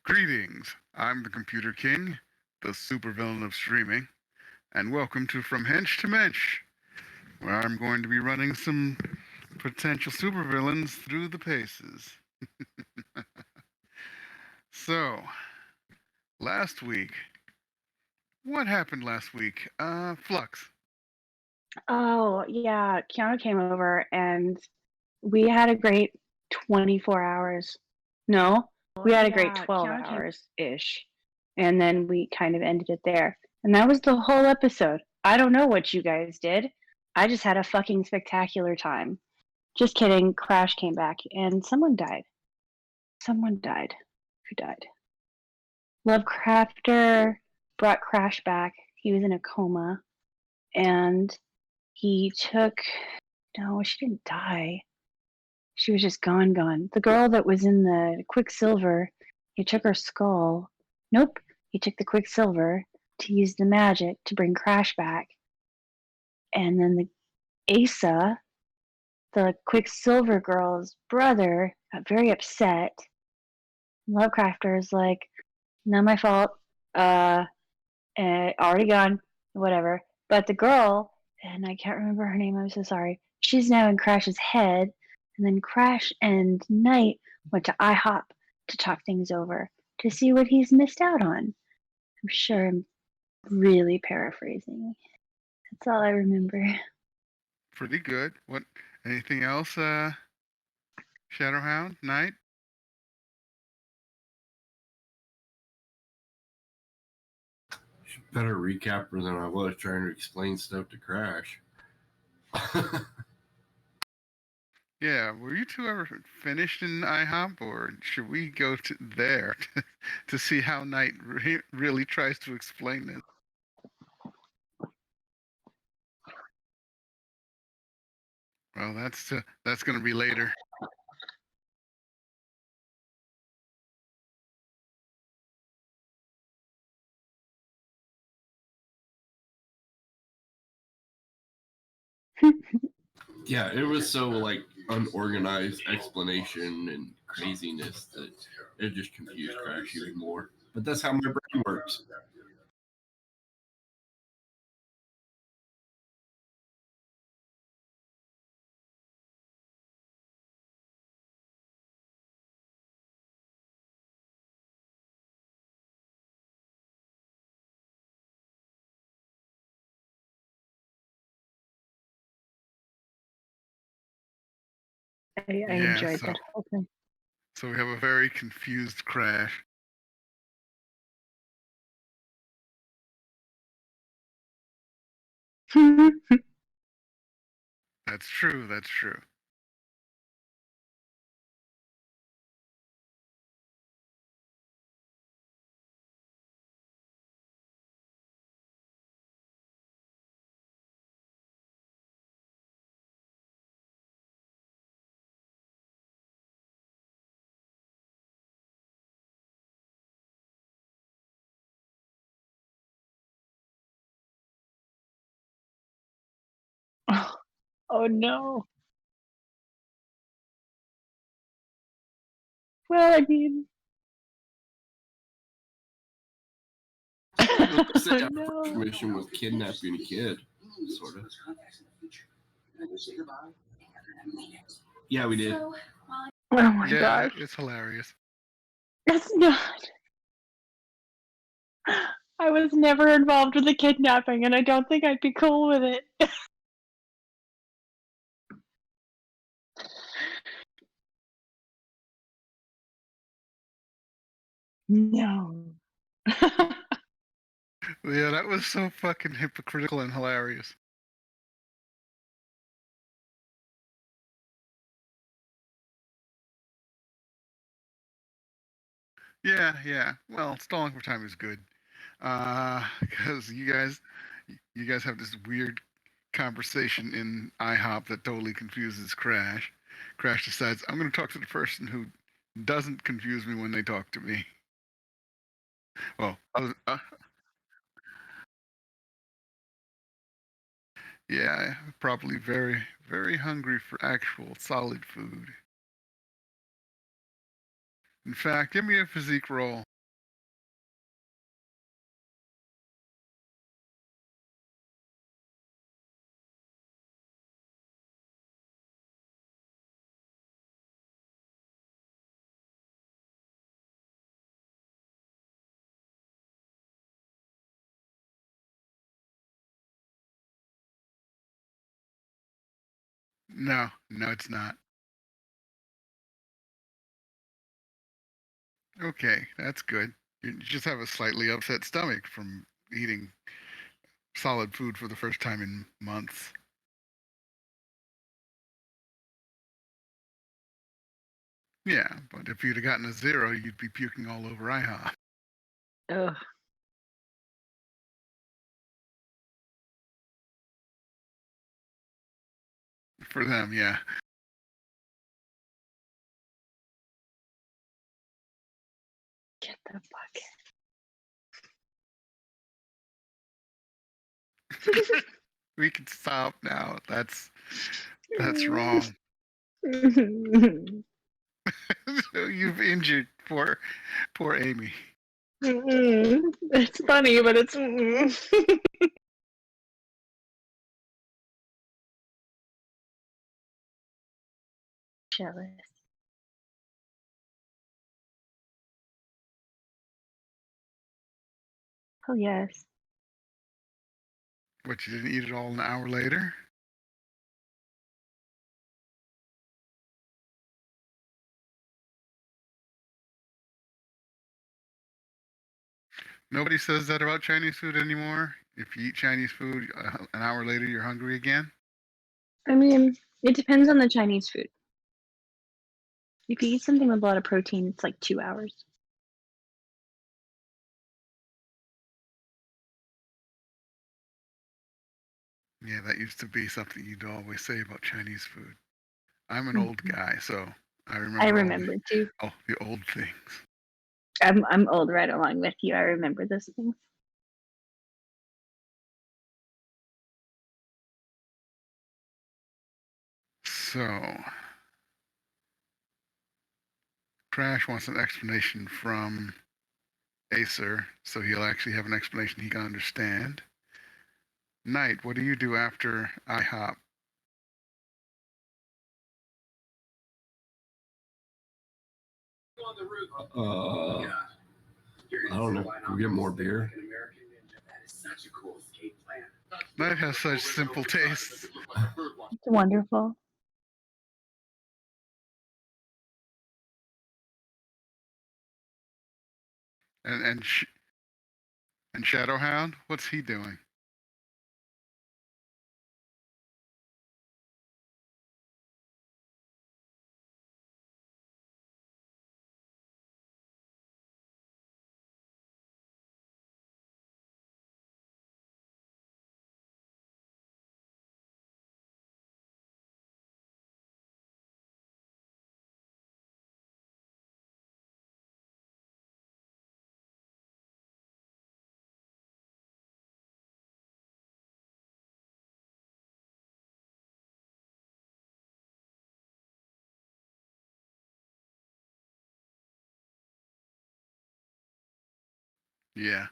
Greetings. I'm the Computer King, the supervillain of streaming, and welcome to From Hench to Mensch, where I'm going to be running some potential supervillains through the paces. So, last week, what happened last week? Flux. Oh, yeah, Keanu came over and we had a great 24 hours. No, we had a great 12 hours-ish. And then we kind of ended it there. And that was the whole episode. I don't know what you guys did. I just had a fucking spectacular time. Just kidding. Crash came back and someone died. Someone died. Who died? Lovecrafter brought Crash back. He was in a coma. And he took. No, she didn't die. She was just gone. The girl that was in the Quicksilver, he took her skull. Nope, he took the Quicksilver to use the magic to bring Crash back. And then the Asa, the Quicksilver girl's brother, got very upset. Lovecrafter is like, not my fault. Already gone. Whatever. But the girl, and I can't remember her name, I'm so sorry. She's now in Crash's head. And then Crash and Knight went to IHOP to talk things over to see what he's missed out on. I'm sure I'm really paraphrasing. That's all I remember. Pretty good. What? Anything else? Shadowhound, Knight. Better recapper than I was trying to explain stuff to Crash. Yeah, were you two ever finished in IHOP, or should we go to there to see how Knight really tries to explain this? Well, that's going to be later. Yeah, it was so like unorganized explanation and craziness that it just confused Crash even more. But that's how my brain works. I Yeah, enjoyed that whole thing. so we have a very confused Crash. That's true. That's true. Oh no. Well, I mean, The no. first mission was kidnapping a kid, sort of. Yeah, we did. Oh my Yeah, gosh. it's hilarious. That's not. I was never involved with the kidnapping, and I don't think I'd be cool with it. No. Yeah, that was so fucking hypocritical and hilarious. Yeah. Well, stalling for time is good, because you guys have this weird conversation in IHOP that totally confuses Crash. Crash decides I'm going to talk to the person who doesn't confuse me when they talk to me. Well, yeah, probably very, very hungry for actual solid food. In fact, give me a physique roll. No, it's not. Okay, that's good. You just have a slightly upset stomach from eating solid food for the first time in months. Yeah, but if you'd have gotten a 0, you'd be puking all over IHOP. Ugh. For them, yeah. Get the bucket. We can stop now. That's wrong. You've injured poor Amy. It's funny, but it's. Jealous. Oh yes. But you didn't eat it all an hour later? Nobody says that about Chinese food anymore. If you eat Chinese food, an hour later you're hungry again. I mean, it depends on the Chinese food. If you eat something with a lot of protein, it's like 2 hours. Yeah, that used to be something you'd always say about Chinese food. I'm an old Mhm. guy, so I I remember remember too. the old things. I'm old right along with you. I remember those things. So, Crash wants an explanation from Acer, so he'll actually have an explanation he can understand. Knight, what do you do after IHOP? I don't know. We'll get more beer. Knight has such simple tastes. It's wonderful. And Shadowhound, what's he doing? Yeah.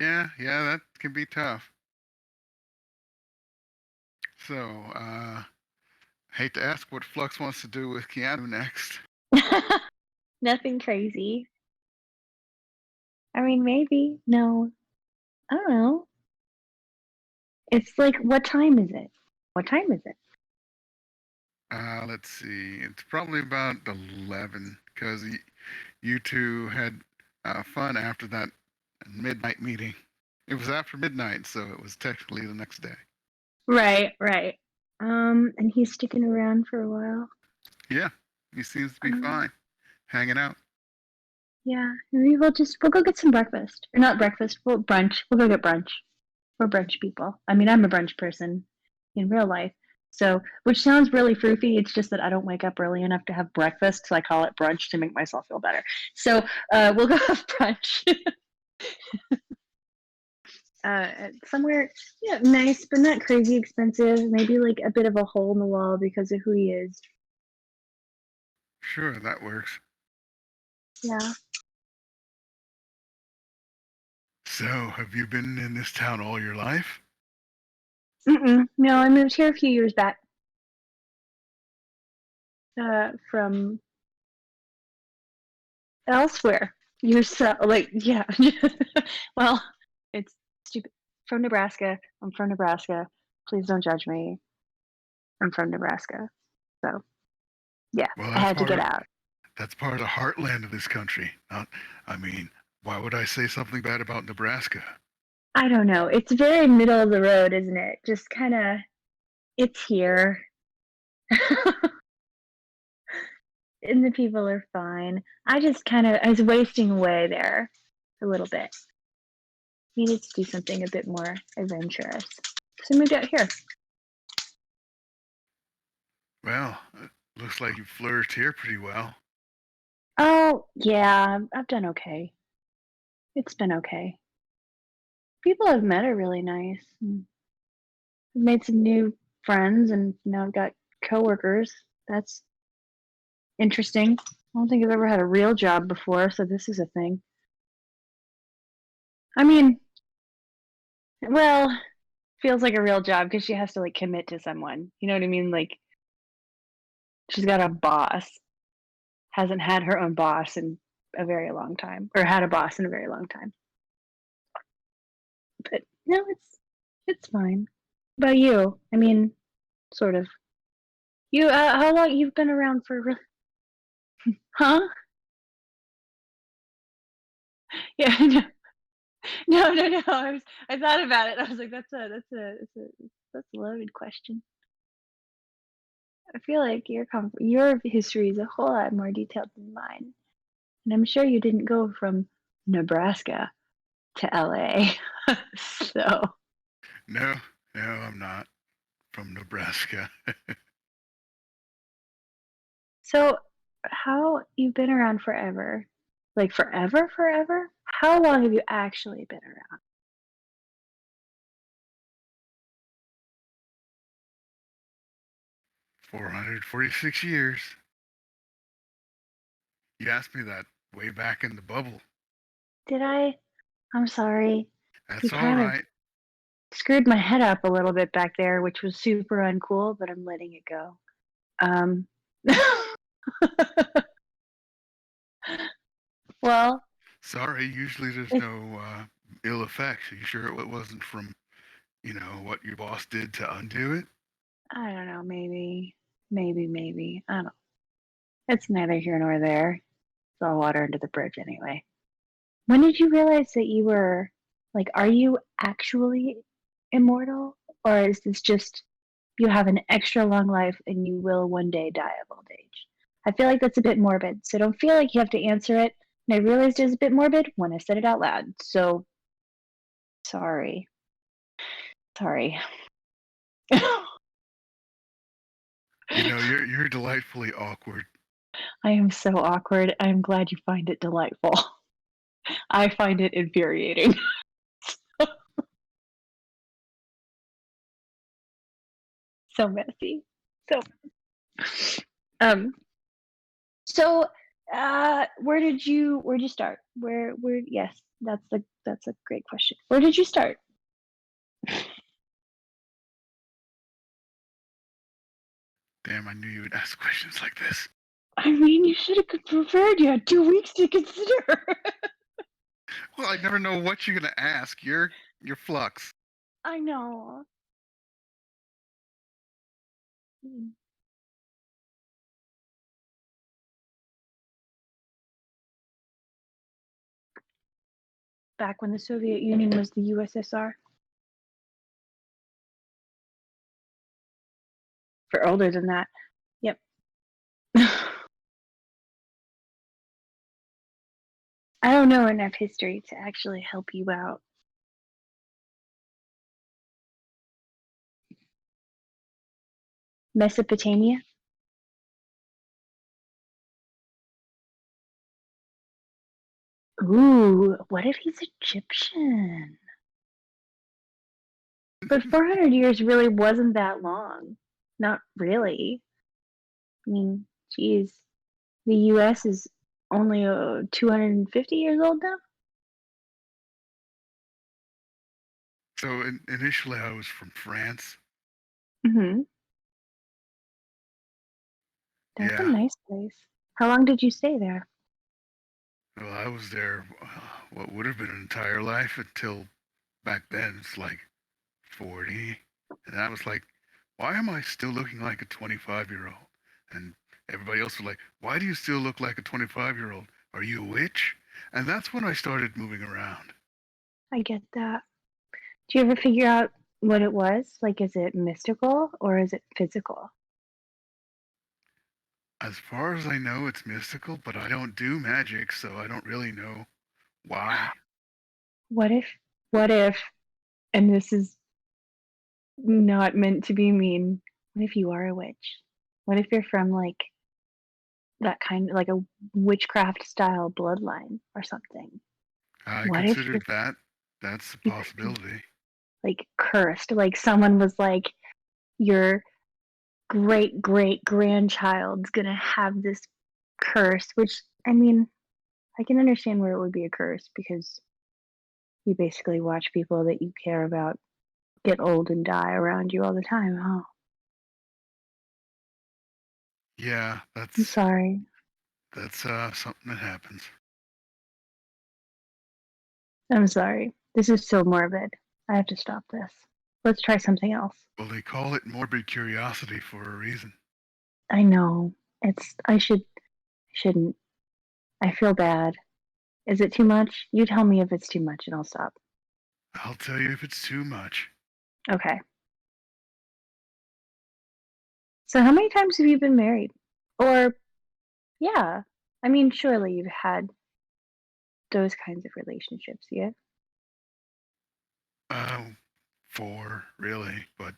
Yeah, that can be tough. So, hate to ask what Flux wants to do with Keanu next. Nothing crazy. I mean, maybe. No. I don't know. It's like, what time is it? What time is it? Let's see. It's probably about 11 because you two had fun after that midnight meeting. It was after midnight, so it was technically the next day. Right, right. And he's sticking around for a while. Yeah, he seems to be fine, hanging out. Yeah, maybe we'll go get some breakfast. Or not breakfast, we'll brunch. We'll go get brunch. We're brunch people. I mean, I'm a brunch person in real life. So, which sounds really froofy. It's just that I don't wake up early enough to have breakfast, so I call it brunch to make myself feel better. So, we'll go have brunch somewhere, nice but not crazy expensive. Maybe like a bit of a hole in the wall because of who he is. Sure, that works. Yeah. So, have you been in this town all your life? No, I moved here a few years back. From elsewhere. You're so like, yeah. Well, it's stupid. From Nebraska. I'm from Nebraska. Please don't judge me. I'm from Nebraska. So yeah, Well, I had to get out. that's part of the heartland of this country. Not, I mean, why would I say something bad about Nebraska? I don't know. It's very middle of the road, isn't it? Just kind of, it's here. And the people are fine. I was wasting away there a little bit. Needed to do something a bit more adventurous. So I moved out here. Well, it looks like you flourished here pretty well. Oh, yeah, I've done okay. It's been okay. People I've met are really nice. I've made some new friends, and now I've got coworkers. That's interesting. I don't think I've ever had a real job before, so this is a thing. I mean, well, feels like a real job because she has to like commit to someone. You know what I mean? Like she's got a boss. Hasn't had her own boss in a very long time, or had a boss in a very long time. But no, it's fine. What about you? I mean, sort of. You, how long you've been around for? Huh? Yeah, no. I thought about it. I was like, that's a loaded question. I feel like your history is a whole lot more detailed than mine, and I'm sure you didn't go from Nebraska to LA. So, No, no, I'm not from Nebraska. so how you've been around forever? Like forever, forever? How long have you actually been around? 446 years. You asked me that way back in the bubble. Did I? I'm sorry. You That's all kind of right. screwed my head up a little bit back there, which was super uncool, but I'm letting it go. Um, well, Sorry, usually there's it's, no ill effects. Are you sure it wasn't from, what your boss did to undo it? I don't know, maybe. I don't know. It's neither here nor there. It's all water under the bridge anyway. When did you realize that you were, like, are you actually immortal? Or is this just you have an extra long life and you will one day die of old age? I feel like that's a bit morbid, so don't feel like you have to answer it. And I realized it was a bit morbid when I said it out loud. So sorry. Sorry. You're delightfully awkward. I am so awkward. I am glad you find it delightful. I find it infuriating. So messy. So um so where'd you start? Where yes, that's a great question. Where did you start? Damn, I knew you would ask questions like this. I mean, you should have been prepared. You had 2 weeks to consider. Well, I never know what you're gonna ask. You're flux. I know. Mm. Back when the Soviet Union was the USSR. For older than that. Yep. I don't know enough history to actually help you out. Mesopotamia? Ooh, what if he's Egyptian? But 400 years really wasn't that long. Not really. I mean, geez, the U.S. is only 250 years old now. So initially, I was from France. Mm-hmm. That's a Yeah. nice place. How long did you stay there? Well, I was there what would have been an entire life until back then. It's like 40. And I was like, why am I still looking like a 25-year-old? And everybody else was like, why do you still look like a 25-year-old? Are you a witch? And that's when I started moving around. I get that. Do you ever figure out what it was? Like, is it mystical or is it physical? As far as I know, it's mystical, but I don't do magic, so I don't really know why. What if, what if, and this is not meant to be mean, what if you are a witch? What if you're from like that kind of like a witchcraft style bloodline or something? I What if considered that. That's a you could be possibility. like cursed? Like someone was like, your great great grandchild's gonna have this curse, which I mean, I can understand where it would be a curse because you basically watch people that you care about get old and die around you all the time, huh? Yeah, I'm sorry. that's something that happens. I'm sorry. This is so morbid. I have to stop this. Let's try something else. Well, they call it morbid curiosity for a reason. I know. Shouldn't. I feel bad. Is it too much? You tell me if it's too much and I'll stop. I'll tell you if it's too much. Okay. So how many times have you been married? Or yeah. I mean, surely you've had those kinds of relationships, yeah? Uh, four, really, but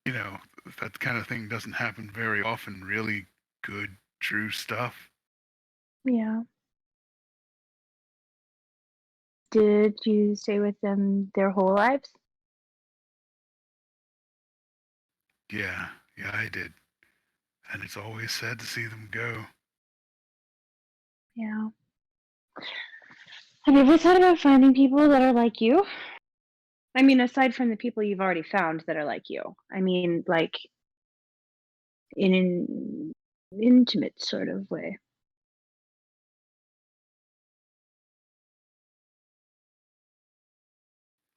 you know, that kind of thing doesn't happen very often. Really good, true stuff. Yeah. Did you stay with them their whole lives? Yeah, yeah, I did. And it's always sad to see them go. Yeah. Have you ever thought about finding people that are like you? I mean, aside from the people you've already found that are like you. I mean, like in an intimate sort of way.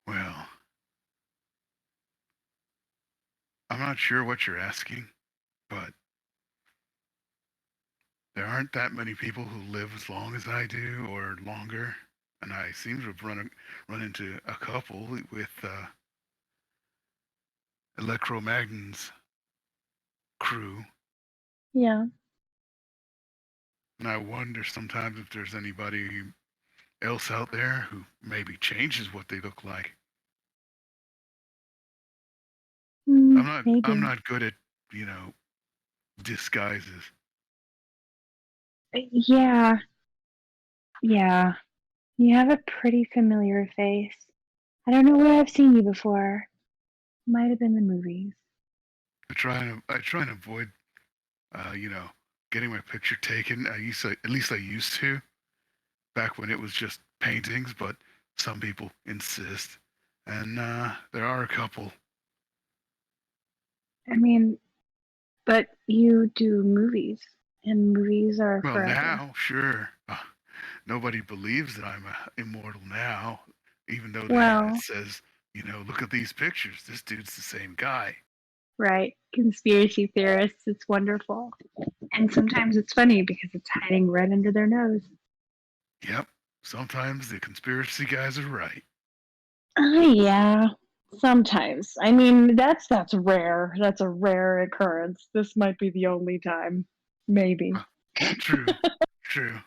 Well, I'm not sure what you're asking, but there aren't that many people who live as long as I do or longer. And I seem to have run into a couple with Electromagnon's crew. Yeah. And I wonder sometimes if there's anybody else out there who maybe changes what they look like. I'm Maybe. not good at, you know, disguises. Yeah. Yeah. You have a pretty familiar face. I don't know where I've seen you before. Might have been the movies. I try and avoid you know, getting my picture taken. At least I used to back when it was just paintings, but some people insist. And there are a couple. I mean, but you do movies, and movies are Well, forever. now, sure. Nobody believes that I'm immortal now, even though the internet Well, says, you know, look at these pictures. This dude's the same guy. right. Conspiracy theorists, it's wonderful. And sometimes it's funny because it's hiding right under their nose. Yep. Sometimes the conspiracy guys are right. Yeah, sometimes. I mean, that's rare. That's a rare occurrence. This might be the only time. Maybe. Uh, true. True.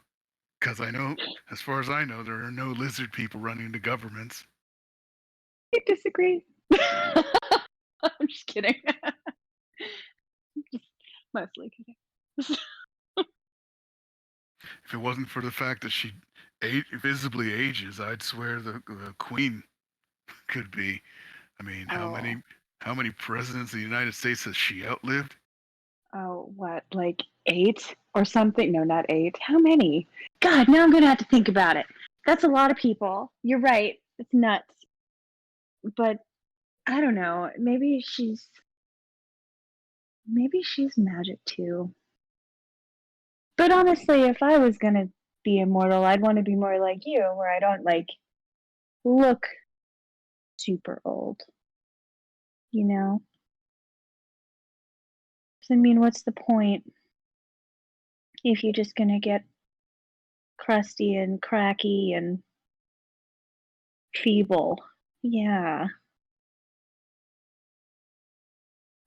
Because I know, as far as I know, there are no lizard people running the governments. I disagree. I'm just kidding. Just mostly kidding. If it wasn't for the fact that she visibly ages, I'd swear the queen could be. I mean, Oh, how many presidents of the United States has she outlived? oh, what, like 8 or something? No, not 8. How many? God, now I'm gonna have to think about it. That's a lot of people. You're right. It's nuts. But I don't know. Maybe she's magic too. But honestly, if I was gonna be immortal, I'd want to be more like you, where I don't like look super old. You know? 'Cause, I mean, what's the point if you're just gonna get crusty and cracky and feeble? Yeah.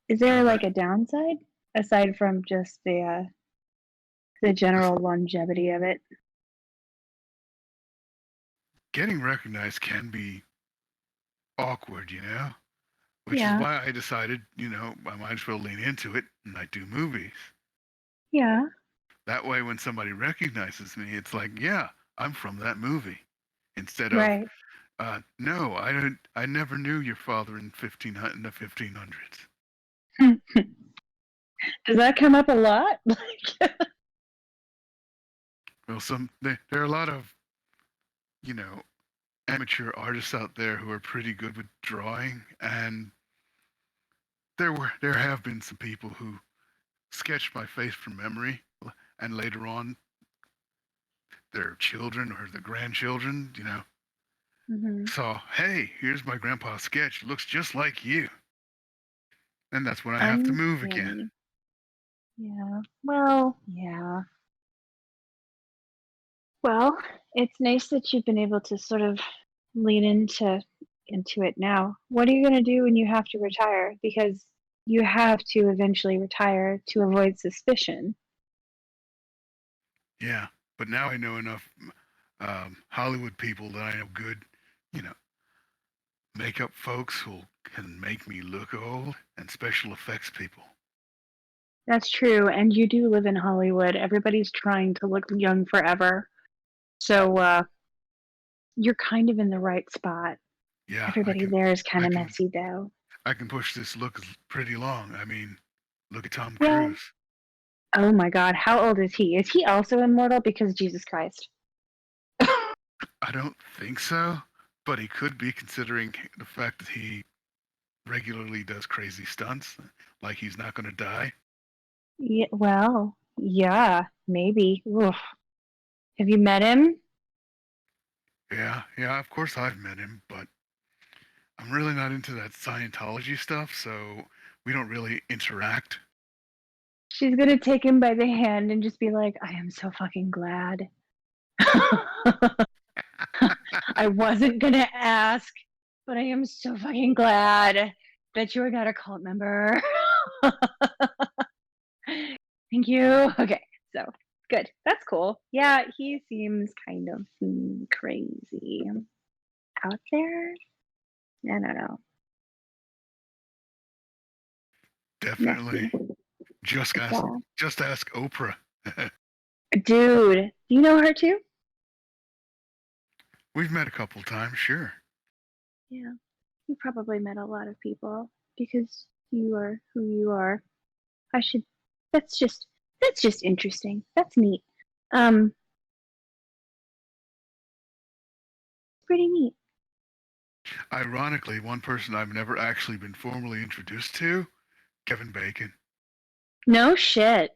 Is there Now like that a downside aside from just the general longevity of it? getting recognized can be awkward, which is Yeah. why I decided, I might as well lean into it and I do movies. Yeah. That way, when somebody recognizes me, it's like, yeah, I'm from that movie. Instead of, Right. no, I don't. I never knew your father in the 1500s. Does that come up a lot? Like, Well, there are a lot of, you know, amateur artists out there who are pretty good with drawing, and there have been some people who sketched my face from memory, and later on, their children or their grandchildren, mhm. saw, hey, here's my grandpa's sketch. It looks just like you. And that's when I have to move again. Uncanny. Yeah. Well, yeah. Well, it's nice that you've been able to sort of lean into it now. What are you going to do when you have to retire? Because you have to eventually retire to avoid suspicion. Yeah. But now I know enough Hollywood people that I know good, you know, makeup folks who can make me look old and special effects people. That's true, and you do live in Hollywood. Everybody's trying to look young forever. So you're kind of in the right spot. Yeah, Everybody there is kind I of can messy though. I can push this look pretty long. I mean, look at Tom Well, Cruise. oh my God, how old is he? Is he also immortal? Because Jesus Christ. I don't think so, but he could be considering the fact that he regularly does crazy stunts, like he's not going to die. Yeah, well, yeah, maybe. Oof. Have you met him? Yeah, yeah, of course I've met him, but I'm really not into that Scientology stuff, so we don't really interact. She's gonna take him by the hand and just be like, I am so fucking glad. I wasn't gonna ask, but I am so fucking glad that you're not a cult member. Thank you. Okay, so good. That's cool. Yeah, he seems kind of crazy out there. I don't know. Definitely. Messy. Just ask, Yeah. just ask Oprah. Dude, do you know her too? We've met a couple times, sure. Yeah. You probably met a lot of people because you are who you are. I should that's just interesting. That's neat. Um pretty neat. Ironically, one person I've never actually been formally introduced to, Kevin Bacon. No shit.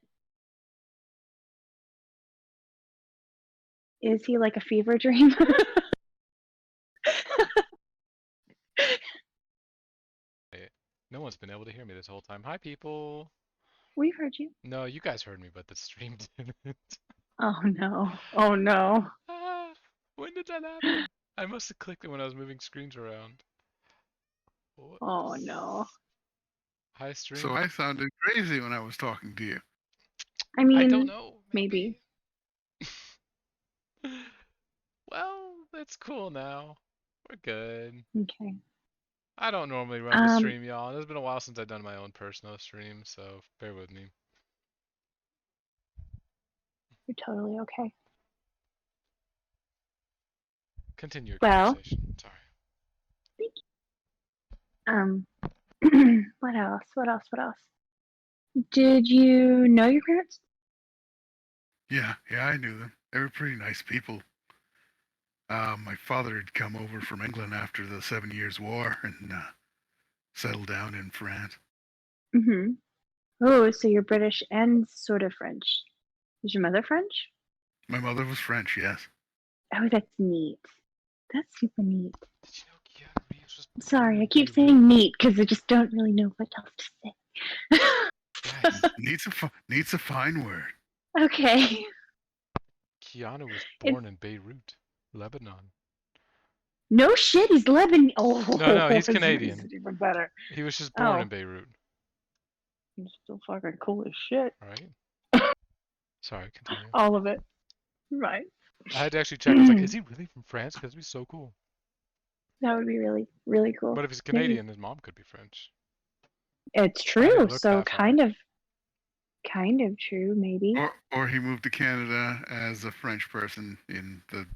Is he like a fever dream? Hey, no one's been able to hear me this whole time. Hi, people. We've heard you. No, you guys heard me, but the stream didn't. Oh no. Oh no. Ah, when did that happen? I must have clicked it when I was moving screens around. Oh Whoops. no. Hi, So stream. I sounded crazy when I was talking to you. I I don't mean, know. maybe. Maybe. it's cool now. We're good. Okay. I don't normally run the Um, stream, y'all. It's been a while since I've done my own personal stream, so bear with me. you're totally okay. Continue your Well, conversation. Sorry. um, what else? What else? What else? Did you know your parents? Yeah, I knew them. They were pretty nice people. My father had come over from England after the 7 Years' War and settled down in France. Mm-hmm. Oh, so you're British and sort of French. Is your mother French? My mother was French, yes. Oh, that's neat. That's super neat. Did you know Keanu Reeves was born Sorry, I in keep Beirut? saying neat because I just don't really know what else to say. Guys, Neat's a fine word. Okay. Keanu was It's born in Beirut, Lebanon. no shit. He's Lebanese. Oh, No, he's this Canadian. makes it even better. He was just born Oh, in Beirut, he's still fucking cool as shit. right? Sorry, continue. All of it. Right. I had to actually check. I was like, is he really from France? Because he'd be so cool. That would be really, really cool. But if he's Maybe. Canadian, his mom could be French. It's I didn't true. look So that far. kind of true, maybe. Or he moved to Canada as a French person in the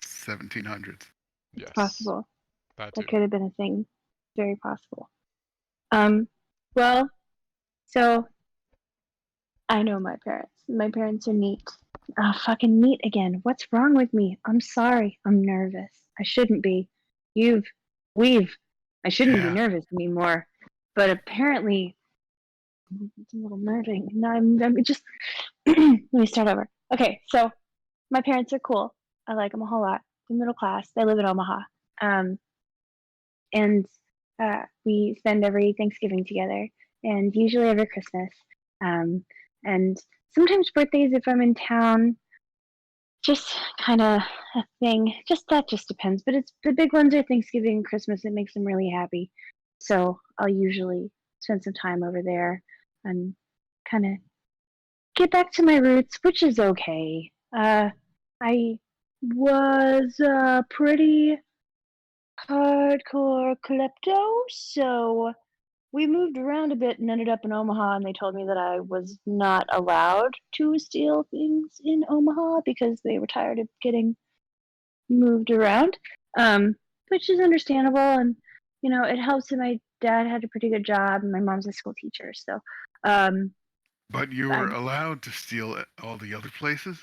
1700s. Yes, Possible. that too. That could have been a thing. Very possible. Well, so I know my parents. My parents are neat. Ah, fucking neat again. What's wrong with me? I'm sorry. I'm nervous. I shouldn't be. I shouldn't be Yeah. nervous anymore. But apparently, it's a little nerving. No, I'm just. Let me start over. Okay, so my parents are cool. I like them a whole lot. They're middle class. They live in Omaha. Um, and we spend every Thanksgiving together, and usually every Christmas, and sometimes birthdays if I'm in town. Just kind of a thing. Just depends. But it's the big ones are Thanksgiving and Christmas. It makes them really happy. So I'll usually spend some time over there and kind of get back to my roots, which is okay. I was pretty hardcore klepto, so we moved around a bit and ended up in Omaha, and they told me that I was not allowed to steal things in Omaha because they were tired of getting moved around, which is understandable. And it helps that my dad had a pretty good job, and my mom's a school teacher, so um, But you I were allowed to steal at all the other places?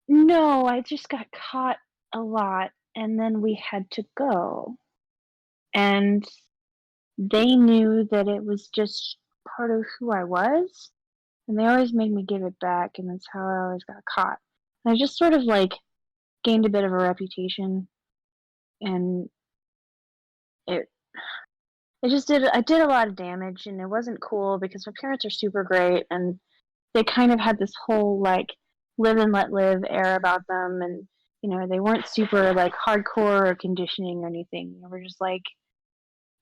no, I just got caught a lot, and then we had to go, and they knew that it was just part of who I was, and they always made me give it back, and that's how I always got caught. And I just sort of like gained a bit of a reputation, and it I did a lot of damage, and it wasn't cool because my parents are super great, and they kind of had this whole like live and let live air about them, and they weren't super like hardcore or conditioning or anything. We're just like,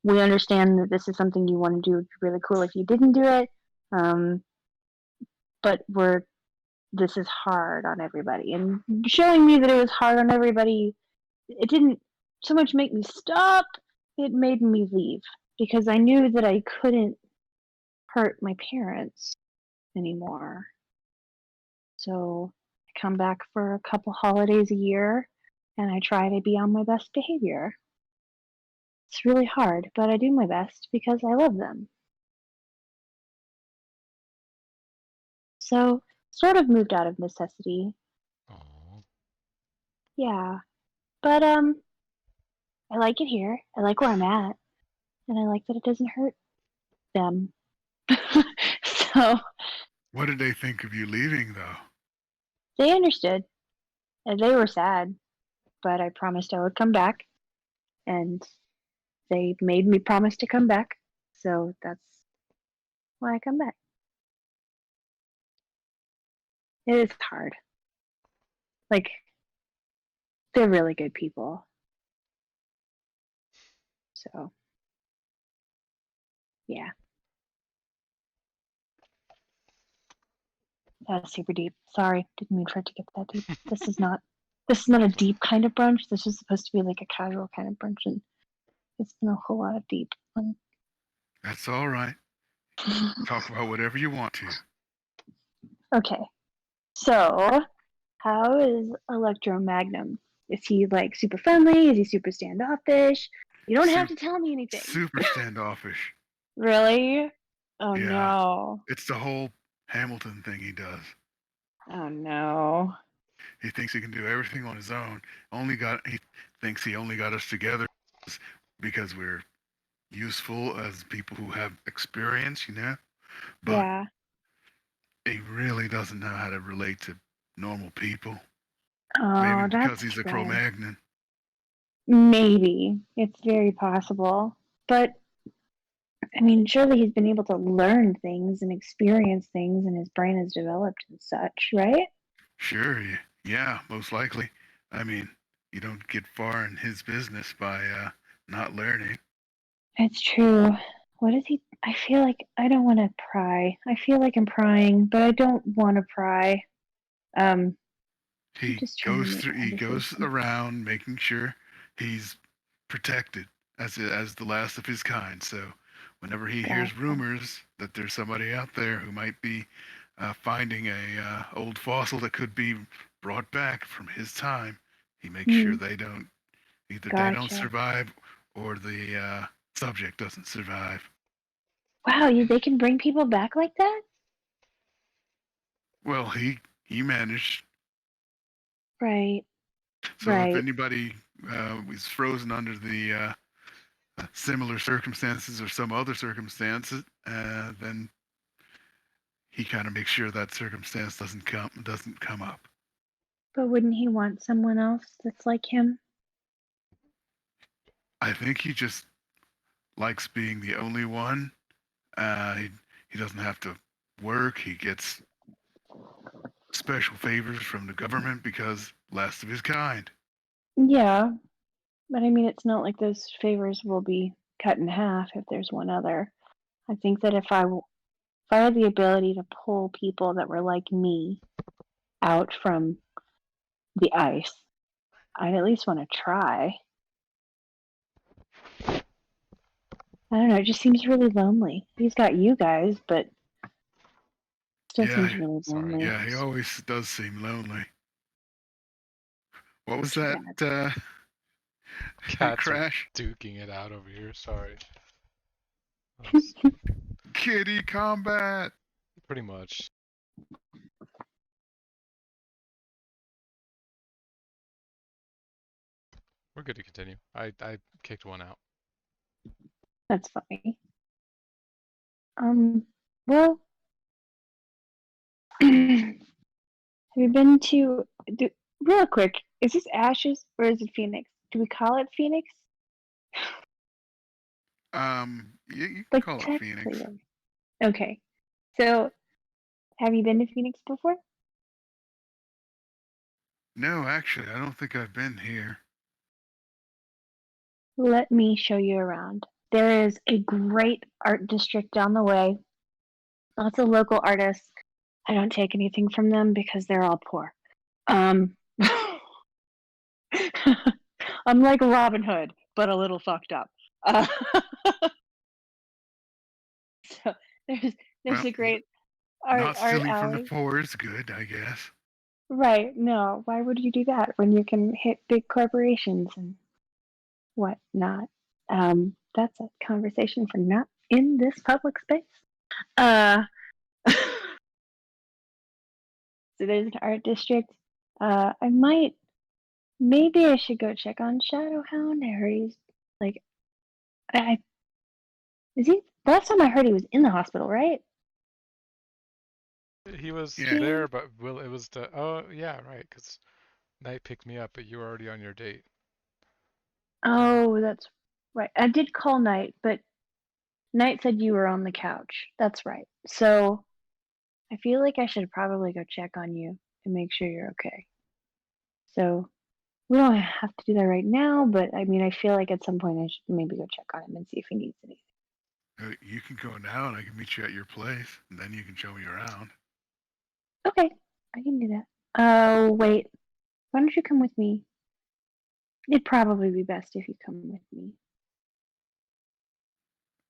we understand that this is something you want to do. It'd be really cool if you didn't do it, um, but this is hard on everybody, and showing me that it was hard on everybody, it didn't so much make me stop, it made me leave because I knew that I couldn't hurt my parents anymore. So I come back for a couple holidays a year and I try to be on my best behavior. It's really hard, but I do my best because I love them. So sort of moved out of necessity. Oh, Yeah. But I like it here. I like where I'm at. And I like that it doesn't hurt them. So What did they think of you leaving, though? they understood. And they were sad, but I promised I would come back. And they made me promise to come back. So that's why I come back. It is hard. Like, they're really good people. So, yeah. That was super deep. Sorry, didn't mean for it to get that deep. This is not This is not a deep kind of brunch. This is supposed to be like a casual kind of brunch, and it's been a whole lot of deep. That's all right. Talk about whatever you want to. Okay, so how is Electromagnum? Is he like super friendly? Is he super standoffish? You don't have to tell me anything. Super standoffish. Really? Oh Yeah. no. It's the whole Hamilton thing he does. Oh no. He thinks he can do everything on his own. He thinks he only got us together because we're useful as people who have experience, you know? But Yeah. he really doesn't know how to relate to normal people. Oh, Maybe because that's he's a true. Cro-Magnon. Maybe. It's very possible. But I mean, surely he's been able to learn things and experience things, and his brain has developed and such, right? Sure, yeah, most likely. I mean, you don't get far in his business by not learning. It's true. What is he? I feel like I don't want to pry. I feel like I'm prying, but I don't want to pry. I'm just trying to make He goes conversation. around making sure he's protected as the last of his kind. So whenever he hears Gotcha. rumors that there's somebody out there who might be finding a old fossil that could be brought back from his time, he makes sure they don't Gotcha. survive or the subject doesn't survive. Wow, they can bring people back like that? Well, he managed. Right. So if Right. anybody was frozen under the similar circumstances or some other circumstances, then he kind of makes sure that circumstance doesn't come up. But wouldn't he want someone else that's like him? I think he just likes being the only one. He doesn't have to work. He gets special favors from the government because last of his kind. Yeah, but I mean, it's not like those favors will be cut in half if there's one other. I think that if I had the ability to pull people that were like me out from the ice, I'd at least want to try. I don't know, it just seems really lonely. He's got you guys, but still seems really Sorry. lonely. Yeah, he always does seem lonely. What was Too that Cats are crash? duking it out over here. Sorry. Kitty combat. Pretty much. We're good to continue. I kicked one out. That's funny. Well, have you been to, real quick, is this Ashes or is it Phoenix? Do we call it Phoenix? You can Like, call it technically, Phoenix. right? Okay. So, have you been to Phoenix before? No, actually, I don't think I've been here. Let me show you around. There is a great art district down the way. Lots of local artists. I don't take anything from them because they're all poor. I'm like Robin Hood, but a little fucked up. So there's Well, a great art not stealing from the alley. poor is good, I guess. Right? No, why would you do that when you can hit big corporations and whatnot? That's a conversation for not in this public space. Uh, so there's an art district. Maybe I should go check on Shadowhound. I heard he's like, I is he? Last time I heard he was in the hospital, right? He was Yeah. there, but it was the. Oh, yeah, right. Because Knight picked me up, but you were already on your date. Oh, that's right. I did call Knight, but Knight said you were on the couch. That's right. So I feel like I should probably go check on you and make sure you're okay. So we don't have to do that right now, but I mean, I feel like at some point I should maybe go check on him and see if he needs anything. You can go now and I can meet you at your place, and then you can show me around. Okay, I can do that. Oh, wait. Why don't you come with me? It'd probably be best if you come with me.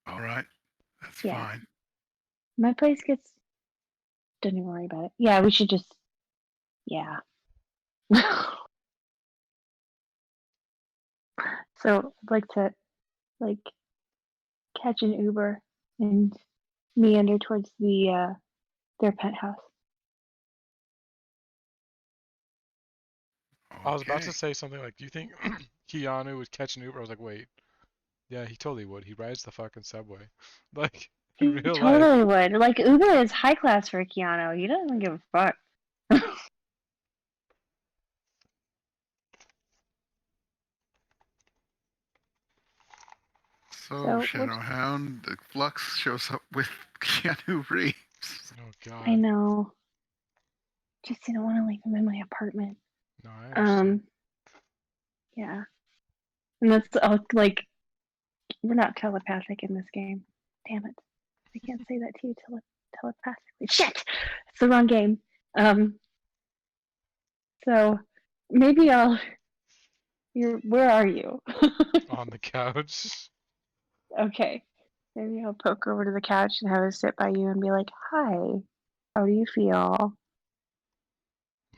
All right. That's Yeah. fine. My place gets. Don't even worry about it. Yeah, we should just. Yeah. So I'd like to catch an Uber and meander towards their penthouse. I was about Okay. to say something like, do you think Keanu would catch an Uber? I was like, wait, yeah, he totally would. He rides the fucking subway. Like, in He real life. totally would. Like Uber is high class for Keanu. He doesn't give a fuck. So, So we're just, Shadowhound, the Flux shows up with Keanu Reeves. Oh, I God. know. Just didn't want to leave him in my apartment. No, I understand. Yeah. And that's like we're not telepathic in this game. Damn it. I can't say that to you telepathically. Shit! It's the wrong game. So maybe where are you? On the couch. Okay. Maybe I'll poke over to the couch and have a sit by you and be like, "Hi, how do you feel?"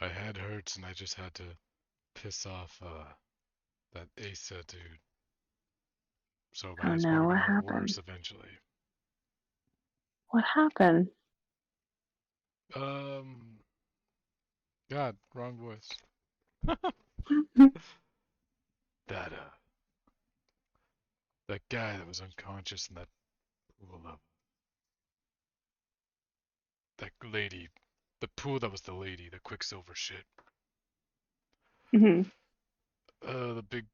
My head hurts and I just had to piss off that Asa dude. So my Oh head's no, probably what gonna hurt happened? worse eventually. What happened? God, wrong voice. That that guy that was unconscious in that pool of that lady, the pool that was the lady, the Quicksilver shit. Hmm. The big,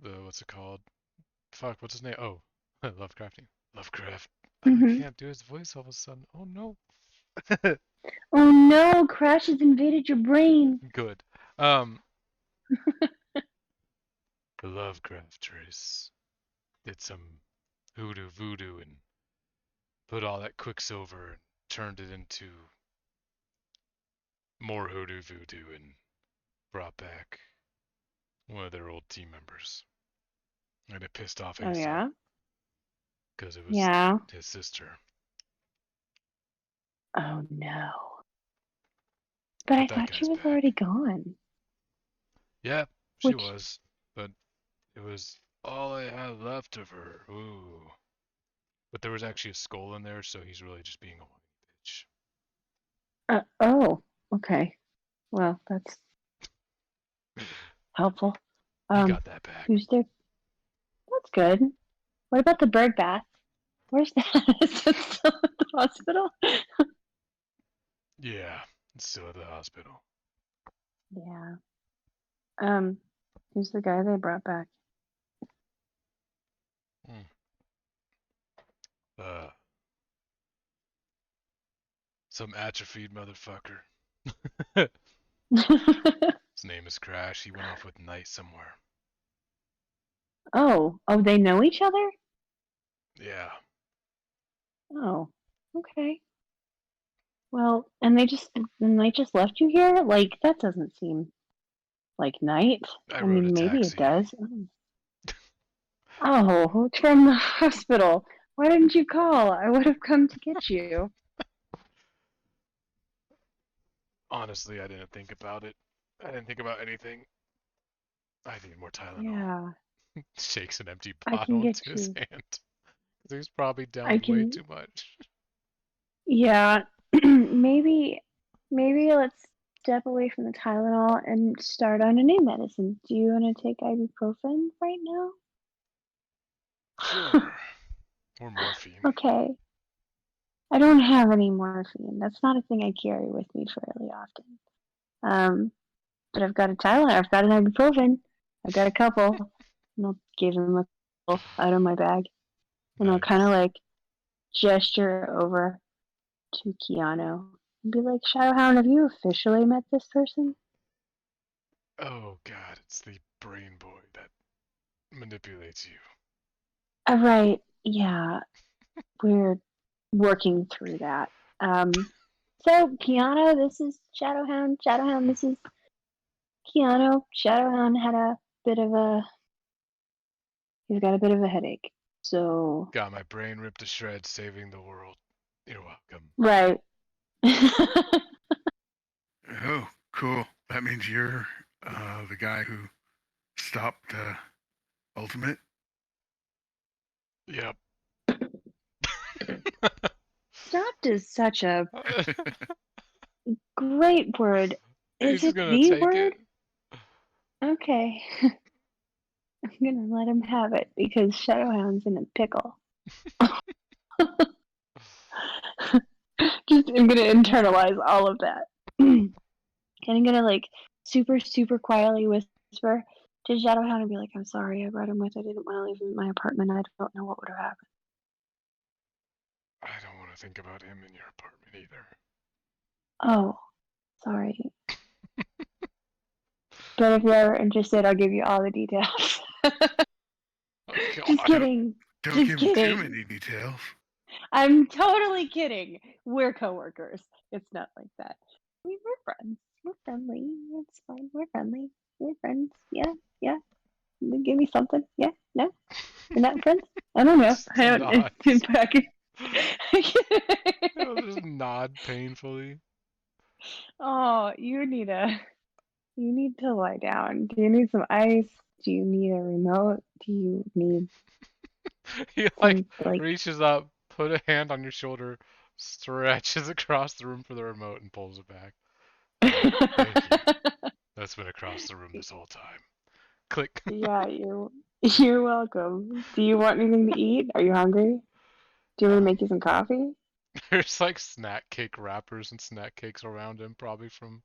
what's it called? Fuck, what's his name? Oh, Lovecrafting. Lovecraft. I Hmm. can't do his voice all of a sudden. Oh no. Oh no, Crash has invaded your brain. Good. The Lovecraft trace did some hoodoo voodoo and put all that Quicksilver and turned it into more hoodoo voodoo and brought back one of their old team members. And it pissed off Oh Asa yeah? because it was Yeah. his sister. Oh no. But I But that thought she guy's was back. already gone. Yeah, she Which, was. But it was all I had left of her. Ooh. But there was actually a skull in there, so he's really just being a whiny bitch. oh, okay. Well, that's helpful. He got that back. Who's there? That's good. What about the bird bath? Where's that? Is it still at the hospital? Yeah, it's still at the hospital. Yeah. Um, who's the guy they brought back? Hmm. Uh, some atrophied motherfucker. His name is Crash. He went off with Knight somewhere. Oh, they know each other? Yeah. Oh, okay. Well, and they just left you here? Like, that doesn't seem like night. I I rode a mean, maybe it taxi. does. Oh, it's from the hospital. Why didn't you call? I would have come to get you. Honestly, I didn't think about it. I didn't think about anything. I need more Tylenol. Yeah, Shakes an empty I can bottle get into his you. hand. He's probably I down way can, too much. yeah, maybe let's step away from the Tylenol and start on a new medicine. Do you want to take ibuprofen right now? Sure. Or morphine. Okay. I don't have any morphine. That's not a thing I carry with me fairly often. But I've got a Tylenol. I've got an ibuprofen. I've got a couple. And I'll give him a couple out of my bag. And I'll kind of Nice. like gesture over to Keanu and be like, Shadowhound, have you officially met this person? Oh god, it's the brain boy that manipulates you. Right. Yeah. We're working through that. So, Keanu, this is Shadowhound. Shadowhound, this is Keanu, Shadowhound had a bit of a. He's got a bit of a headache. So. Got my brain ripped to shreds, saving the world. You're welcome. Right. Oh, cool. That means you're the guy who stopped Ultimate. Yep. Stopped is such a great word. Is He's it gonna the take word? it. Okay. I'm gonna let him have it because Shadowhound's in a pickle. I'm gonna internalize all of that. And I'm gonna like super, super quietly whisper to Shadowhound and be like, I'm sorry, I brought him with. I didn't want to leave him in my apartment. I don't know what would have happened. I don't want to think about him in your apartment either. Oh, sorry. But if you're ever interested, I'll give you all the details. Oh, Just God. kidding. Don't Just give me too kidding. many details. I'm totally kidding. We're coworkers. It's not like that. I mean, we're friends. We're friendly. It's fine. We're friendly. We're friends. Yeah, yeah. Give me something. Yeah, no. We're not friends. I don't know. Just I don't. nods. It's back. He'll just nod painfully. Oh, you need to lie down. Do you need some ice? Do you need a remote? Do you need He like some like? reaches up, put a hand on your shoulder, stretches across the room for the remote, and pulls it back. Thank you. That's been across the room this whole time. Click. Yeah, you're welcome. Do you want anything to eat? Are you hungry? Do you want me to make you some coffee? There's like snack cake wrappers and snack cakes around him, probably from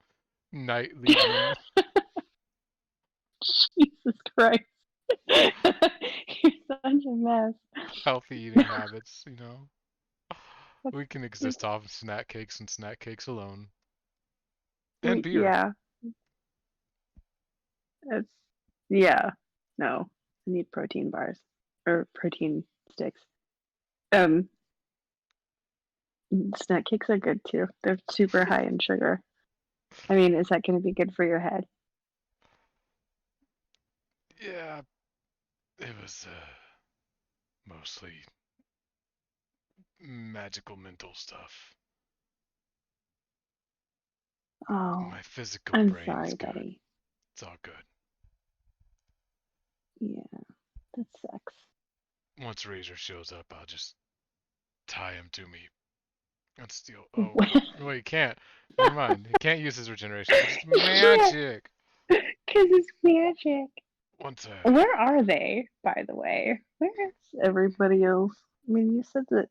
nightly eating Jesus Christ. You're such a mess. healthy eating habits, you know. That's- We can exist off of snack cakes alone. And beer. Yeah. It's yeah. No. I need protein bars. Or protein sticks. Snack cakes are good too. They're super high in sugar. I mean, is that gonna be good for your head? Yeah, it was mostly magical mental stuff. Oh, My physical I'm brain is sorry, good. buddy. It's all good. Yeah, that sucks. Once Razor shows up, I'll just tie him to me and steal. Oh, well, he can't. Never mind. He can't use his regeneration. It's magic. Because it's magic. Once Where are they, by the way? Where is everybody else? I mean, you said that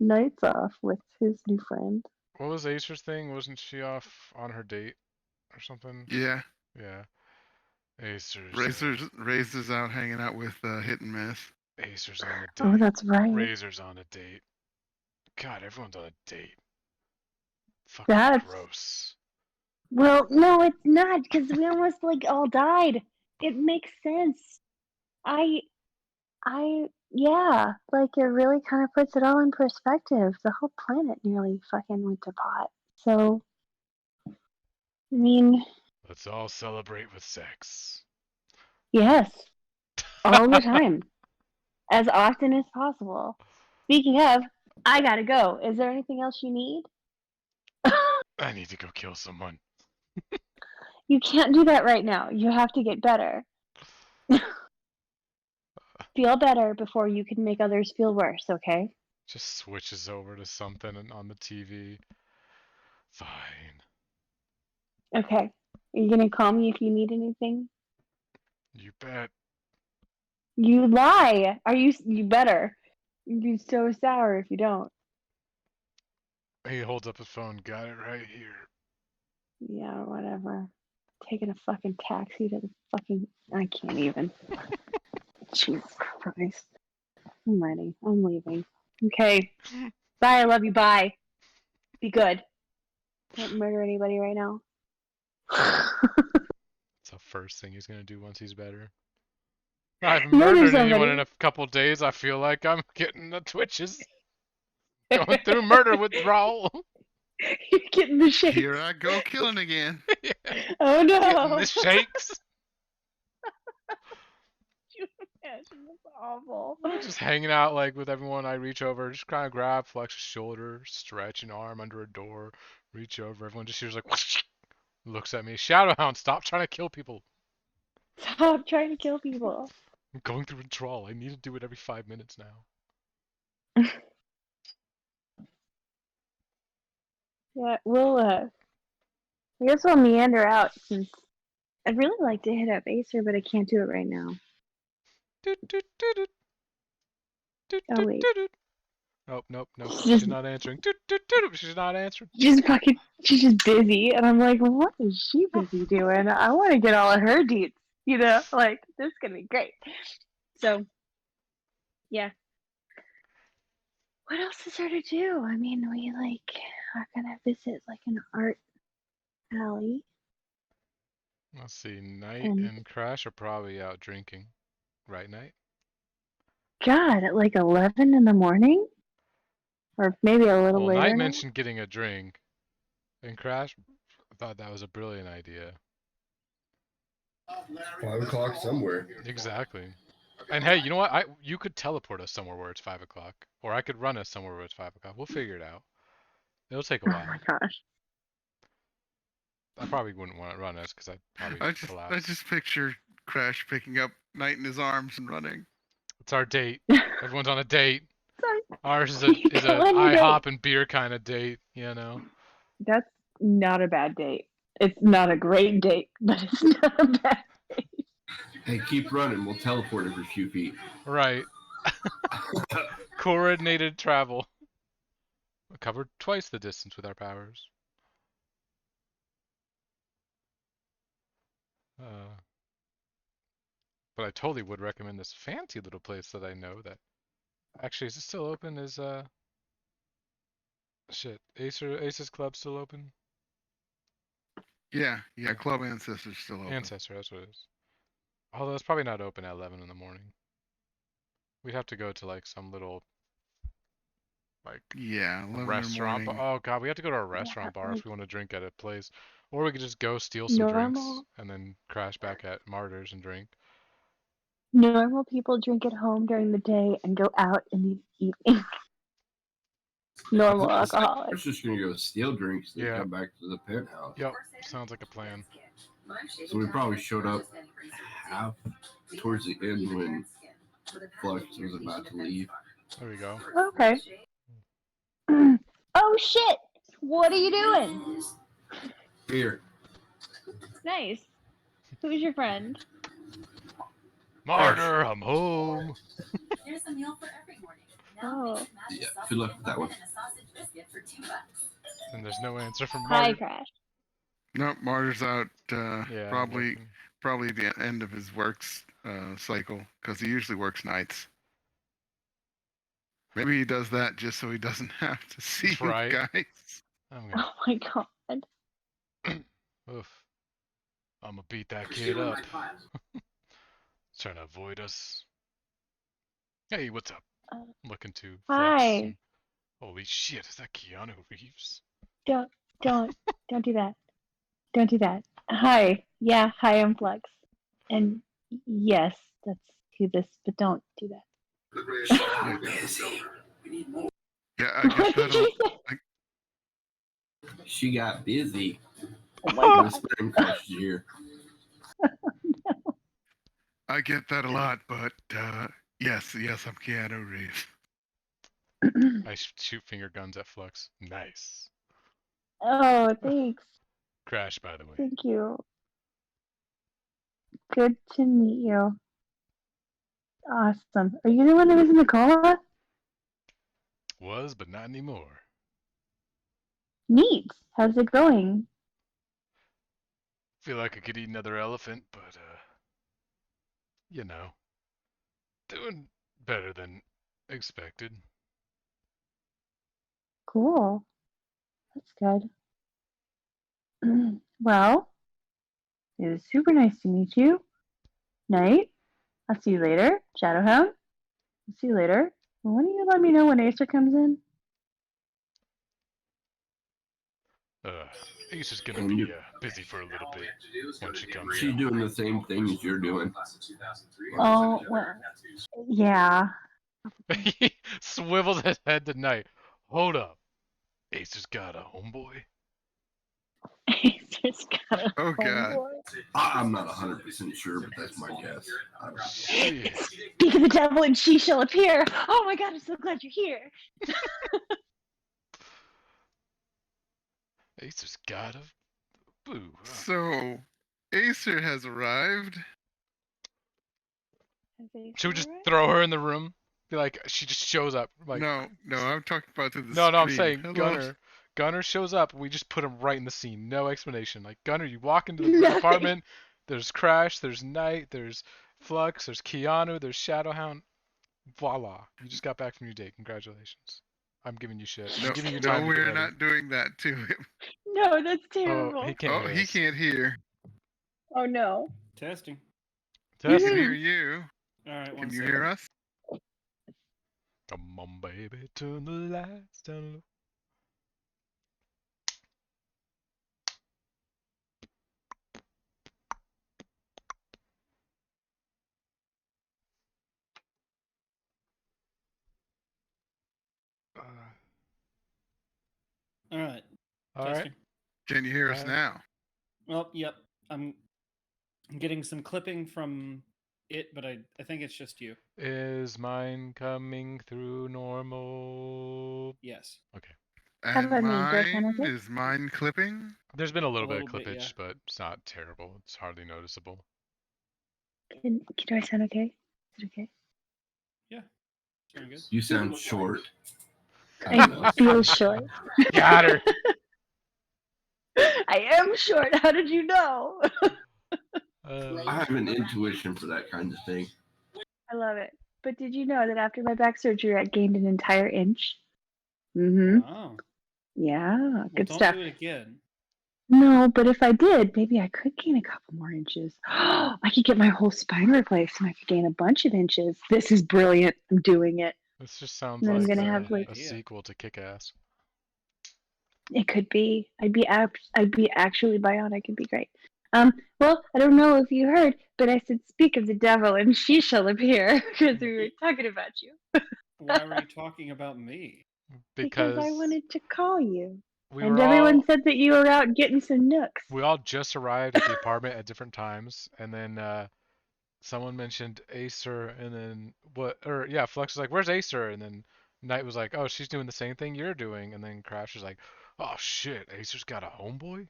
Knight's off with his new friend. what was Acer's thing? Wasn't she off on her date or something? Yeah. Yeah. Acer's Razor's out hanging out with Hit and Miss. Acer's on a Oh, date. that's right. Razor's on a date. God, everyone's on a date. Fucking That's gross. well, no, it's not because we almost like all died. It makes sense. Yeah, like it really kind of puts it all in perspective. The whole planet nearly fucking went to pot. So, I mean, Let's all celebrate with sex. yes, all the time, as often as possible. Speaking of, I gotta go. Is there anything else you need? I need to go kill someone. You can't do that right now. You have to get better. Feel better before you can make others feel worse, okay? Just switches over to something on the TV. Fine. Okay. Are you gonna call me if you need anything? You bet. You lie. You better. You'd be so sour if you don't. He holds up his phone. Got it right here. Yeah, whatever. Taking a fucking taxi to the fucking. I can't even. Jesus Christ. I'm ready. I'm leaving. Okay. Bye. I love you. Bye. Be good. Can't murder anybody right now. It's the first thing he's gonna do once he's better. I haven't Murder murdered anyone somebody. in a couple days. I feel like I'm getting the twitches. Going through murder withdrawal. You're getting the shakes. Here I go killing again. Yeah. Oh Getting no! the shakes. Imagine, that's awful. Just hanging out like with everyone. I reach over, just kind of grab Flex's shoulder, stretch an arm under a door, reach over. Everyone just hears like whoosh, looks at me. Shadowhound, stop trying to kill people. Stop trying to kill people. I'm going through withdrawal. I need to do it every 5 minutes now. Yeah, I guess we'll meander out since I'd really like to hit up Acer, but I can't do it right now. Oh wait, Nope, nope, nope. She's She's not answering. She's not answering. she's just busy, and I'm like, what is she busy doing? I want to get all of her deets, like this is gonna be great. So, yeah. What else is there to do? I mean, we are gonna visit like an art alley, Let's see. Knight and and Crash are probably out drinking. Right, Knight? God, at like 11 in the morning, or maybe a little Well, later Knight now. mentioned getting a drink, and Crash thought that was a brilliant idea. 5 o'clock somewhere. Exactly. And hey, you know what? You could teleport us somewhere where it's 5 o'clock, or I could run us somewhere where it's 5 o'clock. We'll figure it out. It'll take a Oh while. my gosh. I probably wouldn't want to run us because I'd probably I collapse. just picture Crash picking up Knight in his arms and running. It's our date. Everyone's on a date. Sorry. Ours is You a go on your IHOP date. and beer kind of date, you know. That's not a bad date. It's not a great date, but it's not a bad date. Hey, keep running. We'll teleport every few feet. Right. Coordinated travel. We covered twice the distance with our powers. But I totally would recommend this fancy little place that I know that actually is it still open? Is shit, Aces Club still open? Yeah, Club Ancestor's still open. Ancestor, that's what it is. Although it's probably not open at 11 in the morning. We'd have to go to like some little like 11 in the restaurant. morning. Oh god, we have to go to a restaurant bar if we want to drink at a place, or we could just go steal some drinks and then crash back at Martyrs and drink. Normal people drink at home during the day and go out in the evening. Normal I alcoholics. was just gonna go steal drinks and Yeah. come back to the penthouse. Yep, sounds like a plan. So we probably showed up half towards the end when Flux was about to leave. There we go. Okay. Oh shit! What are you doing? Here. Nice. Who's your friend? Martyr, I'm home. There's a meal for every morning. Oh. Yeah, good luck with that one. And there's no answer from Hi, Martyr. Crash. Nope, Martyr's out. Yeah, Probably the end of his works cycle because he usually works nights. Maybe he does that just so he doesn't have to see you Right. guys. Oh my god. Oof. I'm gonna beat that kid up. Trying to avoid us. Hey, what's up? Looking to flex. Hi. Holy shit, is that Keanu Reeves? Don't do that. Don't do that. Hi. Yeah, hi, I'm Flex. And yes, that's who this, but don't do that. Yeah, I guess What did you say? She got busy. Oh my god. Whispering Crash's ear. I get that a lot, but yes, I'm Keanu Reeves. I shoot finger guns at Flux. Nice. Oh, thanks. Crash, by the way. Thank you. Good to meet you. Awesome. Are you the one that was in the coma? Was, but not anymore. Neat. How's it going? Feel like I could eat another elephant, but you know, doing better than expected. Cool. That's good. Well, it was super nice to meet you. Night. I'll see you later. Shadowhound. I'll see you later. Why don't you let me know when Acer comes in? Ace is gonna And be you- busy for a little bit when she comes She's in. doing the same thing as you're doing. Oh, well, yeah. He swivels his head to Knight. Hold up. Ace has got a homeboy? He's just got a Oh, God. homeboy. I'm not 100% sure, but that's my guess. I don't know. Shit. Speak of the devil and she shall appear. Oh my god, I'm so glad you're here. Ace has got a boo. Huh? So, Acer has arrived. Should we just throw her in the room? Be like, she just shows up. Like, No, I'm talking about through the no, I'm screen. saying Hello. Gunner shows up. We just put him right in the scene. No explanation. Like, Gunner, you walk into the apartment. There's Crash. There's Knight. There's Flux. There's Keanu. There's Shadowhound. Voila. You just got back from your date. Congratulations. I'm giving you shit. I'm giving you time to get we're ready. not doing that to him. No, that's Oh, terrible. he can't hear He us. can't hear. Oh no. Testing. He Testing. can hear you. All right. Can you hear us? Come on, baby, turn the lights down low. All right. All right. Testing. Can you hear us now? Well, yep. I'm getting some clipping from it, but I think it's just you. Is mine coming through normal? Yes. Okay. How And about me? Do I sound mine okay? is mine clipping. There's been a little bit of little bit, clippage, yeah. but it's not terrible. It's hardly noticeable. Do I sound okay? Is it okay? Very good. You sound short. I I don't know. feel short. Got her. I am short. How did you know? I have an intuition for that kind of thing. I love it. But did you know that after my back surgery, I gained an entire inch? Mm-hmm. Wow. Yeah, Well, good don't stuff. do it again. No, but if I did, maybe I could gain a couple more inches. I could get my whole spine replaced and I could gain a bunch of inches. This is brilliant. I'm doing it. This just sounds And then I'm like gonna have like a idea. sequel to Kick-Ass. it could be. I'd be actually bionic. It'd be great. Well, I don't know if you heard, but I said, "Speak of the devil, and she shall appear," because we were talking about you. Why were you talking about me? Because I wanted to call you, we and were everyone all said that you were out getting some nooks. we all just arrived at the apartment at different times, and then someone mentioned Acer, and then Flux was like, "Where's Acer?" And then Knight was like, "Oh, she's doing the same thing you're doing," and then Crash was like, "Oh shit, Acer's got a homeboy."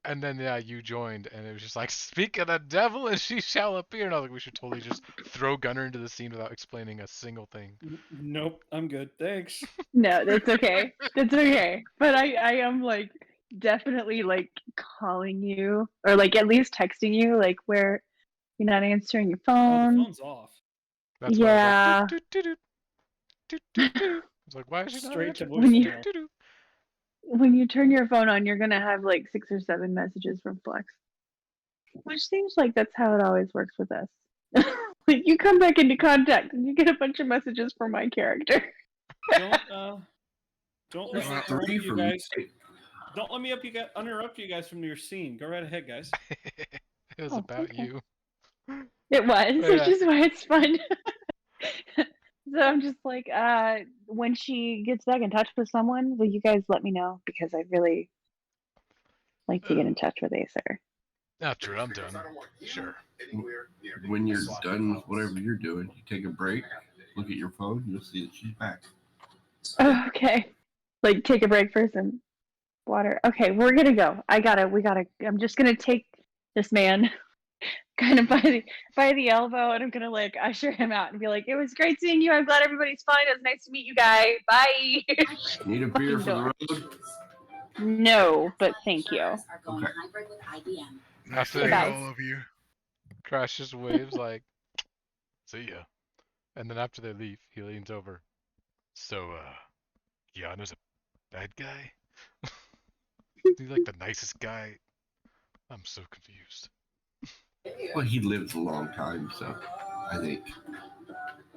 And then yeah, you joined, and it was just like, "Speak of the devil, and she shall appear." And I was like, we should totally just throw Gunner into the scene without explaining a single thing. Nope. I'm good. Thanks. No, that's okay. That's okay. But I am like definitely like calling you or like at least texting you like where you're not answering your Oh, the phone. phone's off. That's why I Yeah. was like, I was like, why is she not Straight to answering? When you- voicemail. When you turn your phone on, you're gonna have like 6 or 7 messages from Flex. Which seems like that's how it always works with us. Like you come back into contact and you get a bunch of messages from my character. Don't There's let me three interrupt you from me. guys. Don't let me interrupt you guys from your scene. Go right ahead, guys. It was Oh, about okay. you. It was, Yeah. which is why it's fun. So I'm just like, when she gets back in touch with someone, will you guys let me know? Because I really like to get in touch with Acer. After I'm done, sure. When you're done with whatever you're doing, you take a break, look at your phone, you'll see that she's back. Oh, okay. Like take a break for some water. Okay, we're gonna go. I'm just gonna take this man kind of by the elbow and I'm gonna like usher him out and be like, it was great seeing you. I'm glad everybody's fine. It was nice to meet you guys. Bye. Need a beer for the Door. road? No, but thank you. Are going Okay. hybrid with IBM. Nice After to meet that- all of you. Crash just waves like, see ya. And then after they leave, he leans over. So, Keanu's a bad guy? He's like the nicest guy. I'm so confused. Well, he lived a long time, so I think.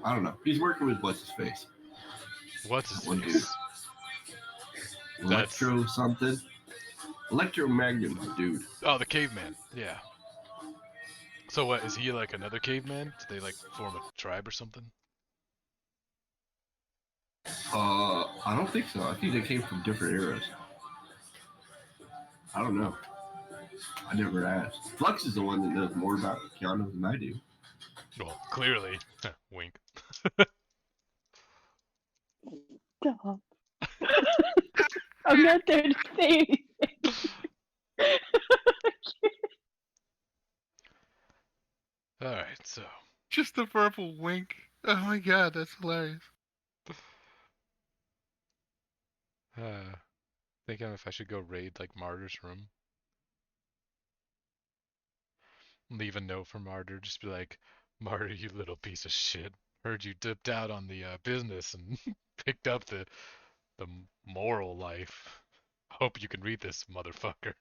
I don't know. He's working with what's his face. What's his One face? Electro something. Electromagnet, dude. Oh, the caveman. Yeah. So what, is he like another caveman? Did they like form a tribe or something? I don't think so. I think they came from different eras. I don't know. I never asked. Flux is the one that knows more about Keanu than I do. Well, clearly. Wink. Stop. I'm not there to say anything. Alright, so. Just the purple wink. Oh my god, that's hilarious. Thinking if I should go raid like Martyr's room. Leave a note for Martyr, just be like, Martyr, you little piece of shit. Heard you dipped out on the business and picked up the moral life. Hope you can read this, motherfucker.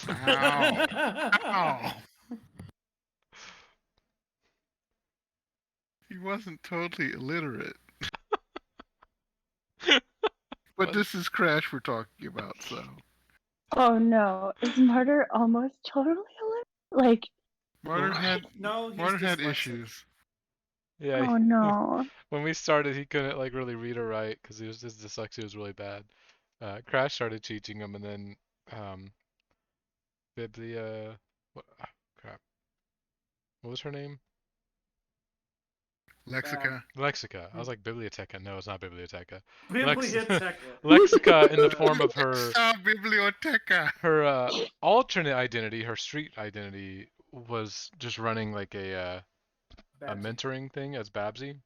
Ow. Ow. He wasn't totally illiterate. But this is Crash we're talking about, so. Oh no, is Martyr almost totally illiterate? Like, Martyr had No, he's Martyr had dyslexic. issues. Yeah. oh no. When we started, he couldn't like really read or write because his dyslexia was really bad. Crash started teaching him, and then what, crap. What was her name? Lexica. Lexica. I was like Biblioteca. No, it's not Biblioteca. Biblioteca. Lexica in the form of her Biblioteca. her alternate identity, her street identity, was just running like a mentoring thing as Babsy,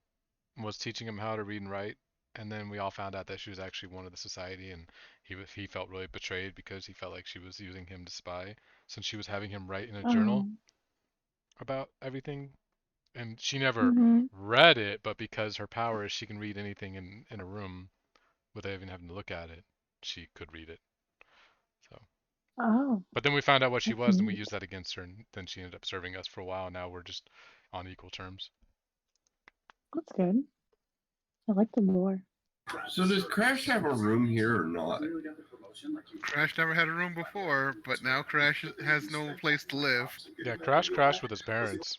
was teaching him how to read and write. And then we all found out that she was actually one of the society, and he felt really betrayed because he felt like she was using him to spy, since she was having him write in a journal about everything. And she never read it, but because her power is she can read anything in a room without even having to look at it, she could read it. So. Oh. But then we found out what she That's was, and we neat. used that against her, and then she ended up serving us for a while. Now we're just on equal terms. That's good. I like the lore. So does Crash have a room here or not? Crash never had a room before, but now Crash has no place to live. Yeah, Crash crashed with his parents.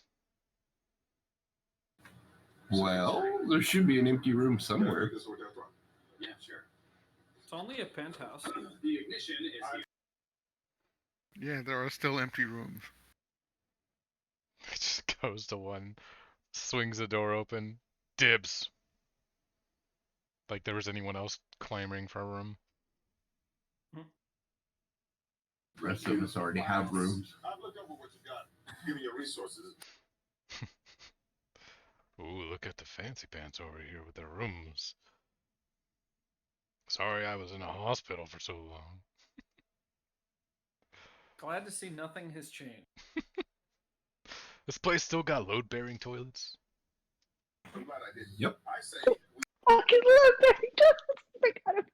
Well, there should be an empty room somewhere. Yeah, sure. It's only a penthouse. Yeah, there are still empty rooms. He just goes to one, swings the door open, dibs. Like there was anyone else clamoring for a room. The rest of us already have rooms. Ooh, look at the fancy pants over here with their rooms. Sorry I was in a hospital for so long. Glad to see nothing has changed. This place still got load-bearing toilets? Yep. Fucking love Barry Douglas. I got it.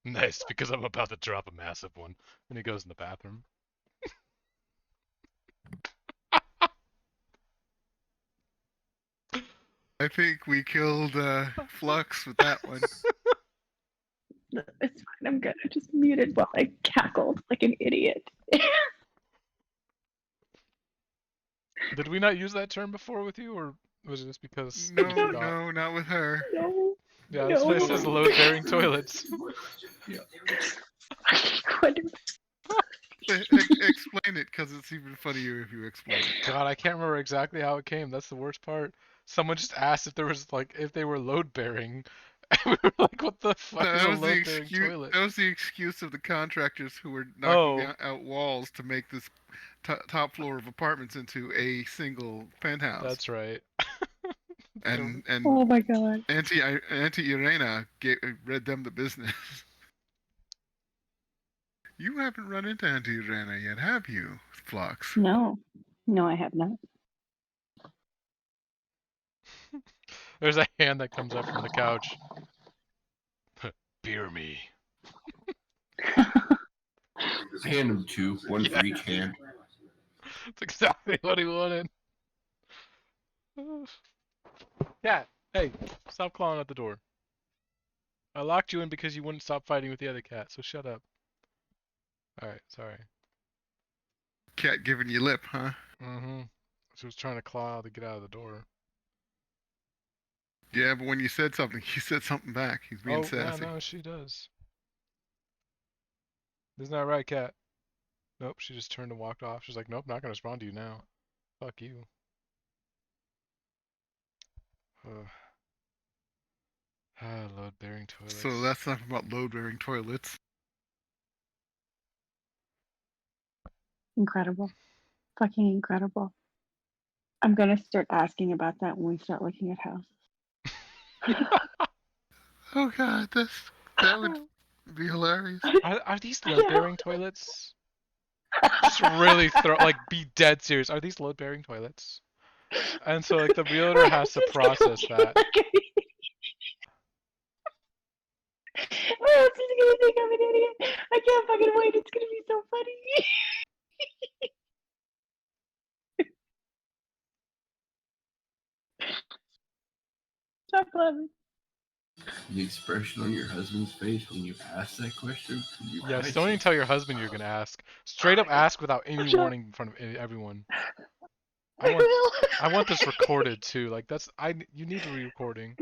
Nice, because I'm about to drop a massive one. And he goes in the bathroom. I think we killed Flux with that one. It's fine. I'm good. I just muted while I cackled like an idiot. Did we not use that term before with you, or was it just because No, we forgot? no, not with her. No. Yeah, this No. place has load-bearing toilets. Explain it, because it's even funnier if you explain it. God, I can't remember exactly how it came. That's the worst part. Someone just asked if there was like if they were load-bearing. And we were like, what the fuck No, is that a was the load-bearing excuse. toilet? That was the excuse of the contractors who were knocking out walls to make this top floor of apartments into a single penthouse. That's right. And Oh my god. Auntie Irena read them the business. You haven't run into Auntie Irena yet, have you, Flux? No. No, I have not. There's a hand that comes up from the couch. Beer me. Hand him two, one for each hand. That's exactly what he wanted. Cat. Hey, stop clawing at the door. I locked you in because you wouldn't stop fighting with the other cat, so shut up. Alright, sorry. Cat giving you lip, huh? Mm-hmm. She was trying to claw to get out of the door. Yeah, but when you said something, he said something back. He's being Oh, yeah, sassy. no, she does. Isn't that right, cat? Nope, she just turned and walked off. She's like, nope, not gonna respond to you now. Fuck you. Ugh. Load-bearing toilets. So that's enough about load-bearing toilets. Incredible. Fucking incredible. I'm gonna start asking about that when we start looking at houses. Oh god, that would be hilarious. Are these load-bearing toilets? Just really be dead serious. Are these load-bearing toilets? And so like the realtor has to process that. My husband's gonna think I'm an idiot. I can't fucking wait. It's gonna be so funny. Stop laughing. The expression on your husband's face when you ask that question. Yes, don't even tell your husband you're gonna ask. Straight up ask without any warning in front of everyone. I want this recorded too. Like you need the re-recording.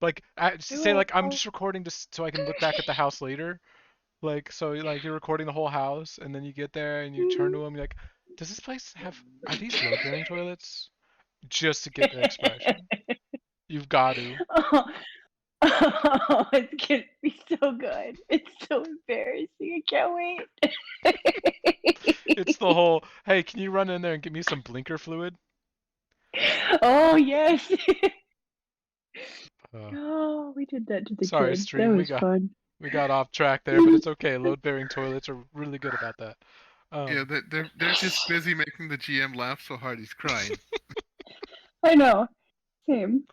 Like say like I'm just recording just so I can look back at the house later. Like so like you're recording the whole house and then you get there and you turn to him, you're like, does this place are these load-bearing toilets? Just to get the expression. You've got to. Oh, it's gonna be so good. It's so embarrassing. I can't wait. It's the whole, hey, can you run in there and get me some blinker fluid? Oh yes. Uh, Oh, we did that to the sorry, kids. stream. That was fun. We got off track there, but it's okay. Load-bearing toilets are really good about that. Yeah, they're just busy making the GM laugh so hard he's crying. I know. Same.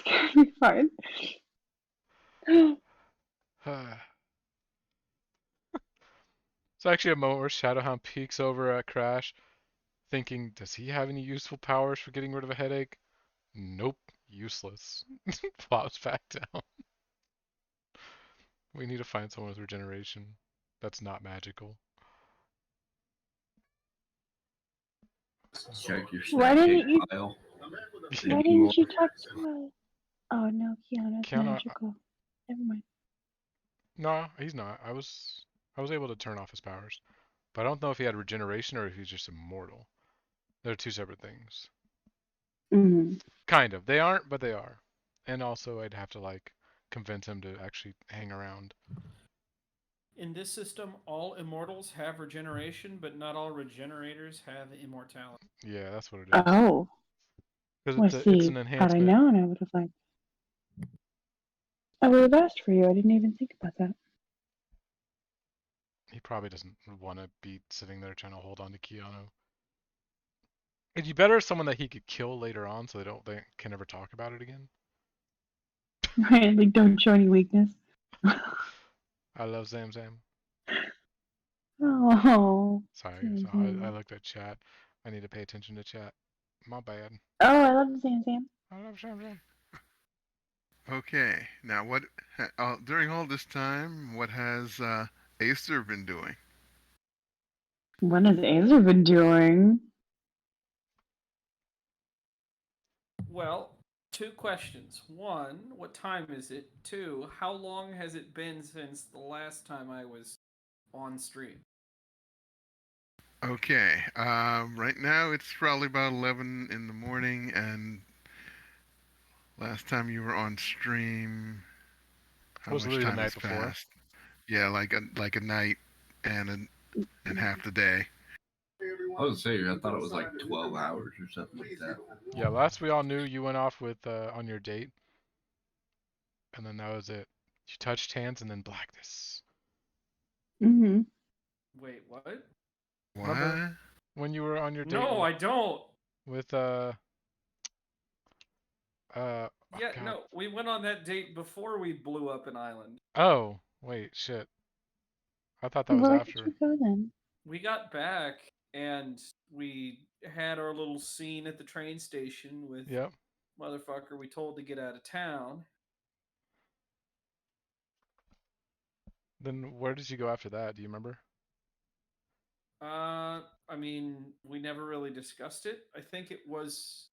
It's gonna be fun. It's actually a moment where Shadowhound peeks over at Crash, thinking, does he have any useful powers for getting rid of a headache? Nope, useless. Flops back down. We need to find someone with regeneration that's not magical. Check your Why snack didn't cake you? pile. Why didn't you talk to us? Oh no, Kiana's Kiana, magical. Never mind. no, he's not. I was able to turn off his powers, but I don't know if he had regeneration or if he's just immortal. They're two separate things. Mm-hmm. Kind of. They aren't, but they are. And also, I'd have to like convince him to actually hang around. In this system, all immortals have regeneration, but not all regenerators have immortality. Yeah, that's what it is. Oh. Well, Because it's see, an had I enhancement. known, I would have I would have asked for you. I didn't even think about that. He probably doesn't want to be sitting there trying to hold on to Keanu. It'd be better someone that he could kill later on, so they can never talk about it again. Right? Like, don't show any weakness. I love Zam Zam. Oh. Sorry, so I looked at chat. I need to pay attention to chat. My bad. Oh, I love Sam Sam. I love Zam Zam. Okay, now what? During all this time, what has Acer been doing? What has Acer been doing? Well, two questions. One, what time is it? Two, how long has it been since the last time I was on stream? Okay, right now it's probably about 11 in the morning, and last time you were on stream, It how was much literally the time night has before. passed? Yeah, like a night and half the day. I was saying, I thought it was like 12 hours or something like that. Yeah, last we all knew, you went off with on your date, and then that was it. You touched hands and then blackness. Mm-hmm. Wait, what? What? Remember when you were on your date? No, I don't. With Yeah, God. no, we went on that date before we blew up an island. Oh, wait, shit. I thought that was Where after. did you go then? We got back and we had our little scene at the train station with Yep. motherfucker we told to get out of town. Then where did you go after that? Do you remember? I mean, we never really discussed it. I think it was.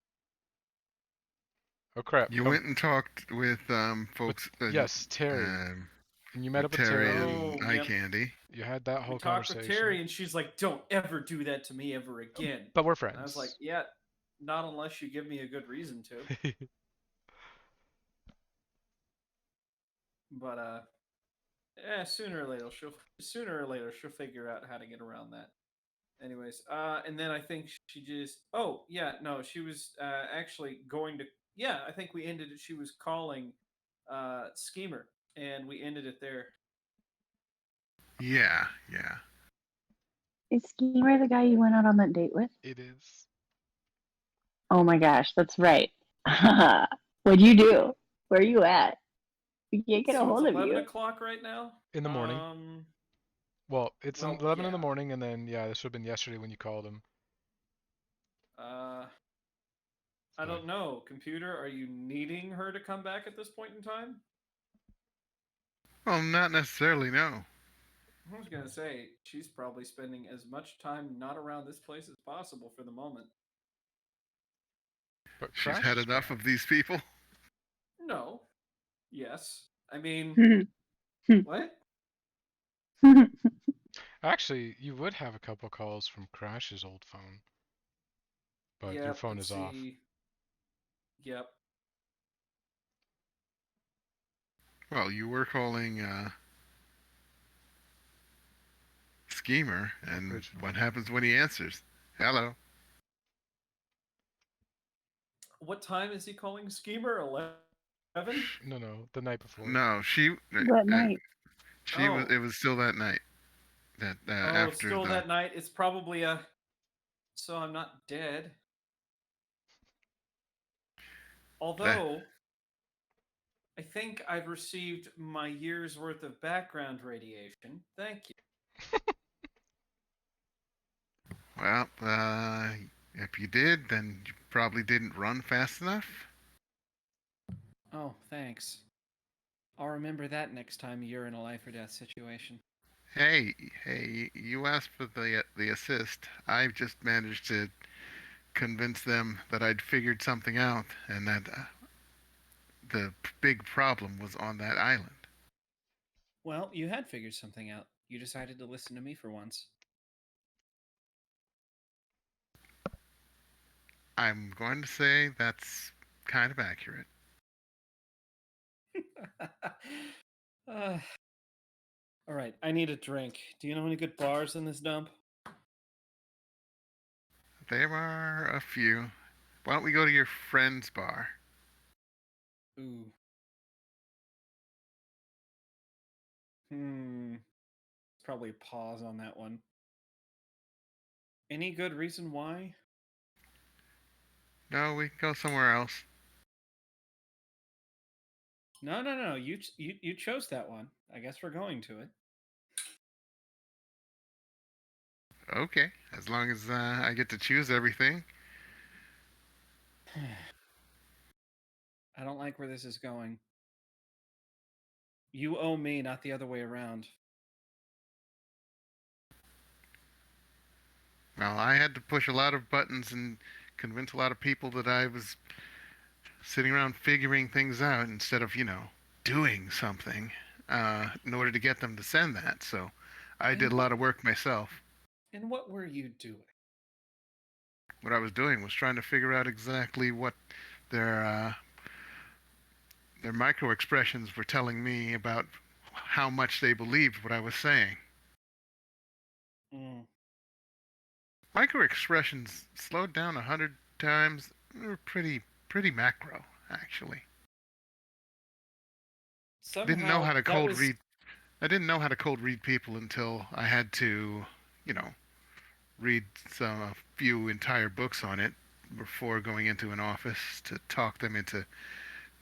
Oh crap! You went and talked with folks. Yes, Terry. And you met With up with Terry Terry. Oh, and Eye yep. Candy. You had that We whole talked with conversation. Terry, and she's like, "Don't ever do that to me ever again." But we're And I was like, friends. "Yeah, not unless you give me a good reason to." But yeah, sooner or later she'll figure out how to get around that. Anyways, and then I think she just. Oh yeah, no, she was actually going to. Yeah, I think we ended it. She was calling Schemer, and we ended it there. Yeah, yeah. Is Schemer the guy you went out on that date with? It is. Oh my gosh, that's right. What'd you do? Where are you at? We can't get a So it's hold of 11 you. o'clock right now. In the morning. Well, it's Well, 11 in the yeah. morning, and then yeah, this would have been yesterday when you called him. I don't know. Computer, are you needing her to come back at this point in time? Well, not necessarily, no. I was gonna say she's probably spending as much time not around this place as possible for the moment. But She's Crash had is enough back. of these people. No. Yes. I mean, Hmm. what? Actually, you would have a couple calls from Crash's old phone, but your Yep. phone Let's is off. see. Yep. Well, you were calling Schemer, and Original. what happens when he answers? Hello. What time is he calling Schemer? 11? No, the night before. No, she. What night? She was. Oh. It was still that night. That Oh, after still the. that night. It's probably a. So I'm not dead. That, Although, I think I've received my year's worth of background radiation. Thank you. well, if you did, then you probably didn't run fast enough. Oh, thanks. I'll remember that next time you're in a life or death situation. Hey, hey, you asked for the assist. I've just managed to convince them that I'd figured something out, and that the big problem was on that island. Well, you had figured something out. You decided to listen to me for once. I'm going to say that's kind of accurate. uh, all right, I need a drink. Do you know any good bars in this dump? There are a few. Why don't we go to your friend's bar? Ooh. Probably a pause on that one. Any good reason why? No, we can go somewhere else. No. You chose that one. I guess we're going to it. Okay, as long as I get to choose everything. I don't like where this is going. You owe me, not the other way around. Well, I had to push a lot of buttons and convince a lot of people that I was sitting around figuring things out instead of, doing something in order to get them to send that. So I did a lot of work myself. And what were you doing? What I was doing was trying to figure out exactly what their uh, their micro expressions were telling me about how much they believed what I was saying. Mm. Micro expressions slowed down 100 times. They were pretty macro, actually. Didn't know Somehow how to that cold was read. I didn't know how to cold read people until I had to, you know, read a few entire books on it before going into an office to talk them into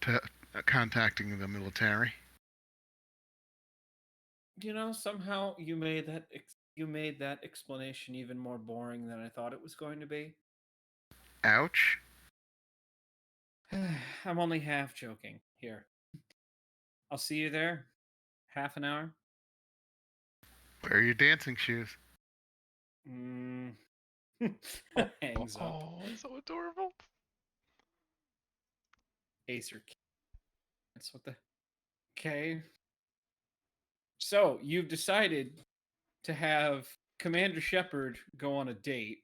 to contacting the military. somehow you made that explanation even more boring than I thought it was going to be. Ouch. I'm only half joking. Here, I'll see you there. Half an hour. Wear your dancing shoes. Mm. Oh, Hangs up. oh, so adorable. Acer. That's what the. Okay. So you've decided to have Commander Shepard go on a date.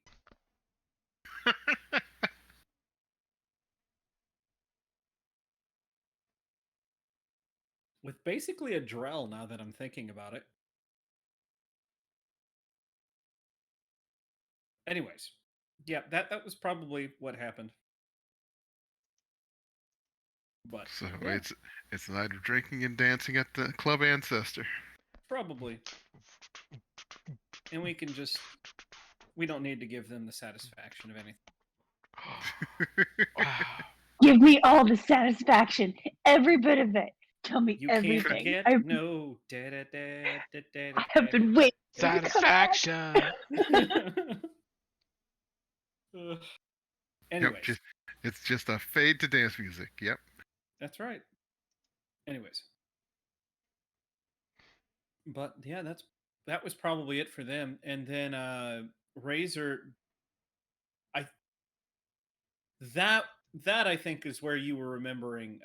With basically a Drell, now that I'm thinking about it. Anyways, yeah, that was probably what happened. But So yeah, it's a night of drinking and dancing at the club ancestor. probably. And we don't need to give them the satisfaction of anything. Wow. Give me all the satisfaction, every bit of it. Tell me You can't everything. get I no. Da, da, da, da, da, da, have been waiting for you to come back. Satisfaction. Ugh. Yep, Anyways, it's just a fade to dance music. Yep. that's right. Anyways, but yeah, that was probably it for them. And then Razor, I that that I think is where you were remembering.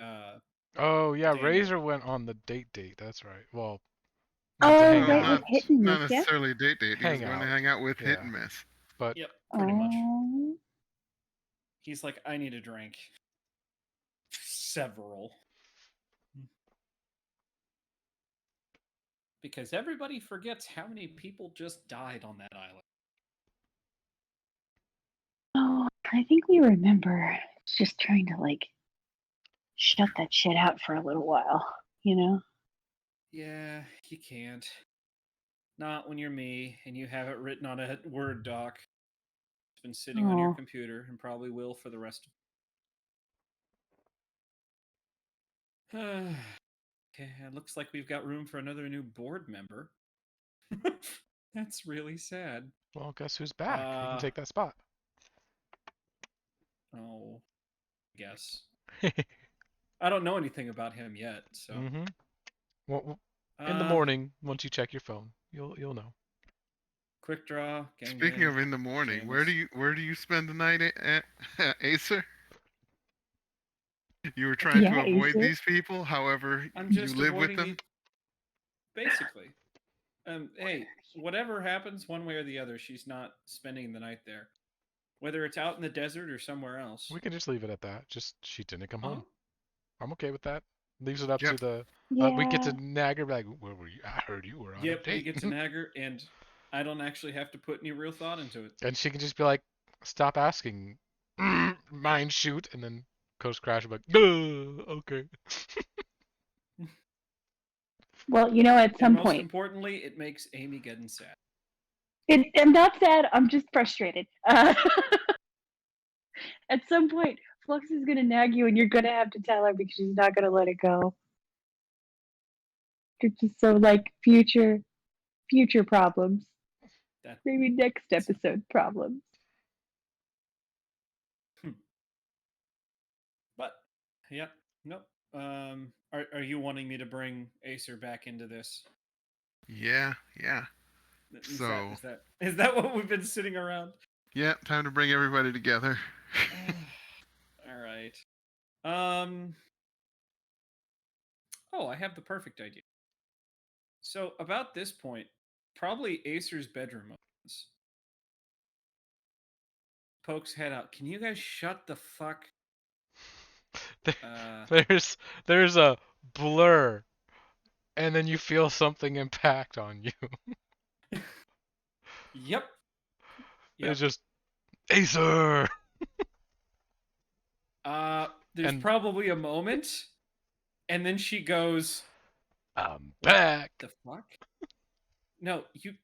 Oh yeah, Daniel. Razor went on the date. That's right. Well, not to Oh, hang right, out, with hit and not miss, yeah? necessarily a date. He was hang going to out. hang out with Hit Yeah. and Miss. But Yep, pretty much. Oh. He's like, I need a drink. Several. Because everybody forgets how many people just died on that island. Oh, I think we remember. It's just trying to like shut that shit out for a little while, you know? Yeah, you can't. Not when you're me and you have it written on a Word doc. It's been sitting on your Oh. computer and probably will for the rest of. Okay, it looks like we've got room for another new board member. That's really sad. well, guess who's back? You can take that spot. Oh, I guess. I don't know anything about him yet, so. Mm-hmm. Well, in the Uh, morning, once you check your phone, you'll know. Quick draw. Gang Speaking gang, of in the morning, Seamus. where do you spend the night at Acer? You were trying Yeah, to avoid Acer. these people, however I'm you just live with avoiding them. basically. Hey, whatever happens, one way or the other, she's not spending the night there. Whether it's out in the desert or somewhere else. We can just leave it at that. Just she didn't come Uh-huh. home. I'm okay with that. Leaves it up Yep. to the. Yeah. We get to nag her like, where were you? I heard you were on Yep, a date. we get to nag her, and I don't actually have to put any real thought into it. And she can just be like, stop asking, mind shoot, and then Coast Crash will be like, okay. Well, you know, at And some most point, importantly, it makes Amy getting sad. I'm not sad. I'm just frustrated. At some point, Flux is gonna nag you, and you're gonna have to tell her because she's not gonna let it go. It's just so like future problems. That Maybe next episode problems. But yeah, nope. Are you wanting me to bring Acer back into this? Yeah. Is So is that what we've been sitting around? yeah, time to bring everybody together. All right. Oh, I have the perfect idea. So about this point, probably Acer's bedroom opens. Pokes head out. Can you guys shut the fuck? There's a blur, and then you feel something impact on you. Yep. It's just Acer. There's And probably a moment, and then she goes, I'm "What back. the fuck? No, you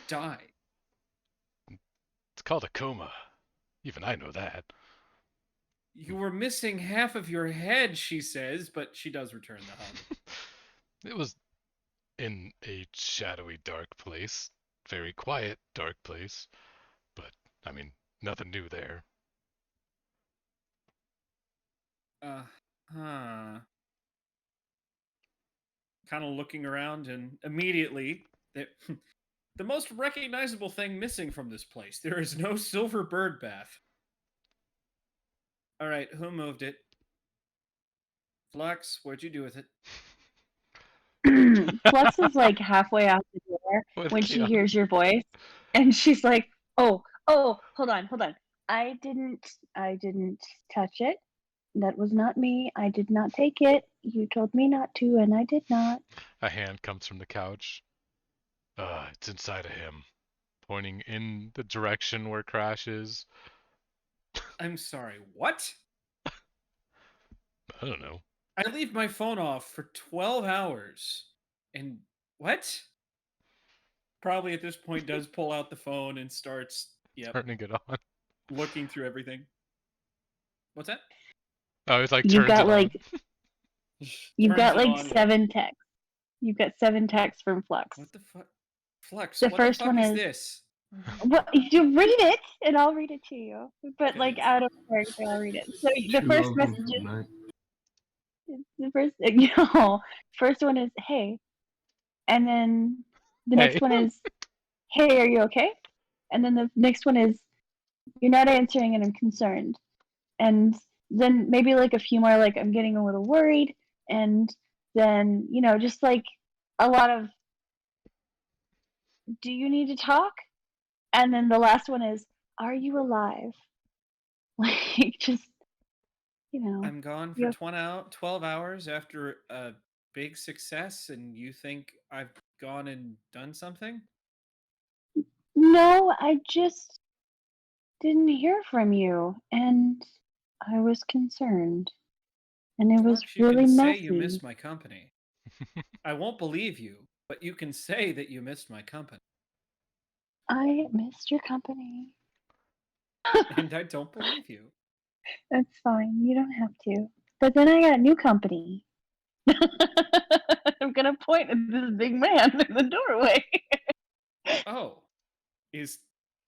die." It's called a coma. Even I know that. You were missing half of your head, she says, but she does return the hug. It was in a shadowy, dark place. Very quiet, dark place. But, I mean, nothing new there. Huh. Kind of looking around, and immediately, the most recognizable thing missing from this place. There is no silver bird bath. All right, who moved it? Flux, what'd you do with it? Flux is like halfway out the door With when she Keanu. hears your voice, and she's like, "Oh, hold on. I didn't touch it. That was not me. I did not take it. You told me not to, and I did not." A hand comes from the couch. It's inside of him, pointing in the direction where Crash is. I'm sorry, what? I don't know. I leave my phone off for 12 hours. And what? Probably at this point does pull out the phone and starts, Turning it on. looking through everything. What's that? Oh, it's like You've turns got it like on. you've Turns got it like on, yeah. 7 texts. You've got 7 texts from Flux. What the fuck? Flux, The what first the fuck one is is- this? Well, you read it, and I'll read it to you. But Okay. like out of character, I'll read it. So the Two first of them message for is night. the first one is hey, and then the Hey. next one is hey, are you okay? And then the next one is you're not answering, and I'm concerned. And then maybe like a few more like I'm getting a little worried, and then just like a lot of do you need to talk? And then the last one is are you alive? Like just I'm gone for you 12 hours after a big success, and you think I've gone and done something? no, I just didn't hear from you, and I was concerned, and it was Flux, you really can say messy. you missed my company. I won't believe you, but you can say that you missed my company. I missed your company. And I don't believe you. That's fine. You don't have to. But then I got new company. I'm gonna point at this big man in the doorway. Oh, is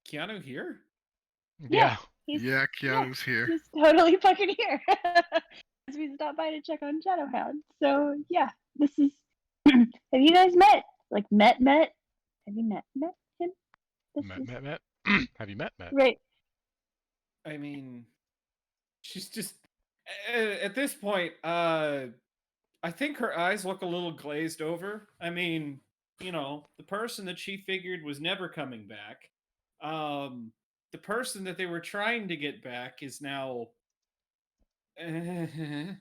Keanu here? Yeah. He's Yeah, Keanu's here. he's totally fucking here. As we stopped by to check on Shadowhound. So yeah, this is. Have you guys met? Like met? Have you met him? This is Met. Have you met? right. I mean, she's just at this point. I think her eyes look a little glazed over. I mean, the person that she figured was never coming back. The person that they were trying to get back is now. And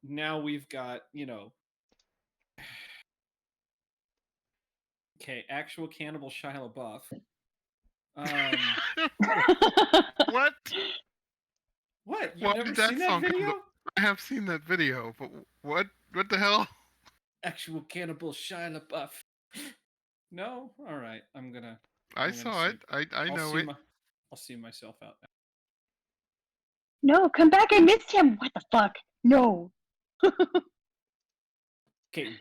now we've got okay, actual cannibal Shia LaBeouf. What? What? You've Why never did that seen that song come video? to- I have seen that video, but what? What the hell? Actual cannibal Shia LaBeouf. No, all right. I'm gonna I gonna saw it. see- I I'll know see it. I'll see myself out now. No, come back. I missed him. What the fuck? No. Okay,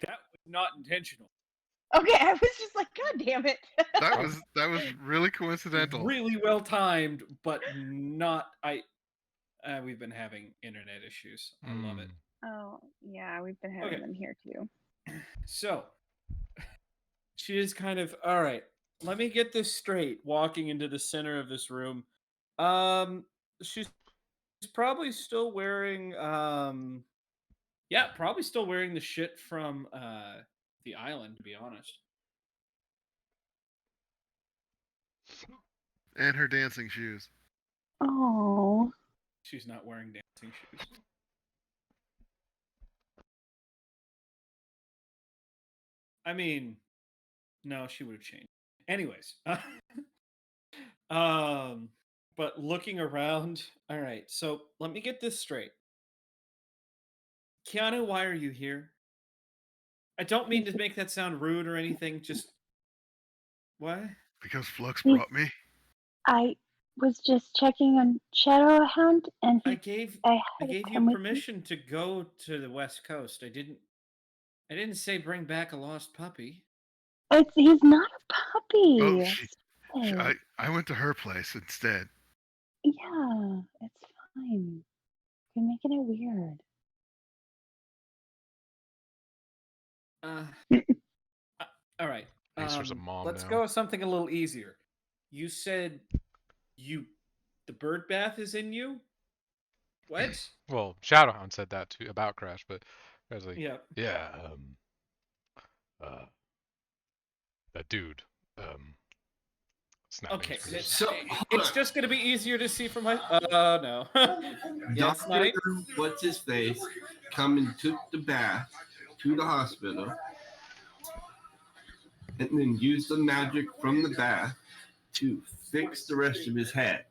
that was not intentional. Okay, I was just like, God damn it. That was really coincidental. Really well timed, but not. We've been having internet issues. I love it. Oh yeah, we've been having Okay. them here too. So she is kind of all right. Let me get this straight. Walking into the center of this room, she's probably still wearing yeah, probably still wearing the shit from the island, to be honest. And her dancing shoes. Oh. She's not wearing dancing shoes. I mean, no, she would have changed. Anyways, but looking around, all right. So let me get this straight. Keanu, why are you here? I don't mean to make that sound rude or anything. Just what? Because Flux He's- brought me. I was just checking on Shadowhound, and I I gave had you him with me. permission to go to the West Coast. I didn't say bring back a lost puppy. He's not a puppy. Oh, Stop it. I went to her place instead. Yeah, it's fine. You're making it weird. Uh, all right. Acer's a mom Let's now. go with something a little easier. You said the bird bath is in you. What? Well, Shadowhound said that too about Crash, but I was like, Yeah. yeah, uh, that dude, snapping Okay. his fingers. So hold It's on. just gonna be easier to see from my. No. Yes, Doctor, Knight. what's his face, come and took the bath to the hospital, and then used the magic from the bath to fix the rest of his head.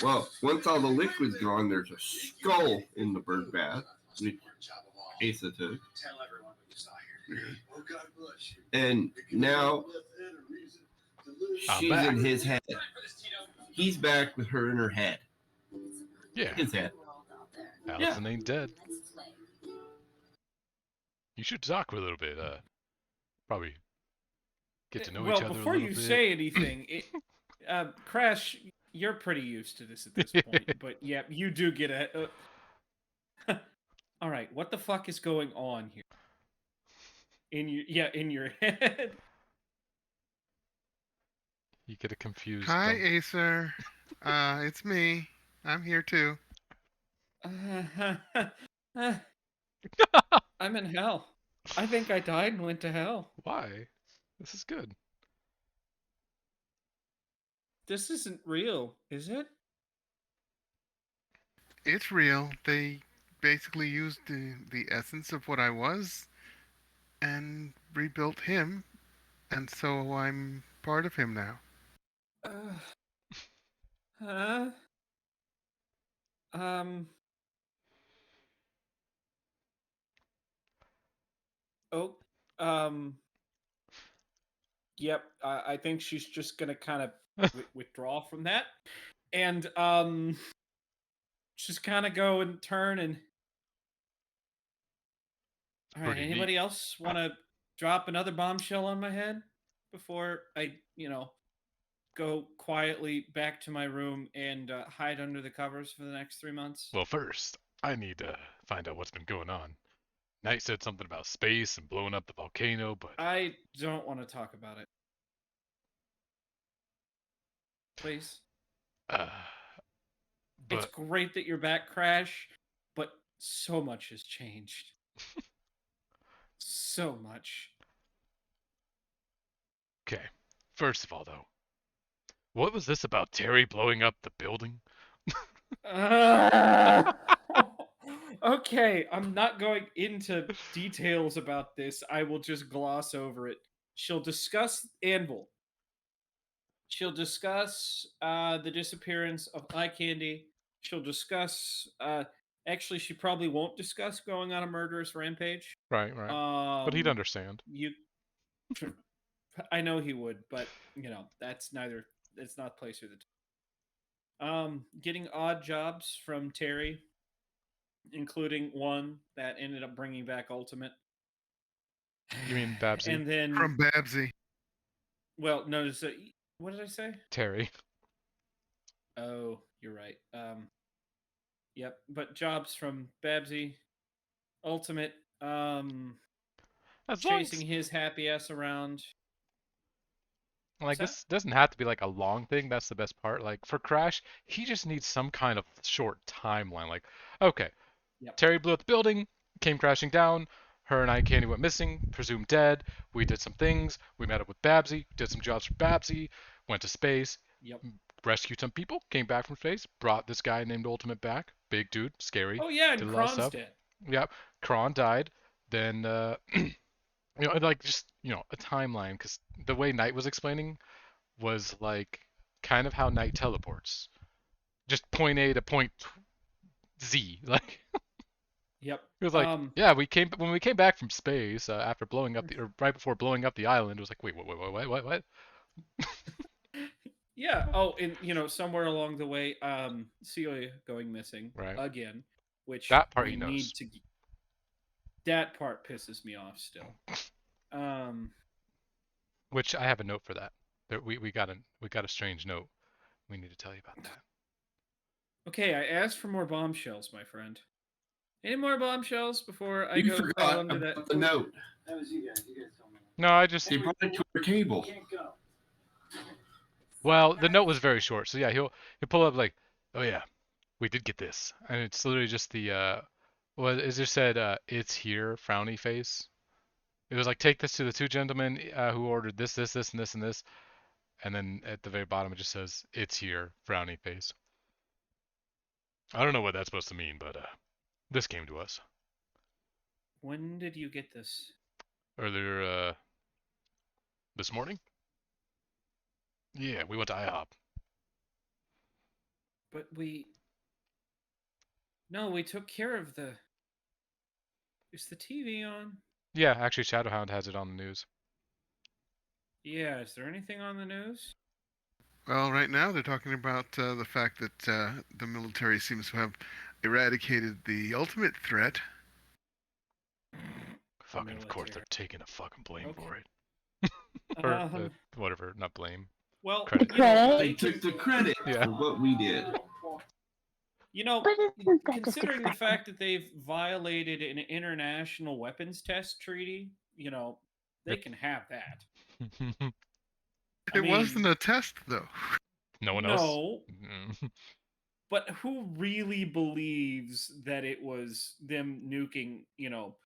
Well, once all the liquid's gone, there's a skull in the bird bath, which Asa took. And now I'm she's back. in his head. He's back with her in her head. Yeah, His head. Allison ain't dead. You should talk for a little bit. Probably get to know each Well, other a before little you bit. say anything, Crash, you're pretty used to this at this point, but yeah, you do get a. All right, what the fuck is going on here? In your head. You get a confused. Hi, Dumb... Acer. It's me. I'm here too. I'm in hell. I think I died and went to hell. Why? This is good. This isn't real, is it? It's real. They basically used the essence of what I was and rebuilt him, and so I'm part of him now. Huh? Um. Oh. Um. Yep. I think she's just gonna kind of withdraw from that, and just kind of go and turn and. All right. Pretty neat. Anybody else want to drop another bombshell on my head before I, go quietly back to my room and hide under the covers for the next 3 months? Well, first, I need to find out what's been going on. Knight said something about space and blowing up the volcano, but I don't want to talk about it. Please. uh, It's but great that you're back, Crash, but so much has changed. So much. okay. First of all, though, what was this about Terry blowing up the building? Okay, I'm not going into details about this. I will just gloss over it. She'll discuss Anvil. She'll discuss the disappearance of eye candy. She'll discuss. Actually, she probably won't discuss going on a murderous rampage. Right, right. But he'd understand. You, I know he would, but that's neither. It's not the place or the time. Getting odd jobs from Terry, including one that ended up bringing back Ultimate. You mean Babsy? And then From Babsy. well, no, so, what did I say? Terry. Oh, you're right. Yep, but jobs from Babsy, Ultimate, As long chasing his happy ass around. like What's this doesn't have to be like a long thing. That's the best part. Like for Crash, he just needs some kind of short timeline. Like, okay, Yep. Terry blew up the building, came crashing down. Her and I Candy went missing, presumed dead. We did some things. We met up with Babsy, did some jobs for Babsy, went to space, Yep. rescued some people, came back from space, brought this guy named Ultimate back. Big dude, scary. Oh yeah, and Did a lot of Kron's stuff. dead. Yep. Kron died. Then like just a timeline because the way Knight was explaining was like kind of how Knight teleports, just point A to point Z. Like Yep. it was like, yeah, when we came back from space after blowing up or right before blowing up the island. It was like, wait, what? Yeah. Oh, and somewhere along the way, Celia going missing Right. again, which That part we he knows. need to. That part pisses me off still. Which I have a note for that. We got a strange note. We need to tell you about that. Okay, I asked for more bombshells, my friend. Any more bombshells before I You go fall forgot under about that? the note. That was you guys. You guys told me. No, I just. They brought it to our table. Can't go. Well, the note was very short, so yeah, he'll pull up like, oh yeah, we did get this, and it's literally just the what is it said? It's here, frowny face. It was like, take this to the two gentlemen who ordered this, this, this, and this, and this, and then at the very bottom it just says, it's here, frowny face. I don't know what that's supposed to mean, but this came to us When did you get this? earlier this morning. Yeah, we went to IHOP. But we. No, we took care of the. Is the TV on? Yeah, actually, Shadowhound has it on the news. Yeah, is there anything on the news? Well, right now they're talking about the fact that the military seems to have eradicated the ultimate threat. Fucking, of course, they're Military. taking a fucking blame Okay. for it. Or Um, whatever, not blame. well, Credit. The you know, credit? They took the credit Yeah. for what we did. You know, But isn't that just considering the expected? fact that they've violated an international weapons test treaty, you know, they Yep. can have that. It mean, wasn't a test, though. No one else. No, Mm. but who really believes that it was them nuking, you know,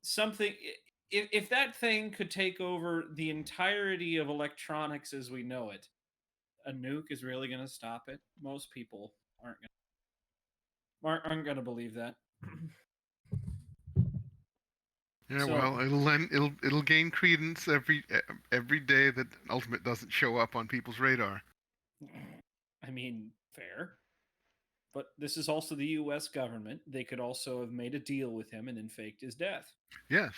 something? If that thing could take over the entirety of electronics as we know it, a nuke is really going to stop it? Most people aren't going to believe that. Yeah, So- well, it'll gain credence every day that Ultimate doesn't show up on people's radar. I mean, fair. But this is also the U.S. government. They could also have made a deal with him and then faked his death. Yes.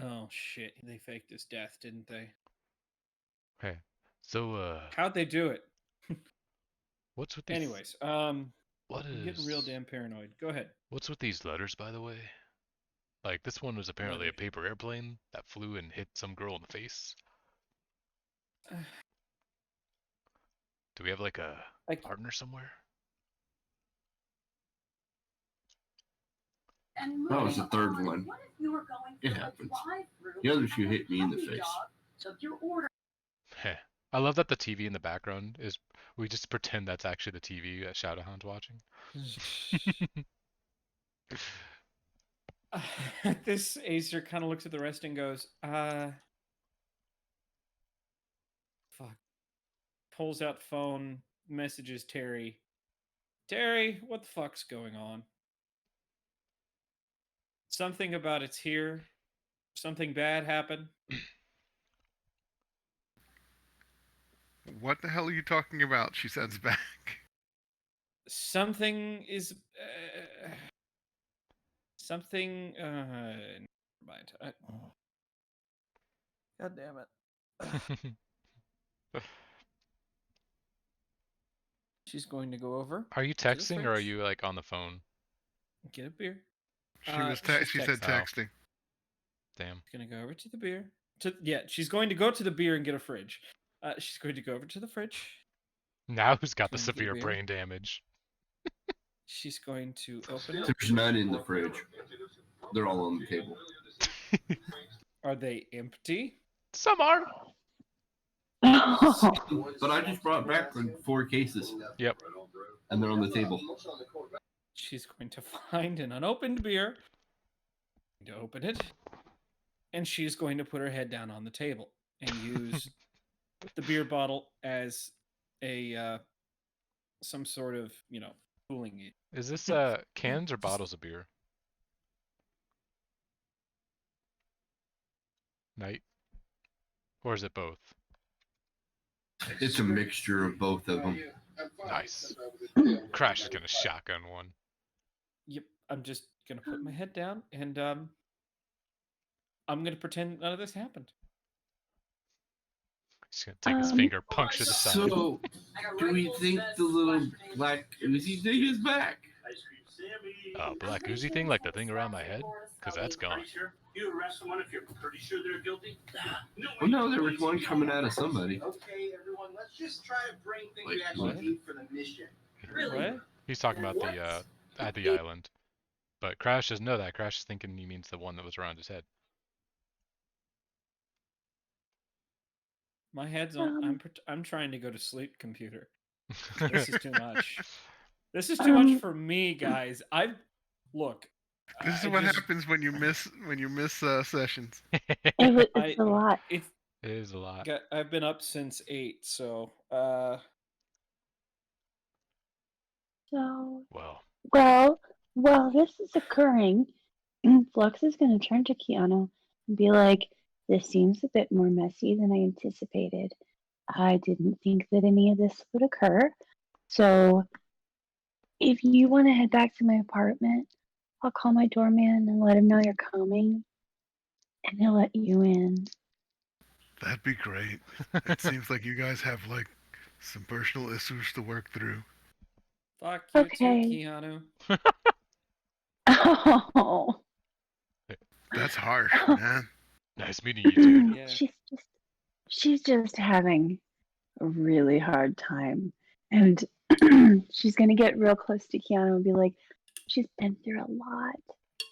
Oh shit! They faked his death, didn't they? Hey, so How'd they do it? what's with these? Anyways, What I'm is? getting real damn paranoid. Go ahead. What's with these letters, by the way? Like, this one was apparently Letters. a paper airplane that flew and hit some girl in the face. Do we have like a Like, partner somewhere? And That was the moving third on, one. what if you were going It through a happens. drive-through The other and two hit me in the hungry face. dog took your order? Heh. I love that the TV in the background is. We just pretend that's actually the TV that Shadowhound's watching. This Acer kind of looks at the rest and goes, fuck. Pulls out phone, messages Terry. Terry, what the fuck's going on? Something about it's here. Something bad happened. What the hell are you talking about? She sends back. Something is. Something. Never mind. God damn it. She's going to go over. Are you to the texting or are fridge, you like on the phone? Get a beer. She she's said texting. texting. Damn. She's gonna go over to the beer. She's going to go to the beer and get a fridge. She's going to go over to the fridge. Now who's got the Going to get severe beer. brain damage? She's going to open it. There's none in the fridge. They're all on the table. Are they empty? Some are. But I just brought back 4 cases. Yep. And they're on the table. She's going to find an unopened beer. To open it, and she's going to put her head down on the table and use the beer bottle as a some sort of, you know, cooling aid. Is this cans or bottles of beer? Night? Or is it both? It's a mixture of both of them. Nice. Crash is gonna shotgun one. Yep, I'm just gonna put my head down and I'm gonna pretend none of this happened. He's gonna take his finger, puncture the side. So, do we think the little black Uzi thing is back? Black oozy thing, like the thing around my head? Because that's gone. You arrest someone if you're pretty sure they're guilty? Well, no, there was one coming out of somebody. Okay, everyone, let's just try to bring things Like we actually what? need for the mission. Really? What? He's talking about What? the at the island. But Crash doesn't know that. Crash is thinking he means the one that was around his head. My head's on. I'm trying to go to sleep, computer. This is too much. This is too much for me, guys. Look. This is I what just- happens when you miss sessions. It's a lot. It is a lot. I've been up since 8, so So, Well, while this is occurring, Flux is going to turn to Keanu and be like, "This seems a bit more messy than I anticipated. I didn't think that any of this would occur. So, if you want to head back to my apartment, I'll call my doorman and let him know you're coming, and he'll let you in." That'd be great. It seems like you guys have like some personal issues to work through. fuck you Okay. too, Keanu. Oh, That's harsh, man. nice meeting you, dude. Yeah. she's just having a really hard time, and she's gonna get real close to Keanu and be like, "She's been through a lot.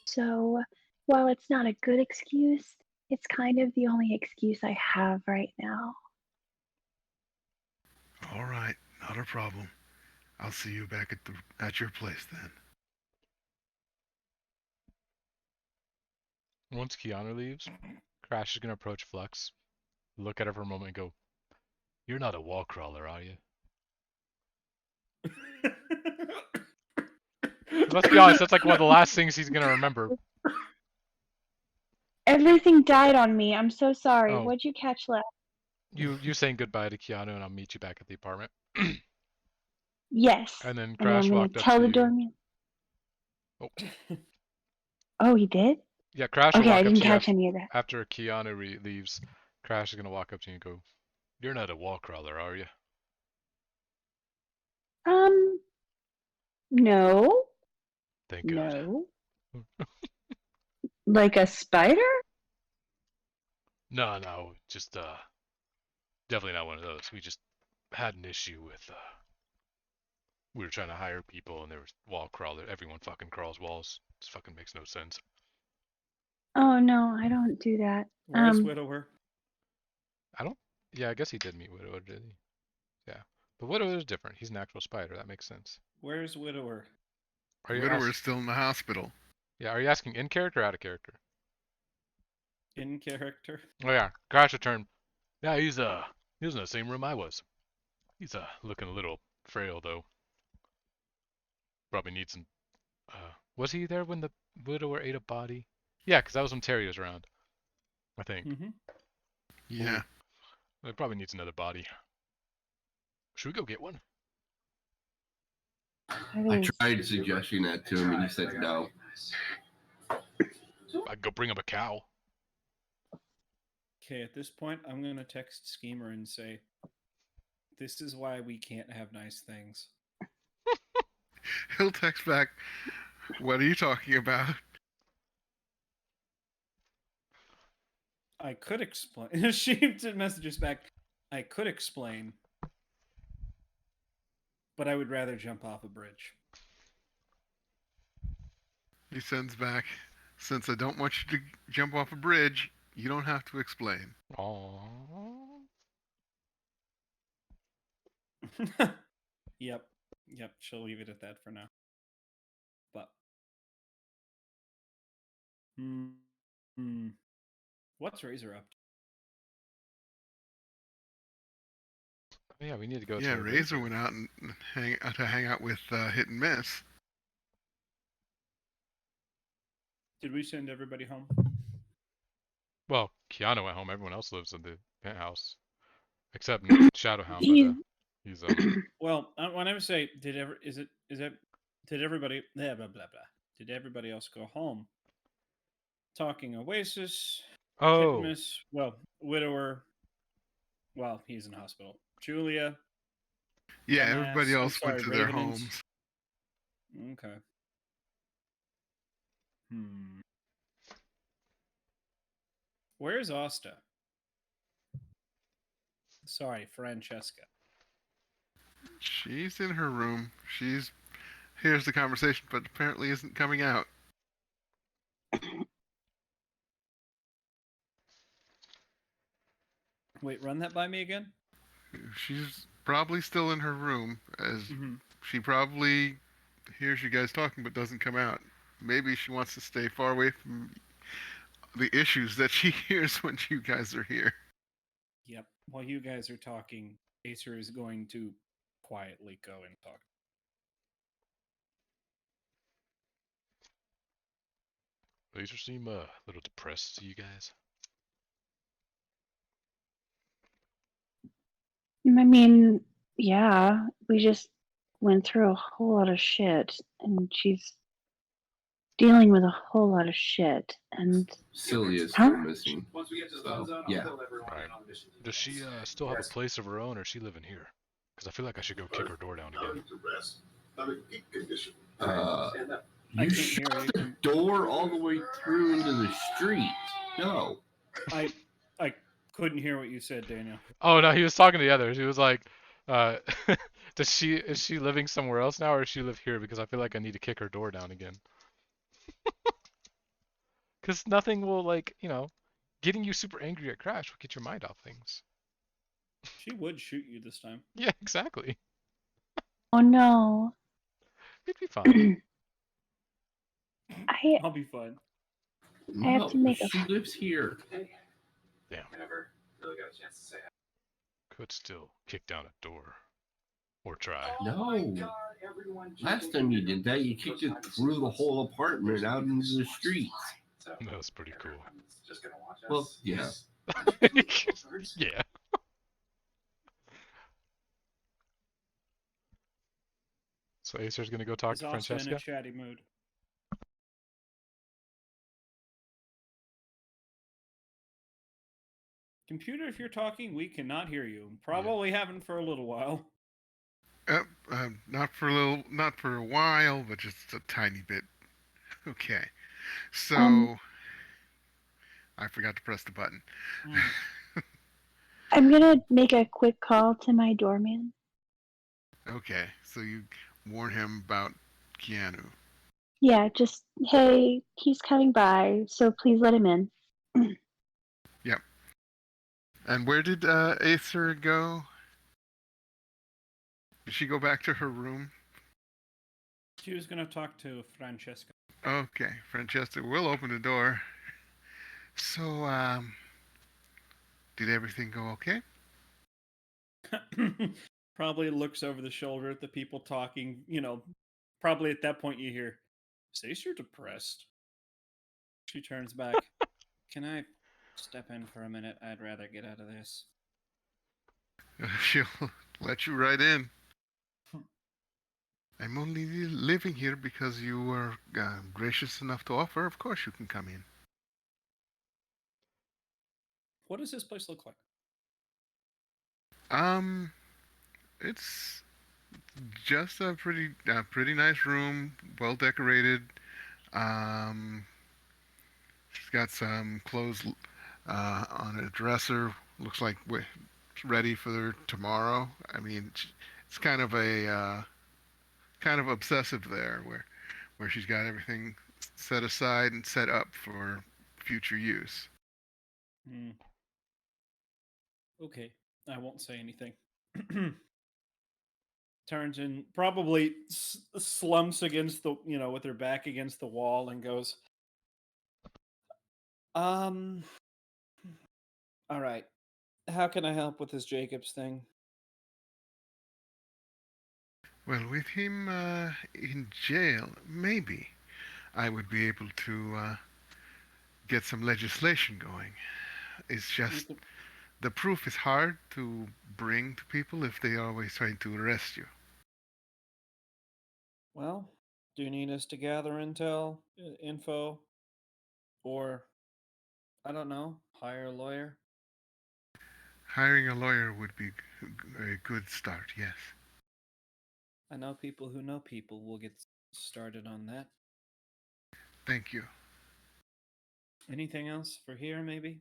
So while it's not a good excuse, it's kind of the only excuse I have right now." All right, not a problem. I'll see you back at your place then. Once Keanu leaves, Crash is gonna approach Flux, look at her for a moment, and go, "You're not a wall crawler, are you?" Let's be honest, that's like one of the last things he's gonna remember. Everything died on me. I'm so sorry. Oh. What'd you catch last? You saying goodbye to Keanu, and I'll meet you back at the apartment. Yes. And then And Crash I'm gonna walked up tell to the you. doorman. Oh, Oh, he did? yeah, Crash will Okay, I walk up didn't to you catch any of that. after Keanu leaves. Crash is gonna walk up to you and go, "You're not a wall crawler, are you?" No. Thank God. No. Like a spider? No, just definitely not one of those. We just had an issue with we were trying to hire people and there was wall crawler. Everyone fucking crawls walls. This fucking makes no sense. Oh no, I don't do that. Where's Widower? I don't. Yeah, I guess he did meet Widower, did he? Yeah, but Widower is different. He's an actual spider. That makes sense. Where's Widower? Are you Widower's still in the hospital. Yeah, are you asking in character or out of character? In character? Oh yeah, Crash returned. Yeah, he was in the same room I was. He's looking a little frail though. Probably needs some. Was he there when the widower ate a body? Yeah, because that was when Terry was around. I think. Mm-hmm. Yeah. It probably needs another body. Should we go get one? I tried suggesting that to him, and he said no. I could go bring him a cow. Okay, at this point, I'm gonna text Schemer and say, "This is why we can't have nice things." He'll text back, "What are you talking about?" I could explain. She messages back, "I could explain, but I would rather jump off a bridge." He sends back, "Since I don't want you to jump off a bridge, you don't have to explain." Aww. Yep. She'll leave it at that for now. But, what's Razor up to? Oh, yeah, we need to go Yeah, to Razor went out and hang out with Hit and Miss. Did we send everybody home? Well, Keanu went home. Everyone else lives in the penthouse, except Shadowhound. He's- But he's Well, when I say did everybody blah blah blah blah? Did everybody else go home? Talking Oasis, oh, Miss, well, Widower. Well, he's in hospital. Julia. Yeah, Dumbass. everybody I'm else went sorry, to their Raven and- homes. Okay. Where's Asta? Sorry, Francesca. She's in her room. She's hears the conversation, but apparently isn't coming out. Wait, run that by me again? She's probably still in her room, as Mm-hmm. she probably hears you guys talking, but doesn't come out. Maybe she wants to stay far away from the issues that she hears when you guys are here. Yep. While you guys are talking, Acer is going to quietly go and talk. Laser seem a little depressed to you guys. I mean, yeah, we just went through a whole lot of shit, and she's dealing with a whole lot of shit. And Celia's Huh? still missing. Once we get to the So, fun zone, yeah. I'll tell everyone Right. in on the mission. Does she still have a place of her own, or is she living here? Because I feel like I should go kick her door down again. I You can't shut hear you. the door all the way through into the street. No. I couldn't hear what you said, Daniel. Oh no, he was talking to the others. He was like, uh, is she living somewhere else now, or does she live here? Because I feel like I need to kick her door down again. Because nothing will getting you super angry at Crash will get your mind off things. She would shoot you this time. Yeah, exactly. oh no, It'd be fine. I'll be fine. I have No, to make a- she lives here. Hey. Damn. Never really got a chance to say Could still kick down a door. Or try. Oh No. my God, everyone Last time you did that, you kicked it through the whole apartment out into the streets. So, That was pretty cool. everyone's just gonna watch us. Well, yeah. Yeah. So Acer's gonna go talk Is to Asta in a Francesca? chatty mood? Computer, if you're talking, we cannot hear you. Probably haven't for a little while. Not for a while, but just a tiny bit. Okay. So I forgot to press the button. I'm gonna make a quick call to my doorman. Okay, so you warn him about Keanu. Yeah, just hey, he's coming by, so please let him in. Yep. And where did Aether go? Did she go back to her room? She was going to talk to Francesca. Okay, Francesca will open the door. So, did everything go okay? Probably looks over the shoulder at the people talking. Probably at that point you hear, "Say you're depressed." She turns back. Can I step in for a minute? I'd rather get out of this. She'll let you right in. I'm only living here because you were gracious enough to offer. Of course, you can come in. What does this place look like? It's just a pretty nice room, well decorated. She's got some clothes on a dresser. Looks like it's ready for tomorrow. I mean, it's kind of a kind of obsessive there, where she's got everything set aside and set up for future use. Okay, I won't say anything. Turns and probably slumps against the, with her back against the wall and goes, all right. How can I help with this Jacobs thing? Well, with him in jail, maybe I would be able to get some legislation going. It's just the proof is hard to bring to people if they are always trying to arrest you. Well, do you need us to gather intel, info, or, I don't know, hire a lawyer? Hiring a lawyer would be a good start, yes. I know people who know people. We'll get started on that. Thank you. Anything else for here, maybe?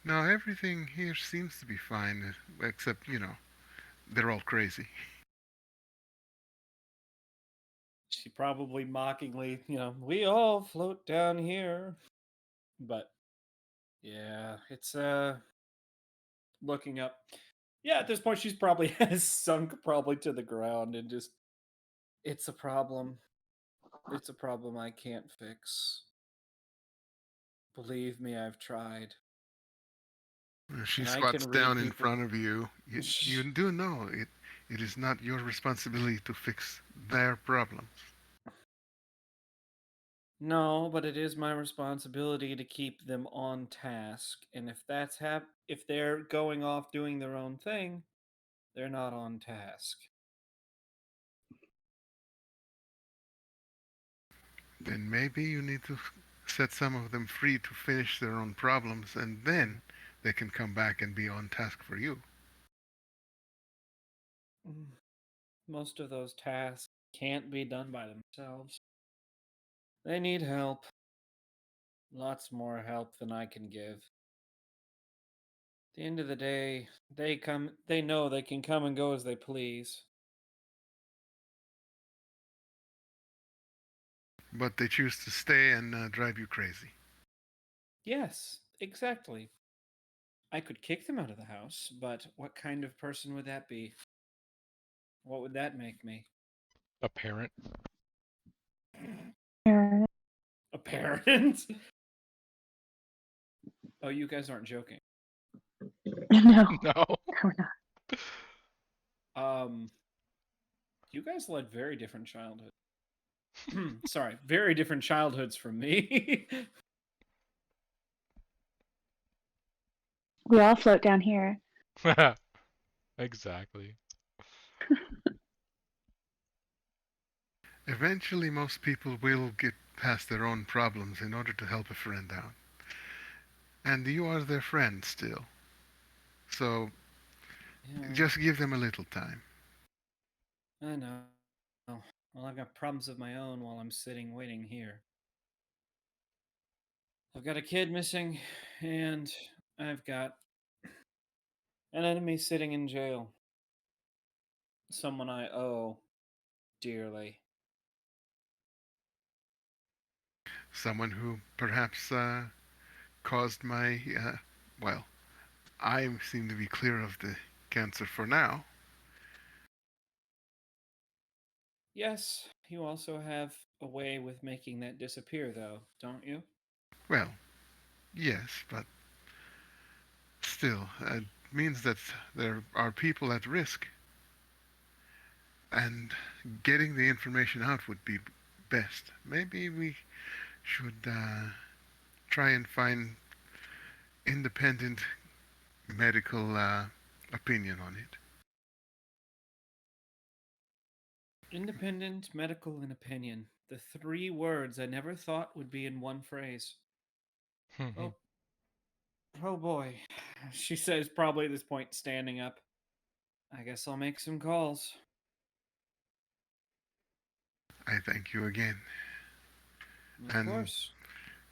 No, everything here seems to be fine, except, they're all crazy. She probably mockingly, we all float down here. But yeah, it's looking up. Yeah, at this point she's probably has sunk probably to the ground and just it's a problem. It's a problem I can't fix. Believe me, I've tried. She And I squats can read down in people. front of you. You do know it is not your responsibility to fix their problems. No, but it is my responsibility to keep them on task. And if if they're going off doing their own thing, they're not on task. Then maybe you need to set some of them free to finish their own problems, and then they can come back and be on task for you. Mm. Most of those tasks can't be done by themselves. They need help. Lots more help than I can give. At the end of the day, they know they can come and go as they please. But they choose to stay and drive you crazy. Yes, exactly. I could kick them out of the house, but what kind of person would that be? What would that make me? A parent. Yeah. A parent? Oh, you guys aren't joking. No, No. we're not. You guys led very different childhoods. Sorry, very different childhoods from me. We all float down here. Exactly. Eventually, most people will get past their own problems in order to help a friend out. And you are their friend still. So Yeah, just give them a little time. I know. Well, I've got problems of my own while I'm sitting waiting here. I've got a kid missing, and I've got an enemy sitting in jail. Someone I owe dearly. Someone who perhaps caused my, well, I seem to be clear of the cancer for now. Yes, you also have a way with making that disappear, though, don't you? Well, yes, but still, it means that there are people at risk, and getting the information out would be best. Maybe we should try and find independent medical opinion on it. Independent, medical, and opinion. The three words I never thought would be in one phrase. Oh, oh boy. She says, probably at this point, standing up. I guess I'll make some calls. I thank you again. Of And course.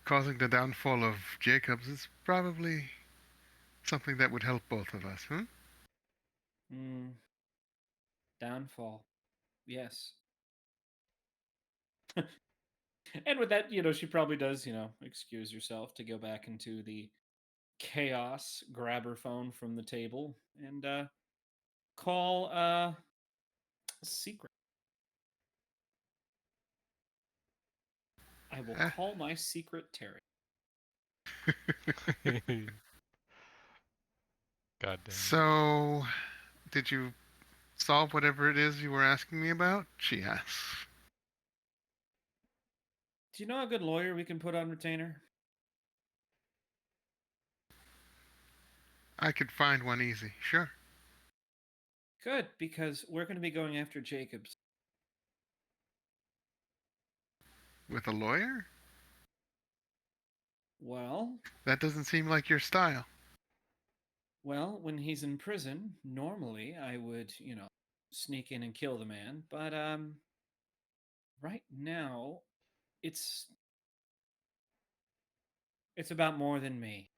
causing the downfall of Jacobs is probably something that would help both of us, huh? Mm, downfall. Yes. And with that, she probably does, excuse herself to go back into the chaos, grab her phone from the table, and call secret. I will Eh, call my secret Terry. God damn it. so, did you solve whatever it is you were asking me about? She asks. Do you know a good lawyer we can put on retainer? I could find one easy, sure. Good, because we're going to be going after Jacobs. With a lawyer? Well, That doesn't seem like your style. when he's in prison, normally I would, sneak in and kill the man, but right now it's It's about more than me.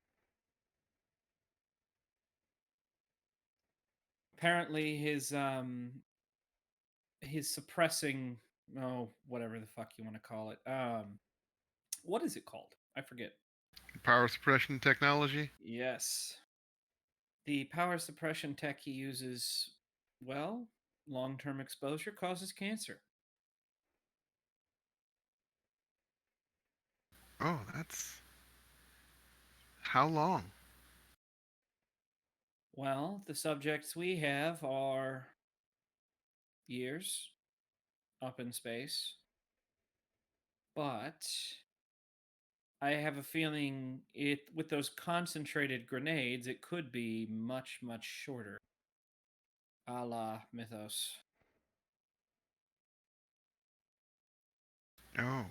Apparently, his suppressing, oh, whatever the fuck you want to call it. What is it called? I forget. Power suppression technology? Yes. The power suppression tech he uses, well, long-term exposure causes cancer. Oh, that's. How long? Well, the subjects we have are years up in space, but I have a feeling it with those concentrated grenades, it could be much, much shorter. A la Mythos. Oh.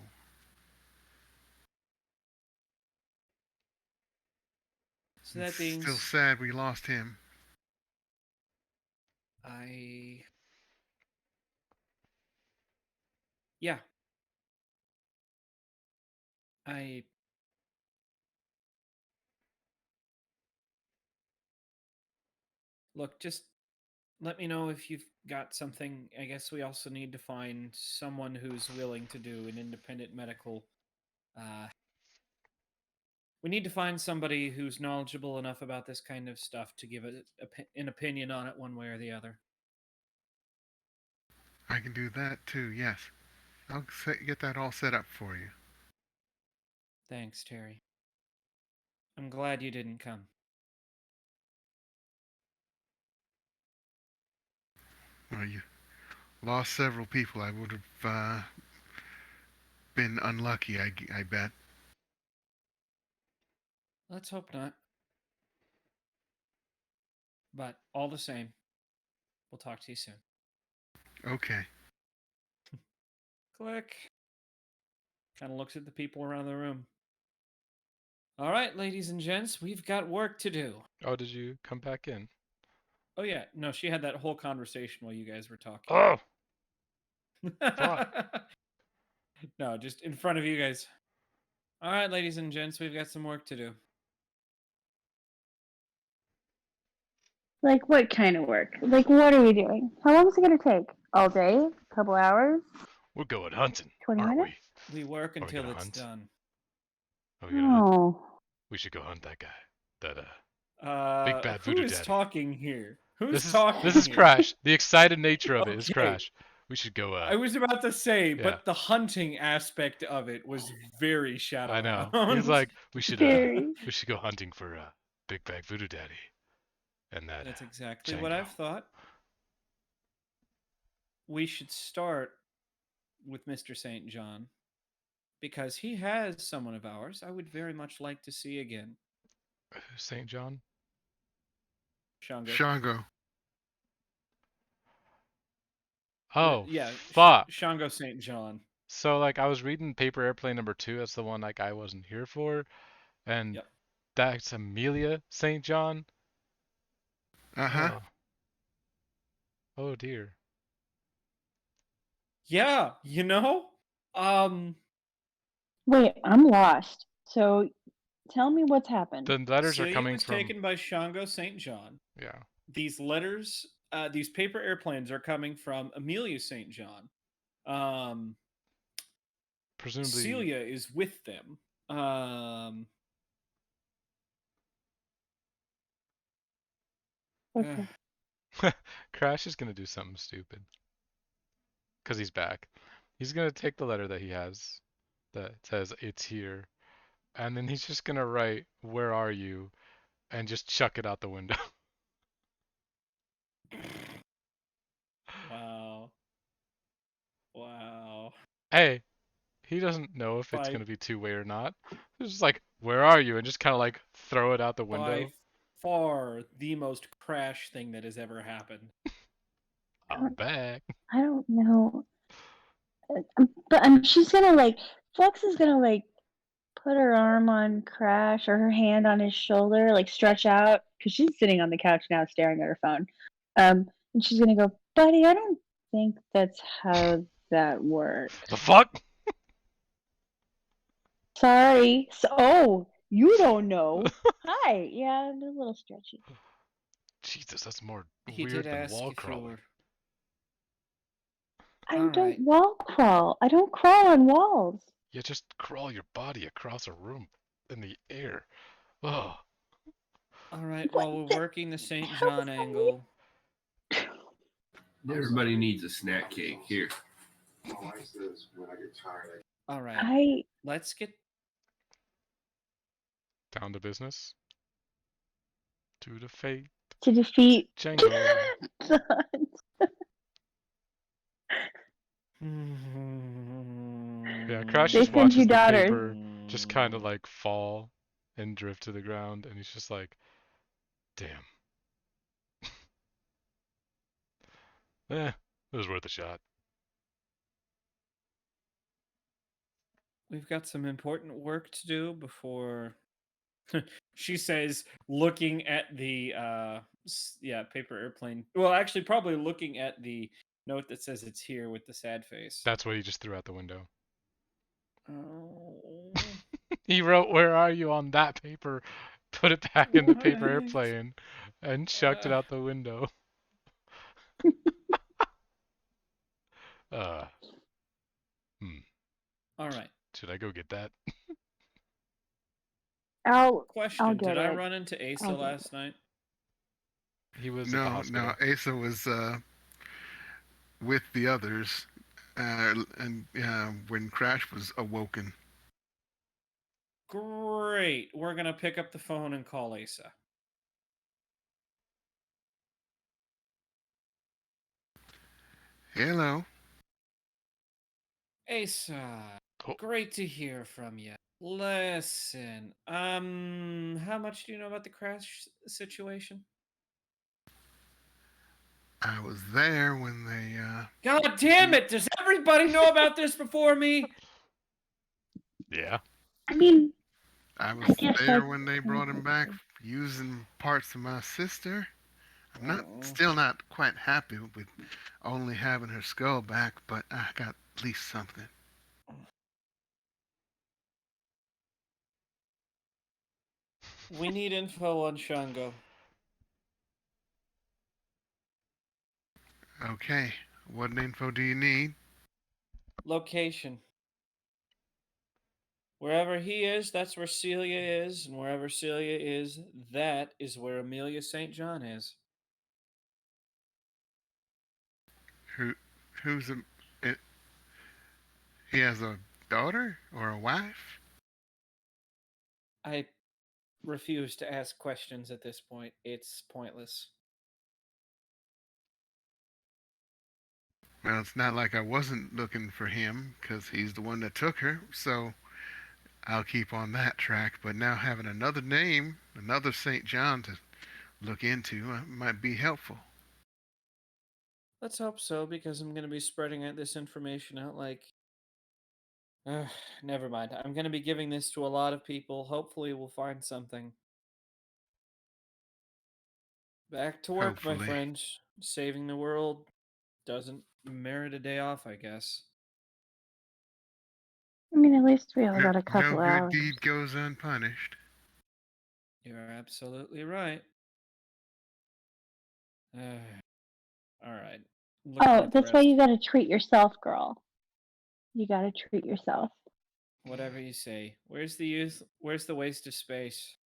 So It's that being, still sad we lost him. yeah, I look, just let me know if you've got something. I guess we also need to find someone who's willing to do an independent medical. We need to find somebody who's knowledgeable enough about this kind of stuff to give an opinion on it one way or the other. I can do that too, yes. I'll get that all set up for you. Thanks, Terry. I'm glad you didn't come. Well, you lost several people. I would have been unlucky, I bet. Let's hope not. But all the same, we'll talk to you soon. Okay. Click. Kind of looks at the people around the room. All right, ladies and gents, we've got work to do. Oh, did you come back in? Oh, yeah. No, she had that whole conversation while you guys were talking. Oh, fuck. No, just in front of you guys. All right, ladies and gents, we've got some work to do. Like, what kind of work? Like, what are we doing? How long is it going to take? All day? A couple hours? We're going hunting, 20 aren't minutes? we? We work Are we until gonna it's hunt? done. Are we gonna hunt? Oh. We should go hunt that guy. That big bad Who voodoo is daddy. talking here? Who's This is talking this is here? Crash. The excited nature of it is Okay. Crash. We should go. I was about to say, yeah. but the hunting aspect of it was very I know. Shadowhound. He's like, we should Very. go hunting for big bad voodoo daddy. And that. That's exactly Django. what I've thought. We should start with Mr. St. John because he has someone of ours I would very much like to see again. St. John. Shango. Shango. Oh, yeah, fuck. Shango St. John. So like I was reading Paper Airplane #2. That's the one like I wasn't here for, and Yep. that's Amelia St. John. Uh-huh. Oh dear. Yeah, Wait, I'm lost. So, tell me what's happened. The letters Celia are coming was from. taken by Shango St. John. Yeah. These letters, these paper airplanes are coming from Amelia St. John. Presumably. Celia is with them. Okay. Crash is gonna do something stupid. Cause he's back. He's gonna take the letter that he has that says it's here, and then he's just gonna write "Where are you?" and just chuck it out the window. Wow. Wow. Hey, he doesn't know if it's By- gonna be two-way or not. It's just like, "Where are you?" and just kind of like throw it out the window. By far the most Crash thing that has ever happened. I'm back. I don't know. But she's gonna, like, Flux is gonna, like, put her arm on Crash or her hand on his shoulder, like, stretch out, because she's sitting on the couch now staring at her phone. And she's gonna go, buddy, I don't think that's how that works. The fuck? Sorry. So, You don't know. Hi. Yeah, I'm a little stretchy. Jesus, that's more He weird did than ask wall if you crawling. were. I All don't right. wall crawl. I don't crawl on walls. You just crawl your body across a room in the air. Oh, All right. What? While we're The, working the St. how John is that angle, Everybody needs a snack cake here. all right. I Let's get. down to business. To the fate. to defeat. Django. Yeah, Crash They just send you watches the daughters. paper just kind of like fall and drift to the ground, and he's just like, damn. It was worth a shot. We've got some important work to do before. She says, looking at the paper airplane. Well, actually, probably looking at the note that says it's here with the sad face. That's what he just threw out the window. Oh. He wrote, "Where are you?" on that paper, put it back in the paper What? airplane, and chucked it out the window. Uh, All right. should I go get that? I'll Question: get Did I it. run into Asa I'll get last night? He was at the No, hospital. no. Asa was with the others, and when Crash was awoken. Great. We're gonna pick up the phone and call Asa. Hello. Asa, Oh. great to hear from you. Listen, how much do you know about the crash situation? I was there when they. God damn it! Does everybody know about this before me? Yeah. I mean, I I was guess there that's when they brought him back using parts of my sister. I'm not Oh. still not quite happy with only having her skull back, but I got at least something. We need info on Shango. Okay, what info do you need? Location. Wherever he is, that's where Celia is, and wherever Celia is, that is where Amelia St. John is. Who, who's a? It, he has a daughter or a wife? I refuse to ask questions at this point. It's pointless. Well, it's not like I wasn't looking for him, 'cause he's the one that took her. So I'll keep on that track. But now having another name, another St. John to look into, might be helpful. Let's hope so, because I'm going to be spreading this information out like. Never mind. I'm going to be giving this to a lot of people. Hopefully, we'll find something. Back to work, my Hopefully. friends. Saving the world doesn't merit a day off, I guess. I mean, at least we all No, got a no couple good hours. deed goes unpunished. You're absolutely right. All right. Looking Oh, at the that's why rest. you gotta treat yourself, girl. You gotta treat yourself. Whatever you say. Where's the youth? Where's the waste of space?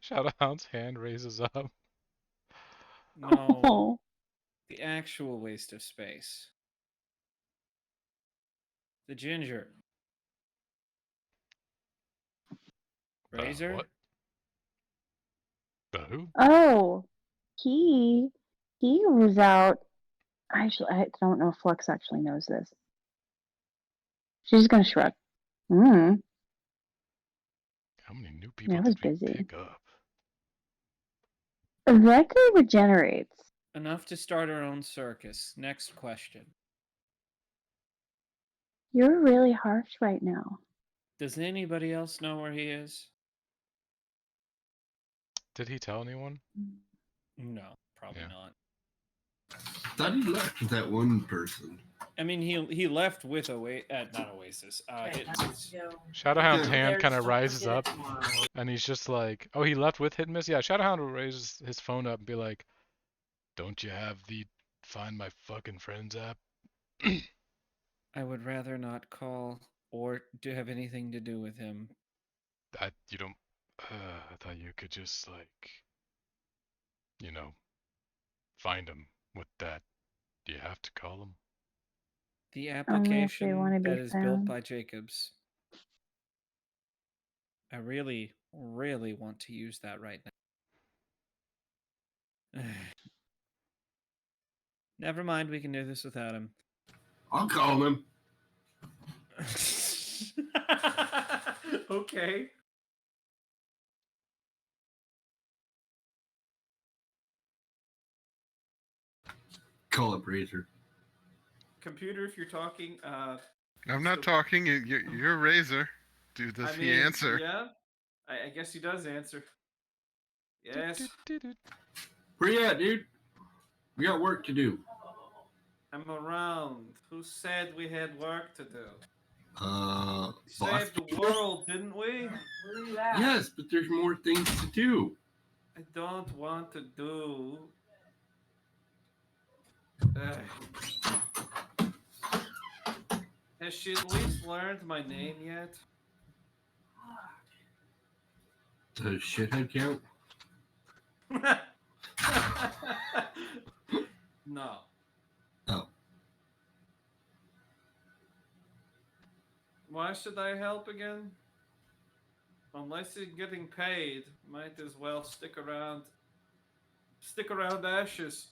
Shadowhound's hand raises up. No, Oh, the actual waste of space. The ginger. Razor? What? The who? oh, he was out. Actually, I don't know if Flux actually knows this. She's just gonna shrug. Hmm. How many new people I was did we busy. pick up? That guy regenerates. Enough to start our own circus. Next question. You're really harsh right now. Does anybody else know where he is? Did he tell anyone? No, probably Yeah. not. Thought he left with that one person. I mean, he left with not Oasis. Hitman's. Shadowhound's Yeah. hand kind of rises up, and he's just like, "Oh, he left with Hit and Miss." Yeah, Shadowhound will raise his phone up and be like, "Don't you have the Find My Fucking Friends app?" I would rather not call or to have anything to do with him. You don't. I thought you could just like, you know, find him with that. Do you have to call him? The Only if they application want to be that is built found. by Jacobs. I really, really want to use that right now. Never mind, we can do this without him. I'll call him. Okay. Call up Razor. Computer, if you're talking, I'm not talking. You're Razor. Dude, does he answer? Yeah, I guess he does answer. Yes, Where you at, dude? We got work to do. I'm around. Who said we had work to do? Boss. Saved the world, didn't we? Yes, but there's more things to do. I don't want to do. Has she at least learned my name yet? Does shithead count? No. Oh. Why should I help again? Unless you're getting paid, might as well stick around. Stick around Ashes.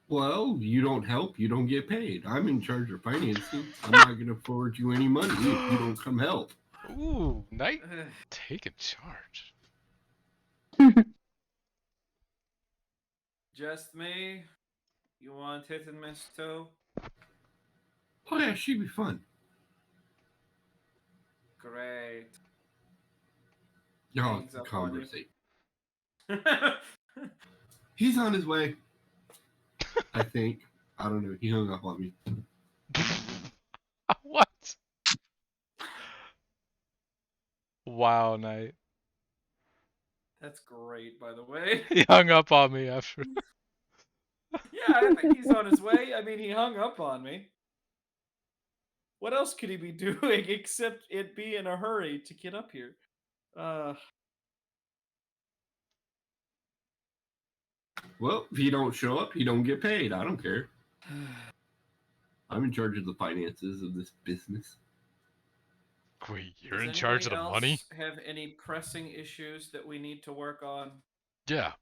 Well, you don't help, you don't get paid. I'm in charge of financing. I'm not going to forward you any money if you don't come help. Ooh, Knight taking charge. Just me? You want Hit and Miss too? Oh, yeah, she'd be fun. Great. Y'all Hangs up can on you. conversate. He's on his way. I think. I don't know. He hung up on me. What? Wow, Knight. That's great, by the way. He hung up on me after. Yeah, I think he's on his way. I mean, he hung up on me. What else could he be doing except it be in a hurry to get up here? Well, if you don't show up, you don't get paid. I don't care. I'm in charge of the finances of this business. Wait, you're in charge of the money? Have any pressing issues that we need to work on? Yeah.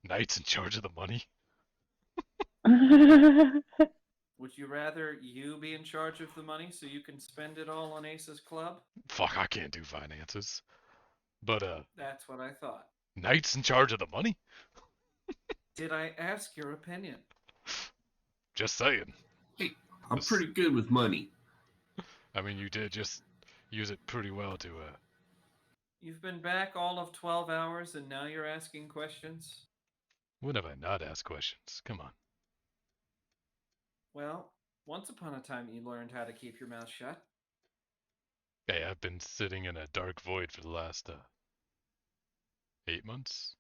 Knight's in charge of the money. Would you rather you be in charge of the money so you can spend it all on Ace's Club? Fuck, I can't do finances. But That's what I thought. Knight's in charge of the money? Did I ask your opinion? Just saying. Hey, I'm pretty good with money. I mean, you did just use it pretty well to You've been back all of 12 hours and now you're asking questions? When have I not asked questions? Come on. Well, once upon a time you learned how to keep your mouth shut. Hey, I've been sitting in a dark void for the last 8 months?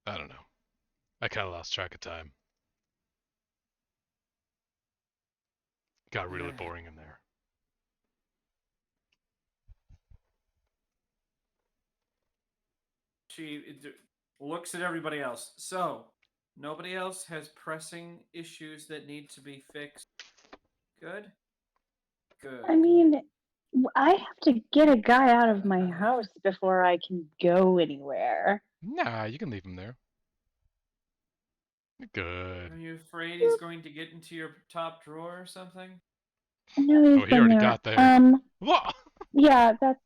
I don't know. I kind of lost track of time. Got really boring in there. She looks at everybody else. So, nobody else has pressing issues that need to be fixed. Good? Good. I mean, I have to get a guy out of my house before I can go anywhere. Nah, you can leave him there. Good. Are you afraid he's going to get into your top drawer or something? No, he's Oh, he been already there. got there. What? Yeah, that's.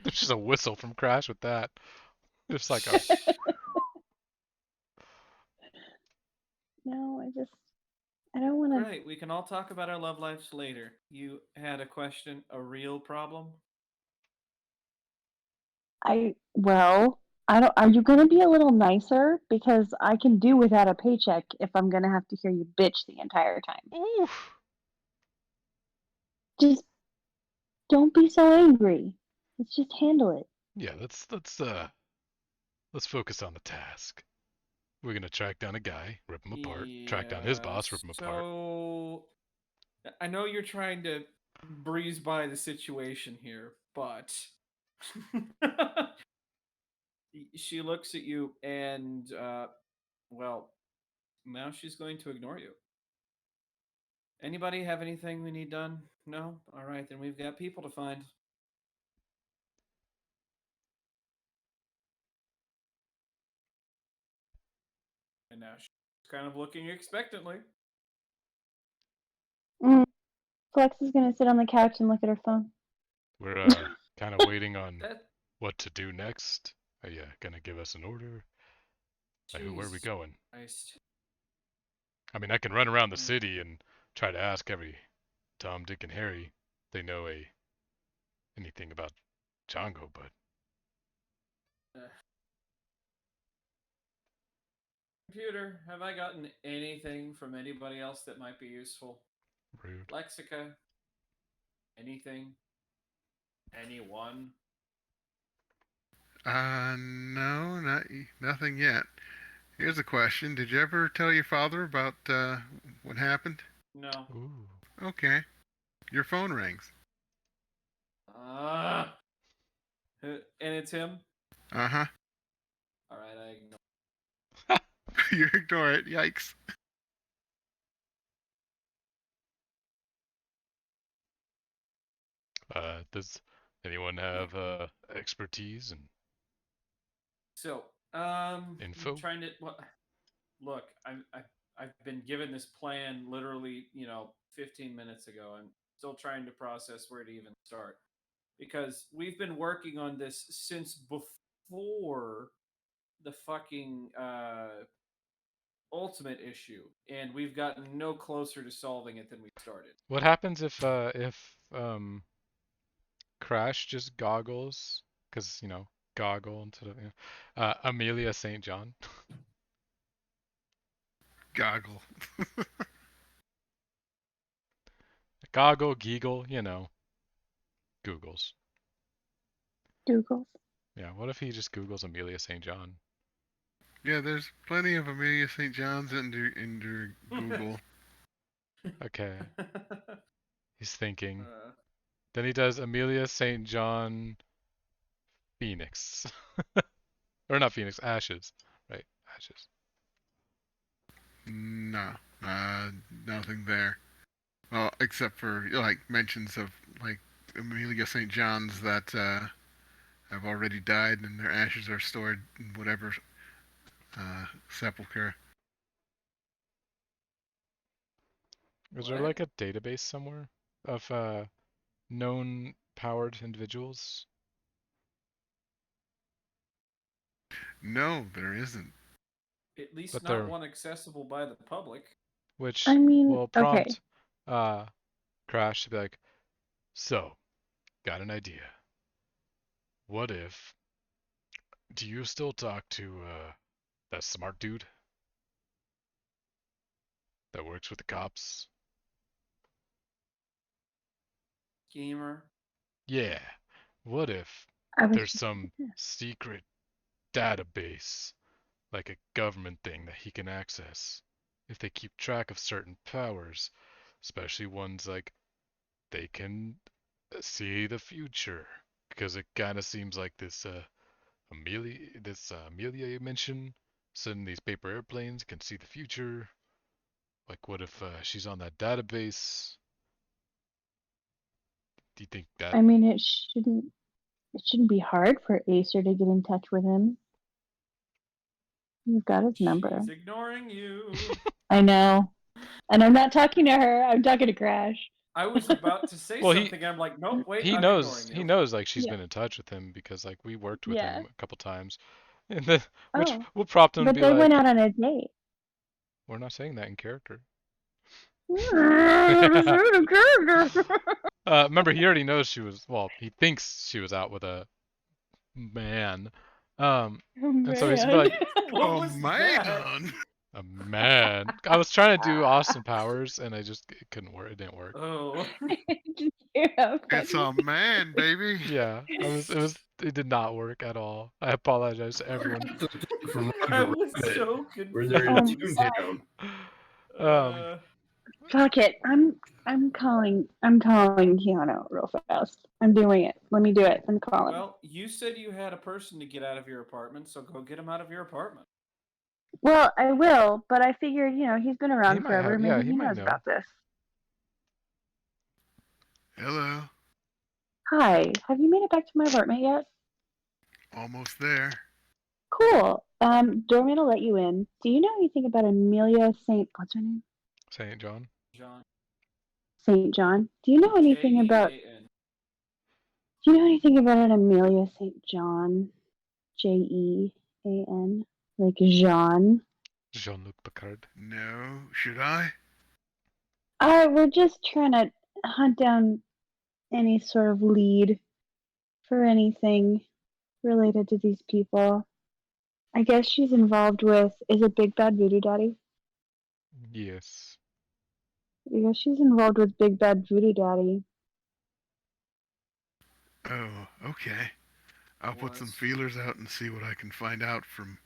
There's just a whistle from Crash with that. It's like a... No, I don't want to. Great, we can all talk about our love lives later. You had a question, a real problem? I I don't. Are you gonna be a little nicer? Because I can do without a paycheck if I'm gonna have to hear you bitch the entire time. Oof. Just don't be so angry. Let's just handle it. Yeah, let's focus on the task. We're gonna track down a guy, rip him apart. Track down his Yeah. boss, rip him apart. So I know you're trying to breeze by the situation here, but she looks at you and well, now she's going to ignore you. Anybody have anything we need done? No? All right, then we've got people to find. And now she's kind of looking expectantly. Flex is gonna sit on the couch and look at her phone. We're kind of waiting on That what to do next. Are you gonna give us an order? Like, where are we Jesus going? Christ. I mean, I can run around the Mm. city and try to ask every Tom, Dick, and Harry if they know anything about Django, but Computer, have I gotten anything from anybody else that might be useful? rude. Lexica? Anything? Anyone? No, nothing yet. Here's a question: did you ever tell your father about what happened? No. Ooh. Okay, your phone rings. Ah. And it's him? Uh huh. All right, I ignore. You ignore it. Yikes. Does anyone have expertise and So, info? trying to look. I've been given this plan literally, 15 minutes ago. I'm still trying to process where to even start because we've been working on this since before the fucking ultimate issue, and we've gotten no closer to solving it than we started. What happens if Crash just goggles? Because goggle instead of Amelia St. John. Goggle. Goggle, Geagle, Googles. Douglas. Yeah, what if he just Googles Amelia St. John? Yeah, there's plenty of Amelia St. John's in your Google. Okay, he's thinking. Then he does Amelia St. John Phoenix. Or not Phoenix, Ashes. Right, Ashes. No, nothing there. Well, except for like mentions of like Amelia St. John's that have already died and their ashes are stored in whatever sepulcher. Is there What? like a database somewhere of known powered individuals? No, there isn't. At least But not they're one accessible by the public. which I mean, will okay. prompt Crash to be like, so, got an idea. What if do you still talk to that smart dude that works with the cops? Gamer. Yeah. What if I was there's just some secret database, like a government thing that he can access if they keep track of certain powers, especially ones like they can see the future? Because it kind of seems like Amelia you mentioned, sending these paper airplanes can see the future. Like, what if she's on that database? Do you think that? I mean, it shouldn't be hard for Acer to get in touch with him. You've got his number. She's ignoring you. I know. And I'm not talking to her. I'm talking to Crash. I was about to say Well, something. I'm like, nope, wait, he I'm knows ignoring he you. knows like she's Yeah. been in touch with him because like we worked with Yeah. him a couple times, and then which Oh, will prompt him to but be they went like, out on a date. we're not saying that in character. Remember, he already knows she was. Well, he thinks she was out with a man, And so he's like, What Oh was that? man! a man. I was trying to do Austin Powers, and it couldn't work. It didn't work. Oh. Yeah, It's a man, baby. Yeah, it did not work at all. I apologize to everyone. From I Roger was Rabbit, so where they're in confused. Toontown. Um, Fuck it. I'm calling Keanu real fast. I'm doing it. Let me do it. I'm calling. Well, you said you had a person to get out of your apartment, so go get him out of your apartment. Well, I will, but I figured, he's been around He might forever. have- Maybe yeah, he he might knows know. about this. Hello. Hi. Have you made it back to my apartment yet? Almost there. Cool. Doorman will let you in. Do you know anything about Amelia Saint? What's her name? St. John. John. Saint John. Do you know anything about? Jean. Do you know anything about an Amelia Saint John? Jean, like Jean. Jean-Luc Picard. No, should I? We're just trying to hunt down any sort of lead for anything related to these people. I guess she's involved with. Is it Big Bad Voodoo Daddy? Yes. I guess she's involved with Big Bad Voodoo Daddy. Oh, okay. I'll put some Was. feelers out and see what I can find out from,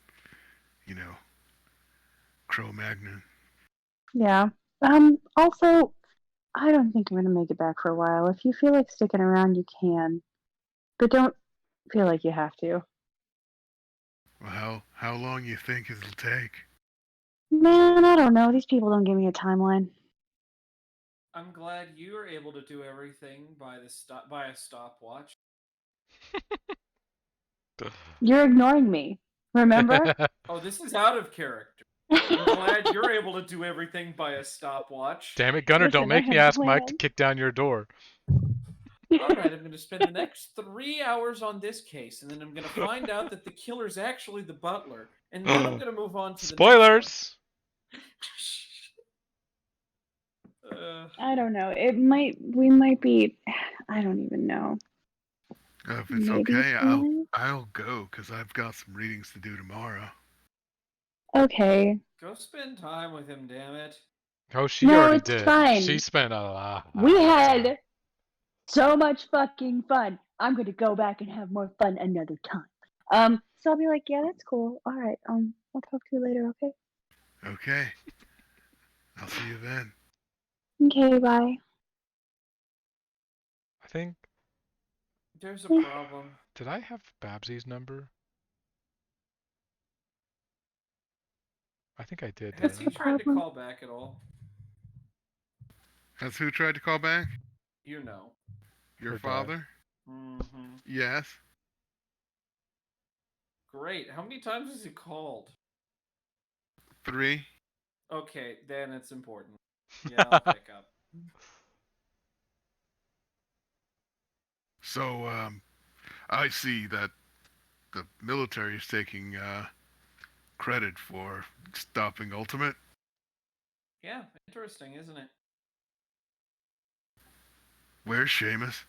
Cro-Magnon. Yeah. Also, I don't think I'm gonna make it back for a while. If you feel like sticking around, you can, but don't feel like you have to. Well, how long you think it'll take? Man, I don't know. These people don't give me a timeline. I'm glad you were able to do everything by a stopwatch. You're ignoring me. Remember? Oh, this is out of character. I'm glad you're able to do everything by a stopwatch. Damn it, Gunner! Don't Listen, I make me had ask Mike to plans. kick down your door. All right, I'm going to spend the next 3 hours on this case, and then I'm going to find out that the killer's actually the butler, and then I'm going to move on to the Spoilers. next one. I don't know. We might be. I don't even know. If it's Maybe okay, soon? I'll go because I've got some readings to do tomorrow. Okay. Go spend time with him, damn it. Oh, she No, already it's did. fine. She spent a lot. We of time. had so much fucking fun. I'm going to go back and have more fun another time. So I'll be like, yeah, that's cool. All right. I'll talk to you later. Okay. Okay. I'll see you then. Okay. Bye. I think. There's a problem. Did I have Babsy's number? I think I did. Has he didn't I? tried to call back at all? Has who tried to call back? You know. Your Her dad. father? Mm-hmm. Yes. Great. How many times has he called? 3. Okay, then it's important. Yeah, I'll pick up. So, I see that the military is taking credit for stopping Ultimate. Yeah, interesting, isn't it? Where's Seamus?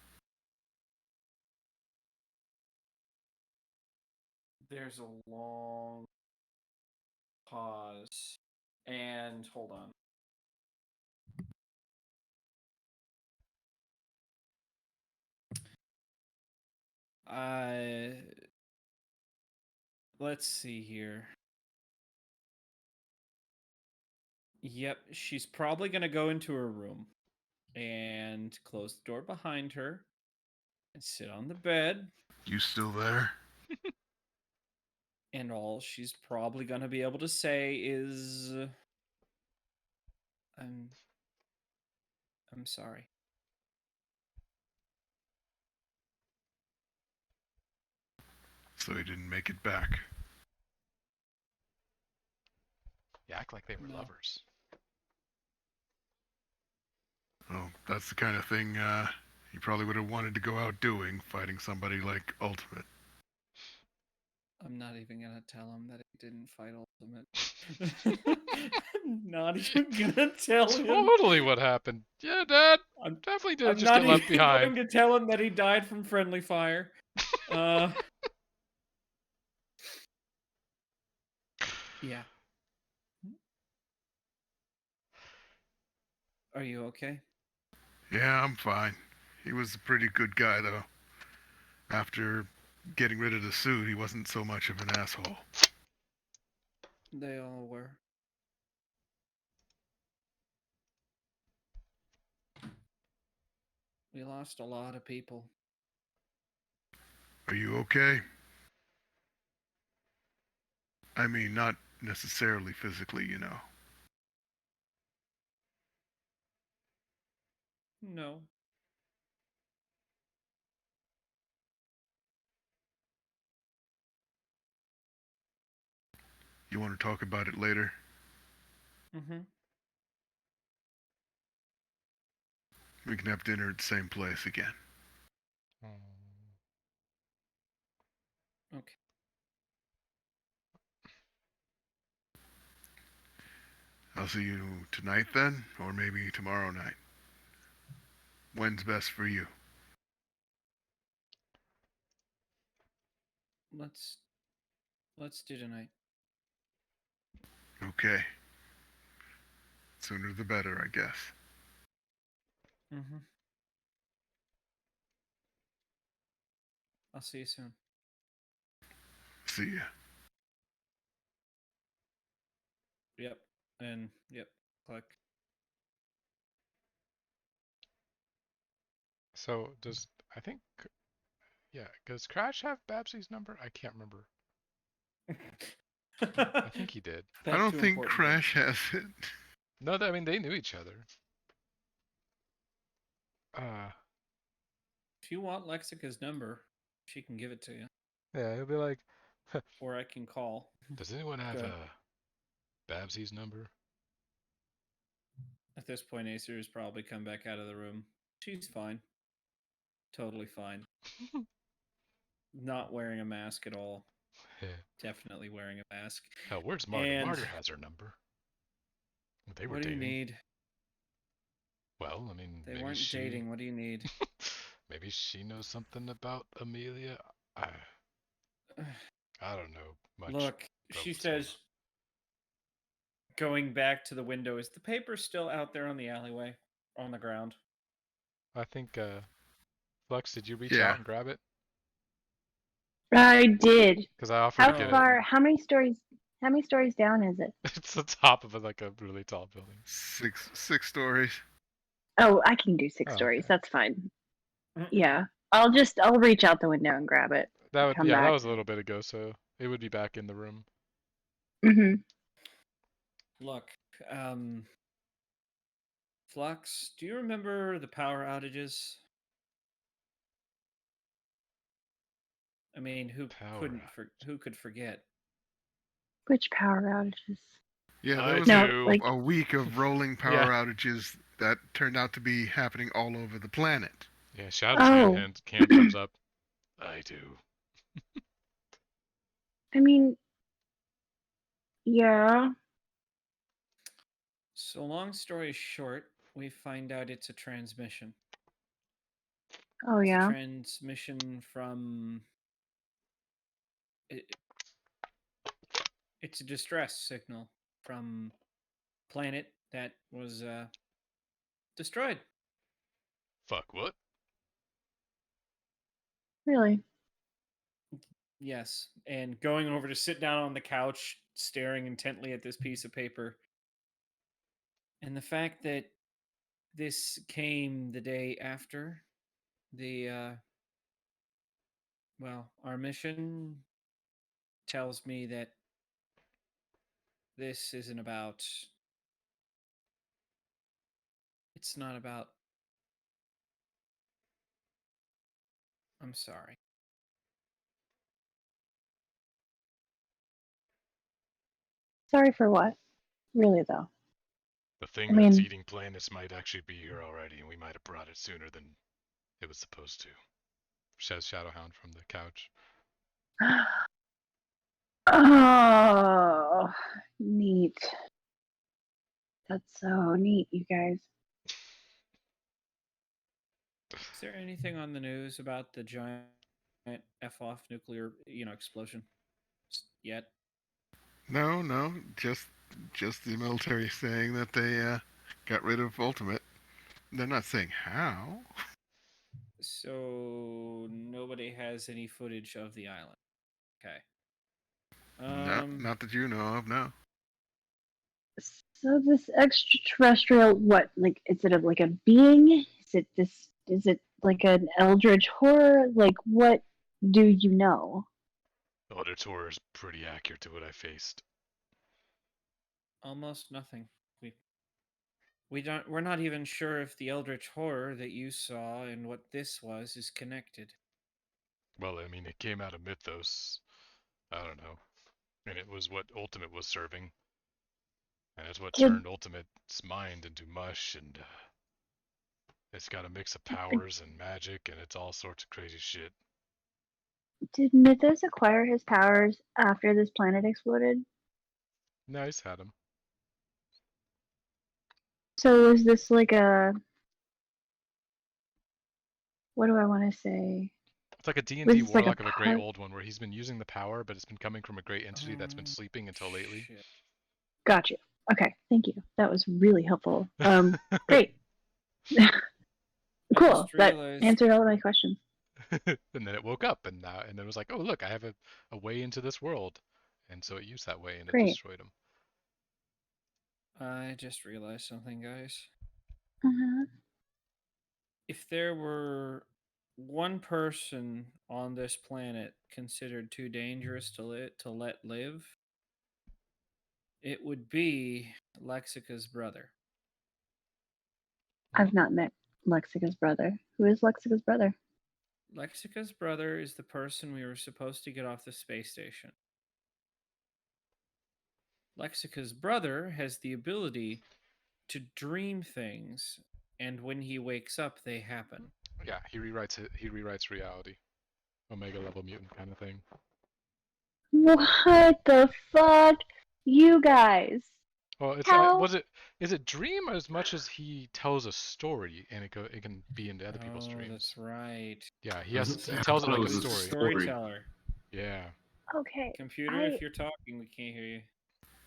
There's a long pause. And hold on. Let's see here. Yep, she's probably gonna go into her room and close the door behind her and sit on the bed. You still there? And all she's probably gonna be able to say is, I'm sorry. So he didn't make it back. You act like they were No. lovers. Oh, that's the kind of thing he probably would have wanted to go out doing, fighting somebody like Ultimate. I'm not even gonna tell him that he didn't fight Ultimate. I'm not even gonna tell him. Totally what happened. Yeah, Dad. I'm Definitely didn't I'm just not get left even going behind. to tell him that he died from friendly fire. Yeah. Are you okay? Yeah, I'm fine. He was a pretty good guy, though. After getting rid of the suit, he wasn't so much of an asshole. They all were. We lost a lot of people. Are you okay? I mean, not necessarily physically, you know. No. You want to talk about it later? Mm-hmm. We can have dinner at the same place again. Okay. I'll see you tonight then, or maybe tomorrow night. When's best for you? Let's do tonight. Okay. Sooner the better, I guess. Mm-hmm. I'll see you soon. See ya. Yep. And yep. Click. So does does Crash have Babsie's number? I can't remember. I think he did. I That's don't too think important. Crash has it. No, I mean they knew each other. If you want Lexica's number, she can give it to you. Yeah, he'll be like, Or I can call. does anyone have Good. Babsie's number? At this point, Acer has probably come back out of the room. She's fine. Totally fine. Not wearing a mask at all. Yeah. Definitely wearing a mask. Hell, where's Marta? And Marta has her number. They were what do you dating. need? Well, I mean, They maybe weren't she. dating. What do you need? Maybe she knows something about Amelia. I don't know much. Look, about she what's going says, going back to the window, is the paper still out there on the alleyway, on the ground? on. I think, Flux, did you reach Yeah. out and grab it? I did. Because I offered How to get far? How many stories? How many stories down is it? it. It's the top of like a really tall building. Six stories. Oh, I can do six Oh, stories. okay. That's fine. Yeah, I'll reach out the window and grab it. Come That back. was a little bit ago, so it would be back in the room. Mm-hmm. Look, Flux, do you remember the power outages? I mean, who could forget? Which power outages? Yeah, there I was No, do. like a week of rolling Yeah. power outages that turned out to be happening all over the planet. Yeah, Shadow's oh, hand comes up. I do. I mean, yeah. So, long story short, we find out it's a transmission. Oh It's a yeah. transmission from. It's a distress signal from planet that was destroyed. Fuck what? Really? Yes, and going over to sit down on the couch, staring intently at this piece of paper, and the fact that this came the day after the our mission tells me that this isn't about. It's not about. I'm sorry. Sorry for what? Really though. The thing I that's mean, eating planets might actually be here already, and we might have brought it sooner than it was supposed to. Says Shadowhound from the couch. oh, neat. That's so neat, you guys. Is there anything on the news about the giant F off nuclear explosion yet? No, just the military saying that they got rid of Ultimate. They're not saying how. So nobody has any footage of the island. Okay. Not that you know of. No. So this extraterrestrial, what? Like, is it like a being? Is it this? Is it like an eldritch horror? Like, what do you know? Auditor is pretty accurate to what I faced. Almost nothing. We're not even sure if the eldritch horror that you saw and what this was is connected. Well, I mean, it came out of Mythos. I don't know. And it was what Ultimate was serving. And it's what Did turned Ultimate's mind into mush, and it's got a mix of powers and magic, and it's all sorts of crazy shit. did Mythos acquire his powers after this planet exploded? Nice, had him. So is this like a, what do I want to say? It's like a D&D Was this like a warlock of a great part? old one where he's been using the power, but it's been coming from a great entity that's been Oh, sleeping until lately. shit. Got you. Okay, thank you. That was really helpful. Great. I Cool. just That realized answered all of my questions. And then it woke up, and then it was like, oh look, I have a way into this world, and so it used that way, and it Great. destroyed him. I just realized something, guys. Uh-huh. If there were one person on this planet considered too dangerous to let live, it would be Lexica's brother. I've not met Lexica's brother. Who is Lexica's brother? Lexica's brother is the person we were supposed to get off the space station. Lexica's brother has the ability to dream things, and when he wakes up, they happen. Yeah, he rewrites it. He rewrites reality. Omega level mutant kind of thing. What the fuck? You guys. Well, it's How? is it dream as much as he tells a story, and it can be into other people's Oh, dreams. that's right. Yeah, he I tells it thought like a was story. Storyteller. Yeah. Okay. Computer, if you're talking, we can't hear you.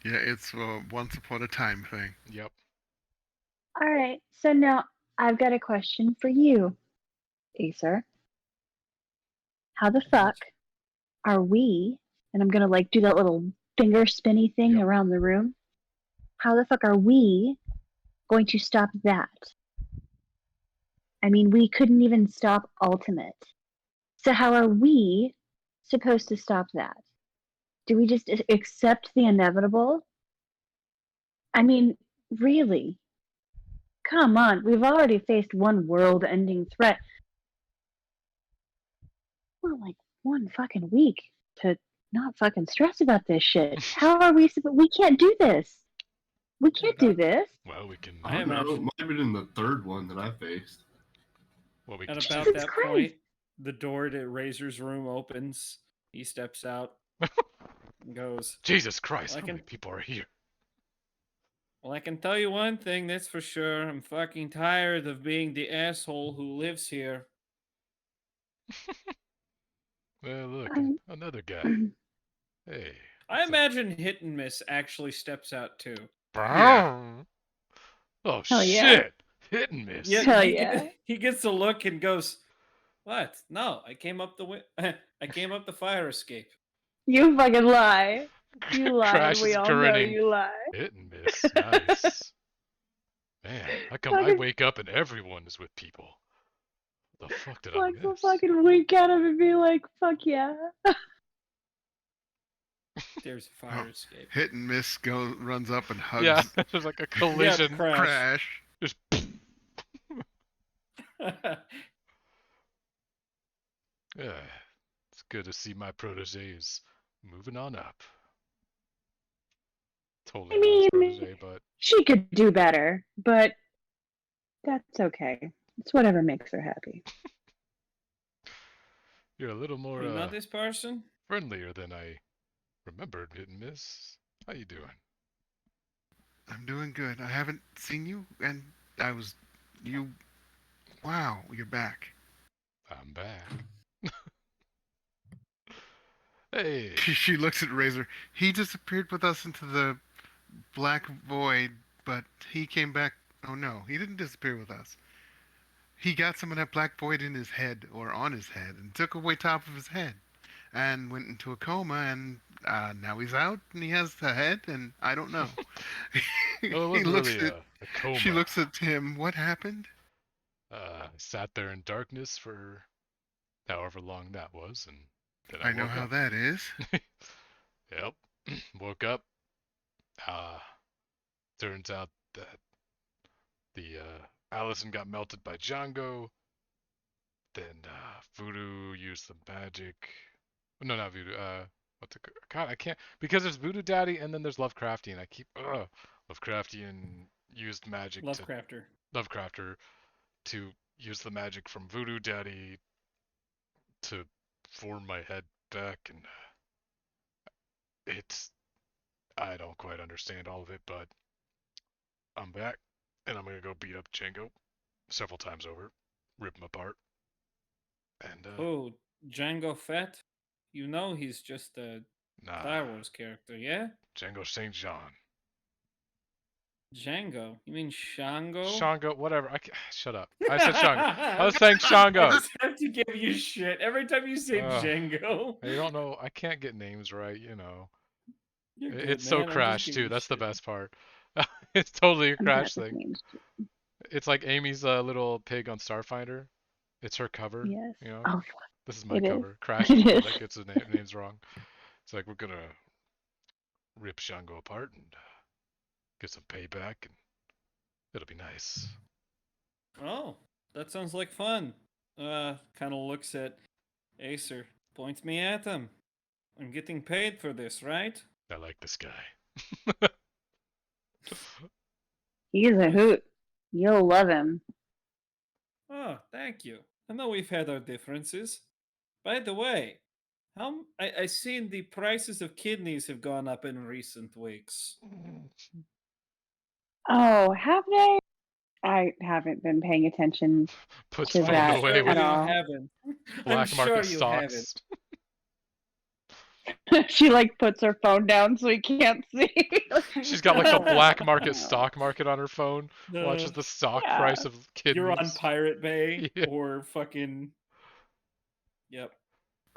Yeah, it's a once upon a time thing. Yep. All right. So now I've got a question for you, Acer. How the fuck are we? And I'm gonna like do that little finger spinny thing Yep. around the room. How the fuck are we going to stop that? I mean, we couldn't even stop Ultimate. So how are we supposed to stop that? Do we just accept the inevitable? I mean, really? Come on, we've already faced one world-ending threat. Well, like one fucking week to not fucking stress about this shit. How are we? We can't do this. We can't do this. Well, we can. I don't know. It might have been in the third one that I faced. Well, we At can. about Jesus that Christ. point, the door to Razor's room opens. He steps out and goes, Jesus Christ! I How can- many people are here? Well, I can tell you one thing, that's for sure. I'm fucking tired of being the asshole who lives here. Well, look, another guy. Hey. I imagine Hit and Miss actually steps out too. Yeah. Oh Hell yeah. shit! Hit and miss. Yeah, Hell he, yeah. he gets a look and goes, "What? No, I came up I came up the fire escape." You fucking lie. You lie, and Crash we is all know grinning. you lie. Hit and miss. Nice. Man, how come I Fucking wake up and everyone is with people? The fuck did I Flex will miss? fucking wink at him and be like, fuck yeah. There's a fire escape. Hit and miss runs up and hugs Yeah, there's like a Yeah, collision. Crash. Just yeah, it's good to see my proteges moving on up. Totally I not his mean, protege, but she could do better, but that's okay. It's whatever makes her happy. you're a little more Who, not this person? friendlier than I remembered, Hit and Miss. How you doing? I'm doing good. I haven't seen you, and you. Wow, you're back. I'm back. Hey. She looks at Razor. He disappeared with us into the black void, but he came back. Oh no, he didn't disappear with us. He got some of that black void in his head or on his head and took away top of his head and went into a coma and now he's out and he has a head and I don't know. Well, it he wasn't looks really at a She coma. looks at him. What happened? Sat there in darkness for however long that was, and then I I know woke how up. that is. Yep. Woke up. Uh, turns out that the Allison got melted by Django. Then Voodoo used the magic. No, not Voodoo. What's it? God, I can't because there's Voodoo Daddy and then there's Lovecraftian. I keep Lovecraftian used magic to Lovecrafter. Lovecrafter to use the magic from Voodoo Daddy to form my head back, and it's I don't quite understand all of it, but I'm back, and I'm gonna go beat up Django several times over, rip him apart, and Oh, Django Fett? You know he's just a nah, Star Wars character, yeah? Django St. John, Django? You mean Shango? Shango, whatever. Shut up. I said Shango. I was saying I Shango. just have to give you shit every time you say Uh, Django. I don't know. I can't get names right, you know. You're good, It's so man. I'm just Crash giving too. you That's the shit. best part. It's totally a I'm bad Crash with thing. names. It's like Amy's little pig on Starfinder. It's her cover, Yes. you know. Oh, This is my it is. cover. Crash is It the one is. that gets the names wrong. It's like we're gonna rip Shango apart and get some payback, and it'll be nice. Oh, that sounds like fun. Kind of looks at Acer, points me at him. I'm getting paid for this, right? I like this guy. He's a Nice. hoot. You'll love him. Oh, thank you. I know we've had our differences. By the way, I seen the prices of kidneys have gone up in recent weeks. Oh, have they? I haven't been paying attention Puts to phone I'm that away sure with at you all. haven't. I'm black sure market you haven't. stocks. She like puts her phone down so he can't see. She's got like the black market stock market on her phone. Uh, Watches the stock Yeah. price of you're on kidneys. Pirate Bay Yeah. or fucking. Yep.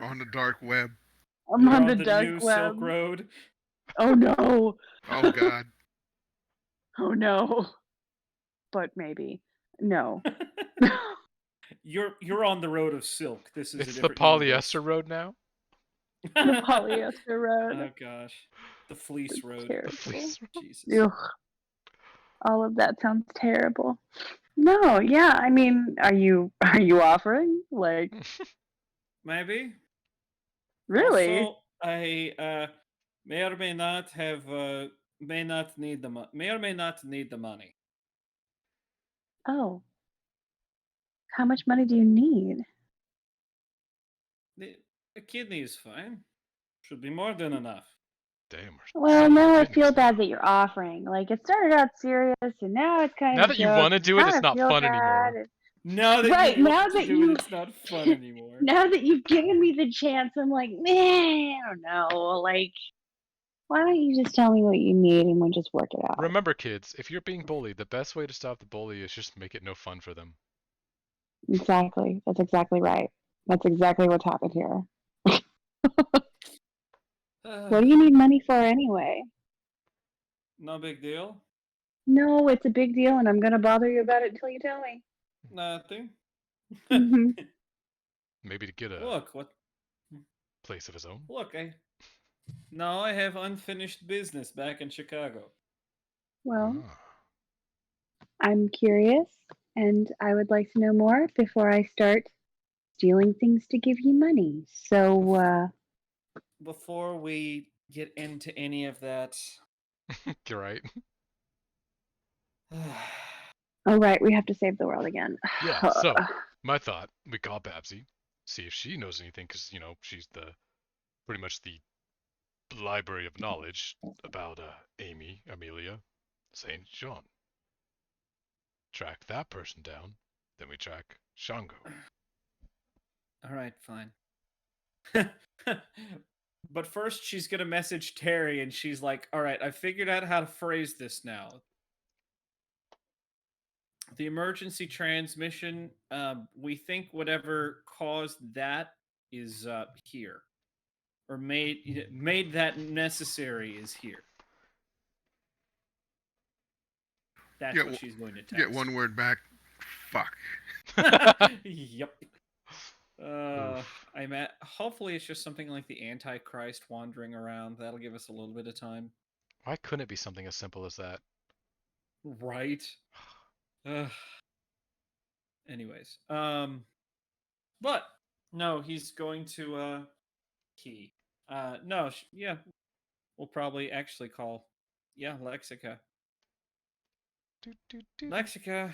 On the dark web. I'm You're on on the the dark new web. Silk Road. Oh no. Oh God. Oh no. But maybe. No. You're on the road of silk. This is a It's the different universe. polyester road now. The polyester road. Oh gosh, the fleece It's road. The terrible. fleece road. Jesus. Ugh. All of that sounds terrible. No, yeah, I mean, are you offering? Like, Maybe. really? Also, I may or may not have may not need the may or may not need the money. Oh, how much money do you need? The, the kidney is fine. Should be more than enough. Damn, we're Well, selling now I kidneys feel now. bad that you're offering. Like, it started out serious, and now it's kind Now of a that you joke. want to And do I it, kind it's of not feel fun bad. anymore. Now that Right you now want to that do it, you, it's not fun anymore. now that you've given me the chance, I'm like, man, I don't know. Like, why don't you just tell me what you need and we'll just work it out? Remember, kids, if you're being bullied, the best way to stop the bully is just make it no fun for them. Exactly. That's exactly right. That's exactly what's happened here. What do you need money for anyway? No big deal. No, it's a big deal, and I'm gonna bother you about it until you tell me. Nothing. Hmm. Maybe to get a Look, what? place of his own. Look, I have unfinished business back in Chicago. Well, Ah. I'm curious, and I would like to know more before I start stealing things to give you money. So, Before we get into any of that, You're right. oh right, we have to save the world again. Yeah, so my thought, we call Babsy, see if she knows anything, because, you know, she's the pretty much the library of knowledge about Amelia, St. John. Track that person down, then we track Shango. all right, fine. But first, she's gonna message Terry, and she's like, "All right, I figured out how to phrase this now. The emergency transmission. We think whatever caused that is here, or made that necessary is here." That's Yeah, what she's going to You get text. one word back. Fuck. Yep. Hopefully it's just something like the Antichrist wandering around. That'll give us a little bit of time. Why couldn't it be something as simple as that? Right. Anyways, but no, he's going to key. No, yeah, we'll probably actually call. Yeah, Lexica. Doot, doot, doot, Lexica.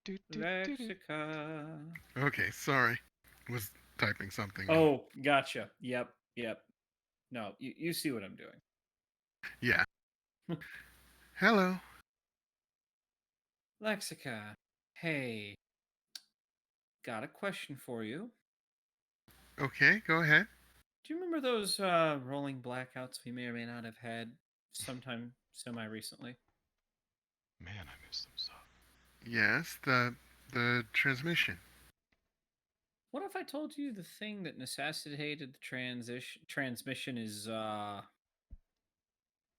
doot, doot, doot, doot. Lexica. Okay, sorry. Was typing something. Oh, gotcha. Yep. No, you see what I'm doing. Yeah. Hello. Lexica. Hey, got a question for you. Okay, go ahead. Do you remember those rolling blackouts we may or may not have had sometime semi-recently? Man, I miss them so. Yes, the transmission. What if I told you the thing that necessitated the transmission is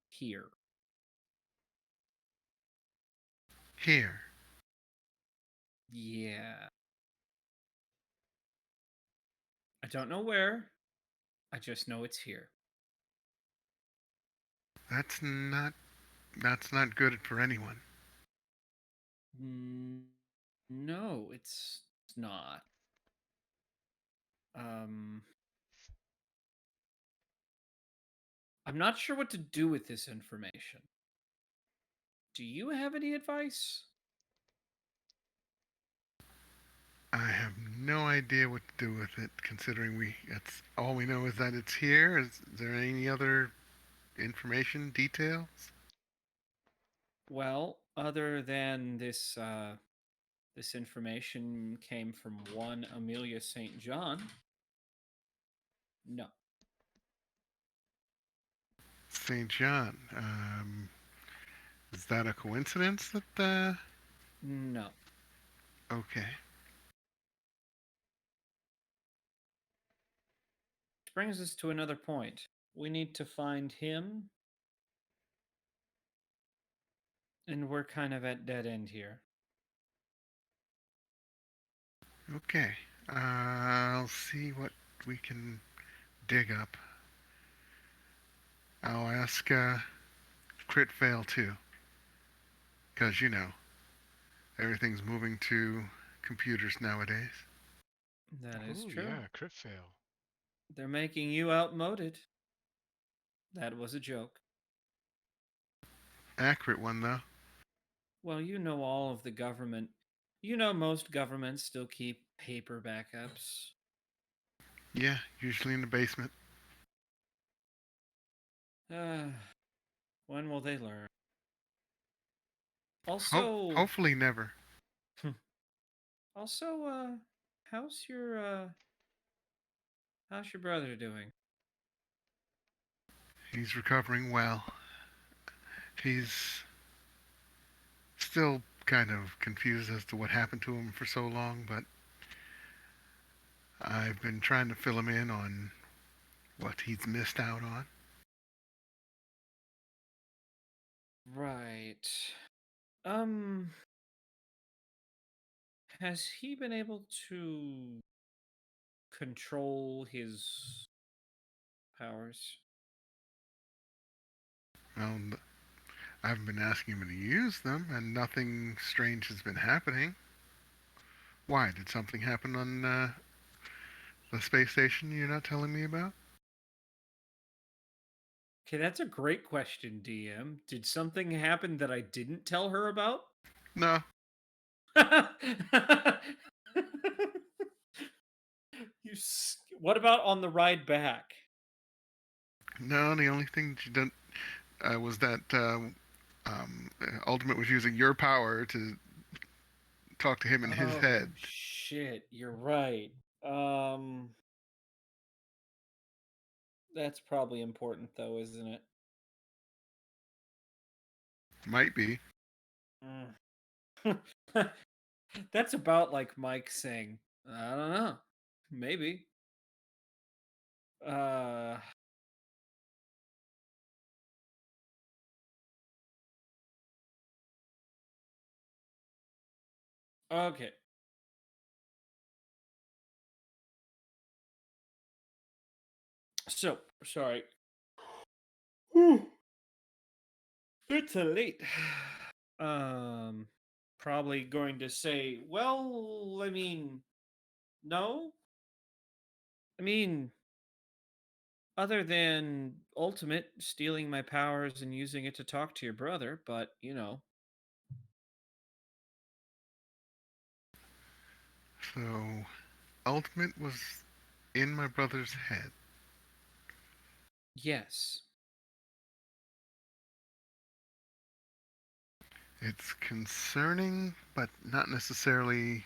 here? Here. Yeah. I don't know where. I just know it's here. That's not good for anyone. No, it's not. I'm not sure what to do with this information. Do you have any advice? I have no idea what to do with it, considering it's all we know is that it's here. Is there any other information, details? Well, other than this this information came from one Amelia St. John. No. St. John. Is that a coincidence that? No. Okay. Which brings us to another point. We need to find him. And we're kind of at dead end here. Okay. I'll see what we can dig up. I'll ask Crit Fail too, because everything's moving to computers nowadays. That is Ooh, true. yeah, crit fail. They're making you outmoded. That was a joke. Accurate one though. Well, you know all of the government. You know most governments still keep paper backups. Yeah, usually in the basement. When will they learn? Also, Hopefully never. also, how's your brother doing? He's recovering well. He's still kind of confused as to what happened to him for so long, but I've been trying to fill him in on what he's missed out on. Right. Has he been able to control his powers? Well, I've been asking him to use them, and nothing strange has been happening. Why? Did something happen on the space station you're not telling me about? Okay, that's a great question, DM. Did something happen that I didn't tell her about? No. What about on the ride back? No, the only thing she done was that Ultimate was using your power to talk to him in his head. Shit. shit, you're right. That's probably important though, isn't it? Might be. Mm. That's about like Mike saying, I don't know. Maybe. Uh okay. So, sorry. It's a late. Probably going to say, well, I mean, no. I mean, other than Ultimate stealing my powers and using it to talk to your brother, but you know. So, Ultimate was in my brother's head. Yes. It's concerning, but not necessarily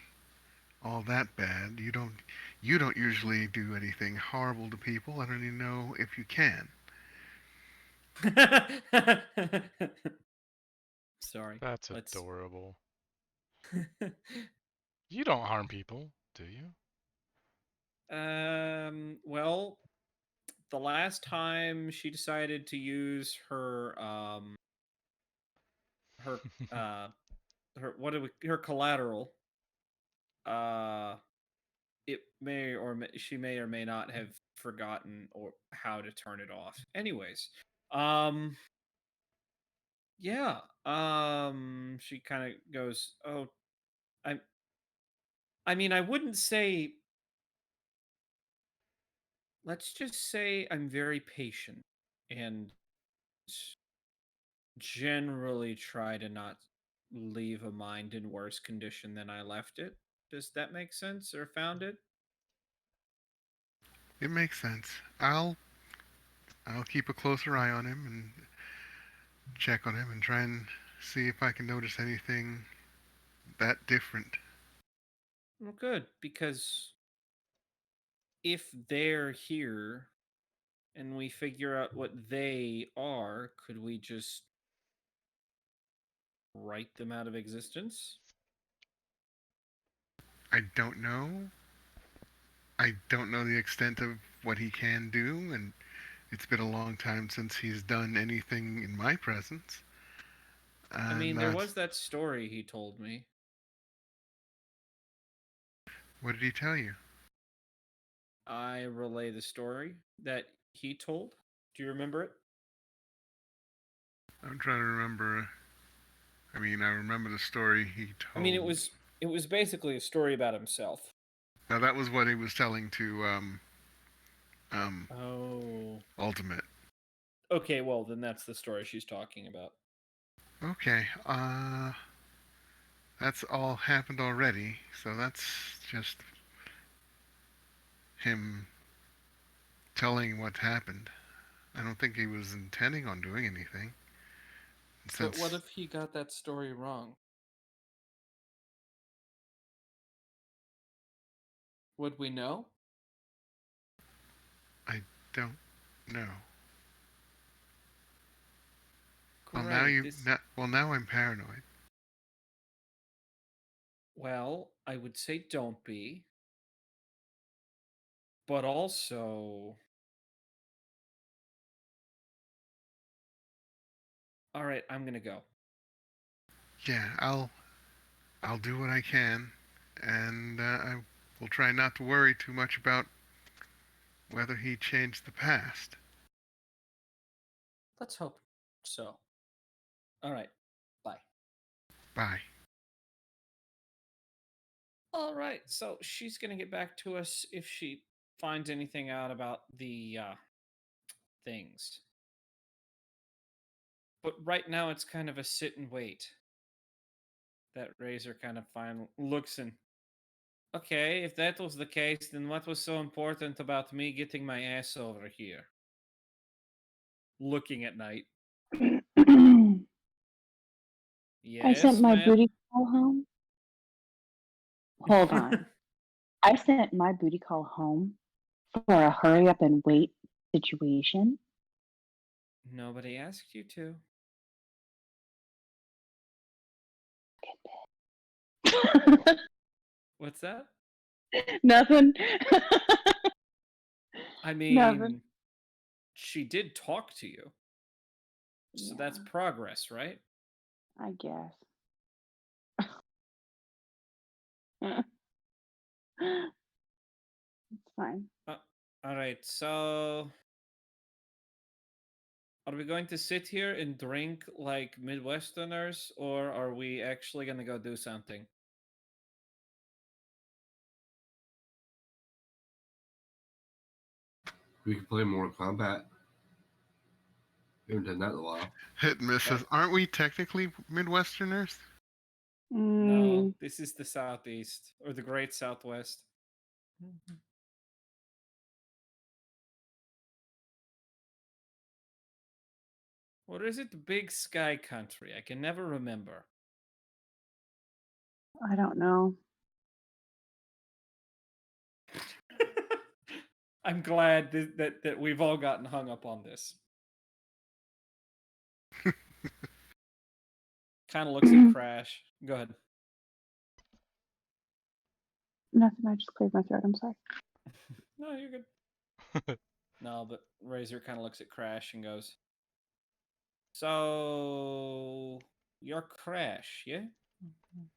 all that bad. You don't usually do anything horrible to people. I don't even know if you can. Sorry. That's Let's. adorable. You don't harm people, do you? Well, the last time she decided to use her uh her what do we her collateral, uh it may or she may or may not have forgotten or how to turn it off. Anyways, um yeah, she kind of goes, "Oh, I I mean, I wouldn't say, let's just say I'm very patient and generally try to not leave a mind in worse condition than I left it." Does that make sense or found it? It makes sense. I'll keep a closer eye on him and check on him and try and see if I can notice anything that different. Well, good, because if they're here and we figure out what they are, could we just write them out of existence? I don't know. I don't know the extent of what he can do, and it's been a long time since he's done anything in my presence. I mean, And there was that story he told me. what did he tell you? I relay the story that he told. Do you remember it? I'm trying to remember. I mean, I remember the story he I mean, told. it was basically a story about himself. Now that was what he was telling to um, Oh. Ultimate. Okay, well, then that's the story she's talking about. Okay. That's all happened already. So that's just him telling what happened. I don't think he was intending on doing anything. But what Since if he got that story wrong? Would we know? I don't know. Great. Well, now I'm paranoid. Well, I would say don't be. But also, all right, I'm going to go. Yeah, I'll do what I can, and I will try not to worry too much about whether he changed the past. Let's hope so. All right. Bye. Bye. All right. So she's going to get back to us if she finds anything out about the things. But right now it's kind of a sit and wait. That Razor kind of fine looks and, okay, if that was the case, then what was so important about me getting my ass over here? Looking at Night. I sent Yes, my ma'am. booty call home. Hold on. I sent my booty call home for a hurry up and wait situation. Nobody asked you to. What's that? Nothing. I Nothing. mean, she did talk to you. So that's progress, right? I guess. It's fine. All right, so are we going to sit here and drink like Midwesterners, or are we actually going to go do something? We can play more combat. We haven't done that in a while. Hit and miss says, aren't we technically Midwesterners? No, this is the Southeast, or the Great Southwest. Or is it the Big Sky Country? I can never remember. I don't know. I'm glad that we've all gotten hung up on this. Kind of looks at Crash. Go ahead. Nothing. I just cleared my throat. I'm sorry. No, you're good. No, but Razor kind of looks at Crash and goes, "So you're Crash, yeah?"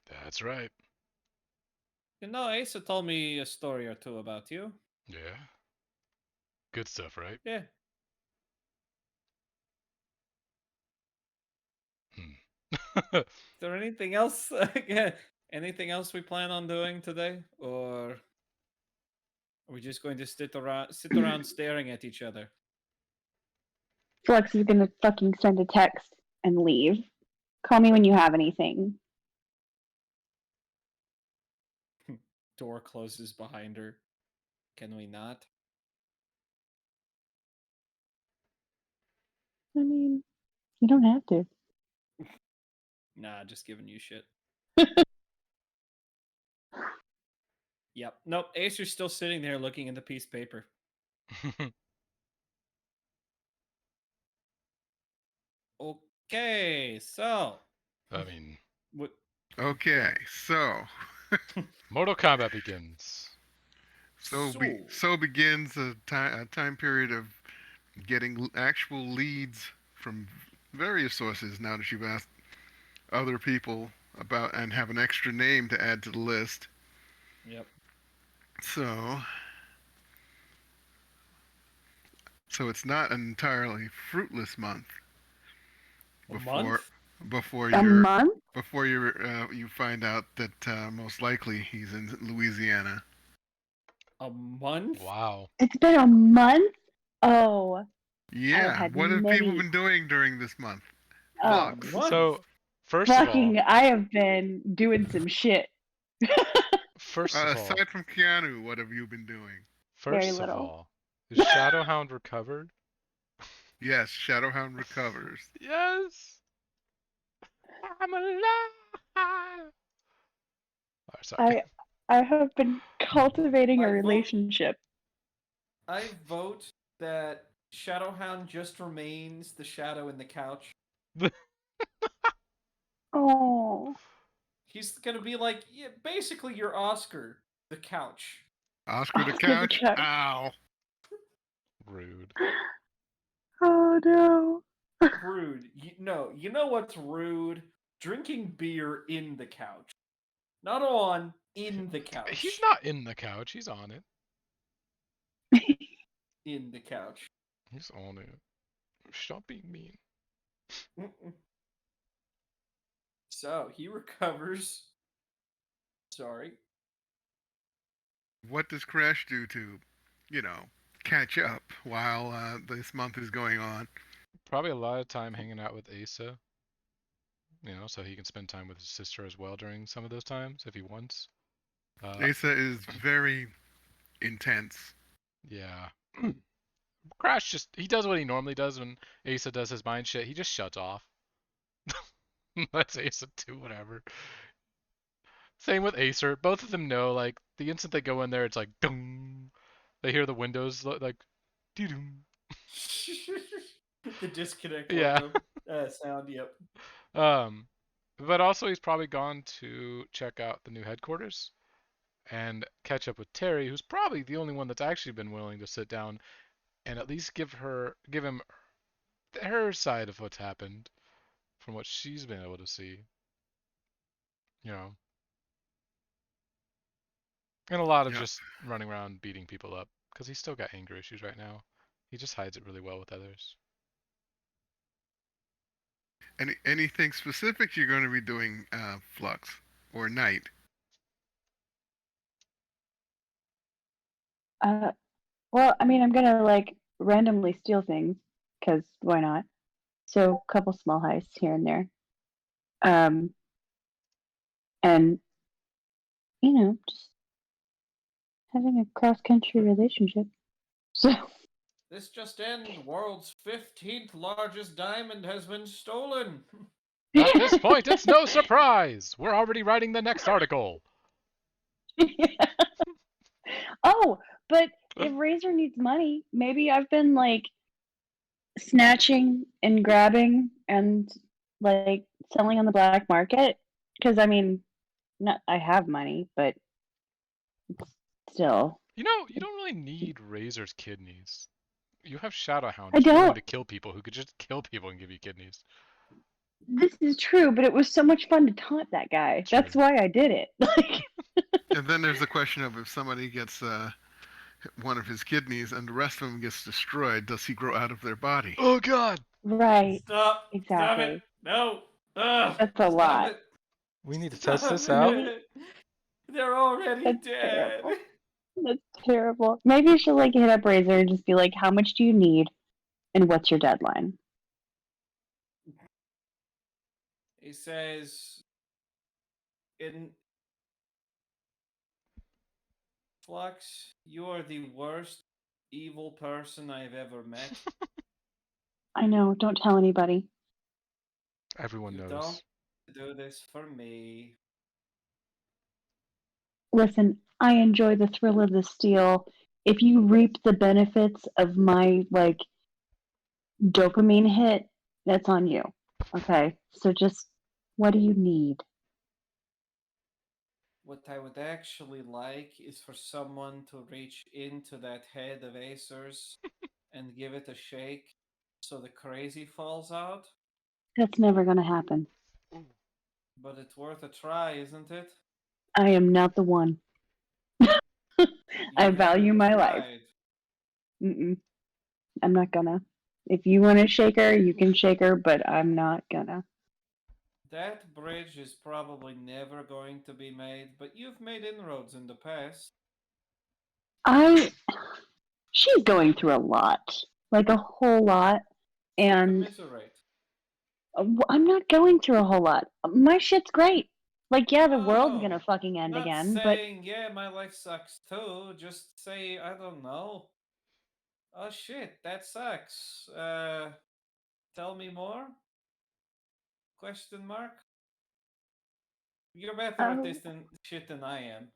That's right. You know, Asa told me a story or two about you. Yeah. Good stuff, right? Yeah. Is there anything else? Anything else we plan on doing today, or are we just going to sit around staring at each other? Flex is gonna fucking send a text and leave. Call me when you have anything. Door closes behind her. Can we not? I mean, you don't have to. Nah, just giving you shit. Yep. Nope. Acer's still sitting there looking at the piece of paper. Okay, so. I mean, What? Okay, so Mortal Kombat begins. so begins a time period of getting actual leads from various sources. Now that you've asked other people about and have an extra name to add to the list, Yep. so it's not an entirely fruitless month. A month? Before A you're month? before you find out that most likely he's in Louisiana. A month? Wow. It's been a month? Oh. Yeah, had what have people many- been doing during this month? Oh, Flux. What? So, first of all, fucking, I have been doing some shit. Aside from Keanu, what have you been doing? Very first of little. all, is Shadowhound recovered? Yes, Shadowhound recovers. Yes. I'm alive. Oh, sorry. I have been cultivating a I vote- relationship. I vote that Shadowhound just remains the shadow in the couch. Oh. He's gonna be like, yeah, basically your Oscar, the couch. Oscar the Oscar the Couch? Couch. Ow. Rude. Oh no. Rude. You know what's rude? Drinking beer in the couch. Not on, in the couch. He's not in the couch. He's on it. In the couch. He's on it. Stop being mean. Mm-mm. So, he recovers. Sorry. What does Crash do to, catch up while this month is going on? Probably a lot of time hanging out with Asa. So he can spend time with his sister as well during some of those times if he wants. Asa is very intense. Yeah. Crash he does what he normally does when Asa does his mind shit. He just shuts off. Lets Asa do whatever. Same with Acer. Both of them know, like, the instant they go in there, it's like, dung. They hear the windows, like, doo-doom. The disconnect Yeah. logo sound. Yep. Um, but also he's probably gone to check out the new headquarters and catch up with Terry, who's probably the only one that's actually been willing to sit down and at least give him her side of what's happened from what she's been able to see. You know, and a lot of Yeah. just running around beating people up because he's still got anger issues right now. He just hides it really well with others. Anything specific you're going to be doing, Flux or Night? Uh, well, I mean, I'm gonna like randomly steal things because why not? So, a couple small heists here and there. Um, and just having a cross country relationship. So, This just in: world's 15th largest diamond has been stolen. At this point, it's no surprise. We're already writing the next article. oh, but if Razor needs money, maybe I've been like snatching and grabbing and like selling on the black market because I mean, not I have money, but still, You don't really need Razor's kidneys. You have Shadowhound, I who's willing don't. to kill people, who could just kill people and give you kidneys. This is true, but it was so much fun to taunt that guy. True. That's why I did it. Like, And then there's the question of if somebody gets one of his kidneys and the rest of them gets destroyed, does he grow out of their body? Oh God! right, Stop! Stop it! exactly. No! Ugh! That's a Stop lot. it! We need to test Stop this out. Maybe it! They're already that's dead. terrible. That's terrible. Maybe you should like hit up Razor and just be like, "How much do you need, and what's your deadline?" He says, "In Flux, you are the worst evil person I've ever met. I know. Don't tell anybody. Everyone You don't knows. do this for me." Listen, I enjoy the thrill of the steal. If you reap the benefits of my like dopamine hit, that's on you. Okay, so just what do you need? What I would actually like is for someone to reach into that head of Acer's and give it a shake so the crazy falls out. That's never going to happen. But it's worth a try, isn't it? I am not the one. I You value haven't my life. tried. Mm-mm, I'm not gonna. If you want to shake her, you can shake her, but I'm not gonna. That bridge is probably never going to be made, but you've made inroads in the past. I. She's going through a lot, like a whole lot, So and commiserate. I'm not going through a whole lot. My shit's great. Like, yeah, the world's gonna Oh, fucking end not again, but saying, yeah, my life sucks too. Just say, I don't know. Oh shit, that sucks. Tell me more? Question mark? You're better at oh, this than shit than I am.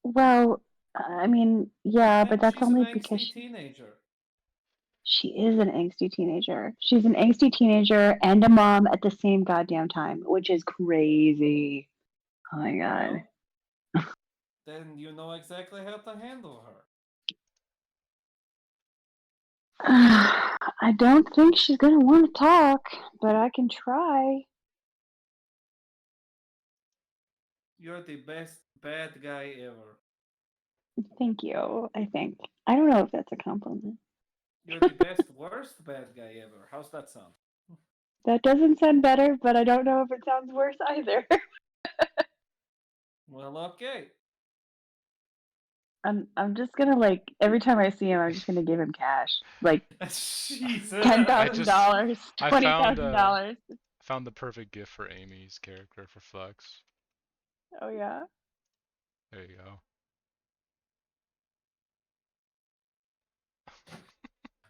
well, I mean, yeah, but And that's she's an only because angsty teenager. she is an angsty teenager. She's an angsty teenager and a mom at the same goddamn time, which is crazy. Oh my god. Well, then you know exactly how to handle her. I don't think she's gonna want to talk, but I can try. You're the best bad guy ever. Thank you, I think. I don't know if that's a compliment. You're the best worst bad guy ever. How's that sound? That doesn't sound better, but I don't know if it sounds worse either. Well, okay. I'm just gonna like every time I see him, I'm just gonna give him cash, like Jesus. ten I thousand just dollars, I twenty thousand dollars. found the perfect gift for Amy's character for Flux. Oh yeah. There you go.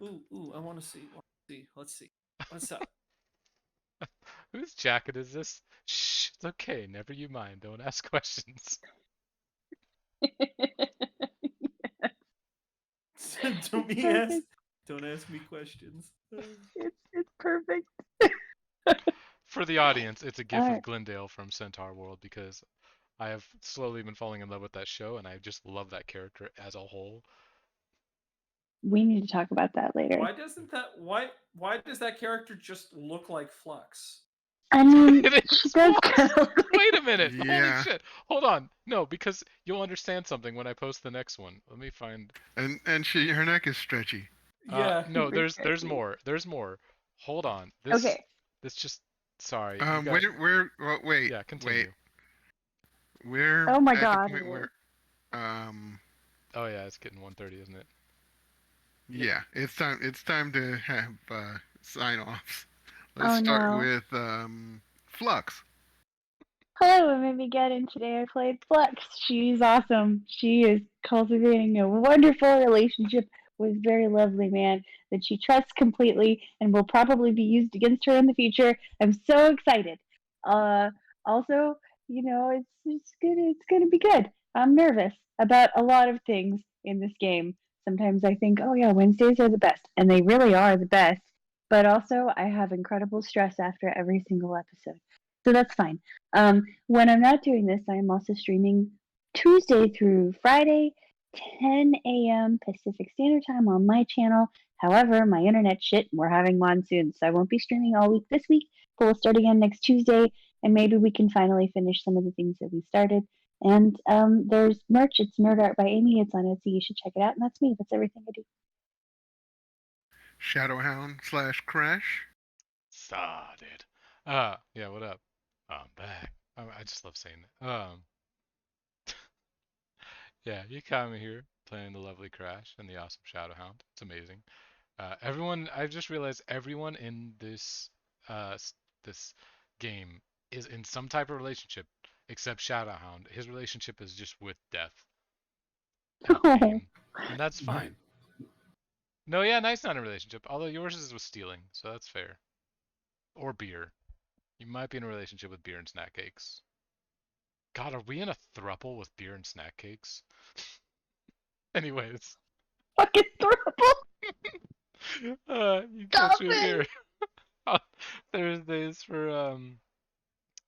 Ooh, I want to see. Let's see. What's up? Whose jacket is this? Shh. It's okay. Never you mind. Don't ask questions. Don't be Perfect. asked. Don't ask me questions. It's perfect. For the audience, it's a All gif of right. Glendale from Centaur World because I have slowly been falling in love with that show, and I just love that character as a whole. We need to talk about that later. Why doesn't that? Why does that character just look like Flux? I mean, It she is does Flux. kind of look like Wait a minute. Holy Yeah, shit. Hold on. No, because you'll understand something when I post the next one. Let me find. and her neck is stretchy. Yeah. No, super there's stretchy. more. There's more. Hold on. This Okay. this just sorry. You got Wait, yeah, continue. we're Oh my at the God. point where, um, Oh yeah, it's getting 1:30, isn't it? Yep. yeah, it's time to have sign offs. Let's Oh start no. with Flux. Hello, I'm Amy again, and today I played Flux. She's awesome. She is cultivating a wonderful relationship with a very lovely man that she trusts completely and will probably be used against her in the future. I'm so excited. Uh, Also, it's gonna be good. I'm nervous about a lot of things in this game. Sometimes I think, oh yeah, Wednesdays are the best, and they really are the best. But also, I have incredible stress after every single episode. So that's fine. When I'm not doing this, I'm also streaming Tuesday through Friday, 10 a.m. Pacific Standard Time on my channel. However, my internet shit, and we're having monsoons, so I won't be streaming all week this week, but we'll start again next Tuesday, and maybe we can finally finish some of the things that we started. And there's merch. It's Nerd Art by Amy. It's on Etsy. You should check it out. And that's me. That's everything I do. Shadowhound slash Crash. Saw, dude. Yeah, what up? I'm back. I just love saying it. Yeah, you caught me here playing the lovely Crash and the awesome Shadowhound. It's amazing. I've just realized everyone in this game is in some type of relationship except Shadowhound. His relationship is just with death and pain, and that's Night. fine. No, yeah, Knight's not in a relationship, although yours is with stealing, so that's fair. Or beer. You might be in a relationship with beer and snack cakes. God, are we in a thruple with beer and snack cakes? Anyways, Fucking throuple. you Stop catch me it. here on Thursdays for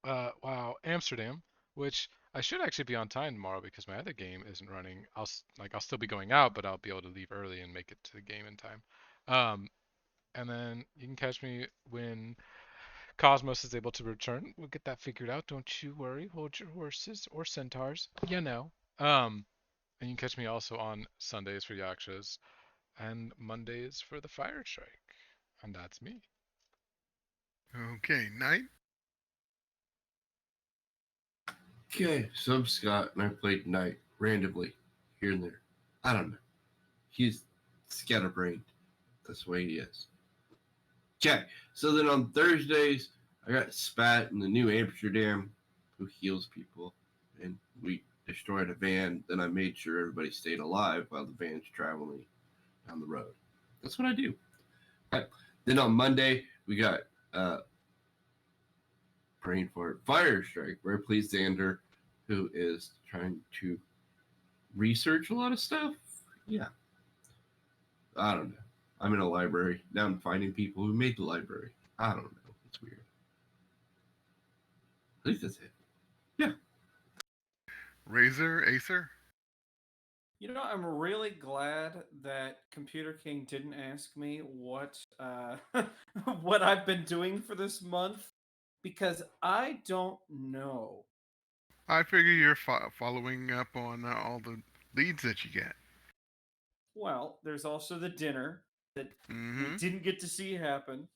wow, Amsterdam, which I should actually be on time tomorrow because my other game isn't running. I'll still be going out, but I'll be able to leave early and make it to the game in time. Um, and then you can catch me when Cosmos is able to return. We'll get that figured out. Don't you worry. Hold your horses or centaurs. You know. And you can catch me also on Sundays for Yakshas and Mondays for the Fire Strike. And that's me. Okay, Knight. Okay, so I'm Scott, and I played Knight randomly here and there. I don't know. He's scatterbrained. That's the way he is. Okay, so then on Thursdays, I got Spat in the New Amsterdam, who heals people, and we destroyed a van. Then I made sure everybody stayed alive while the van's traveling down the road. That's what I do. Okay. Then on Monday, we got praying for it, Fire Strike, where I play Xander, who is trying to research a lot of stuff. Yeah. I don't know. I'm in a library. Now I'm finding people who made the library. I don't know. It's weird. At least that's it. Yeah. Razor Acer. You know, I'm really glad that Computer King didn't ask me what what I've been doing for this month because I don't know. I figure you're following up on all the leads that you get. Well, there's also the dinner that we Mm-hmm. didn't get to see happen.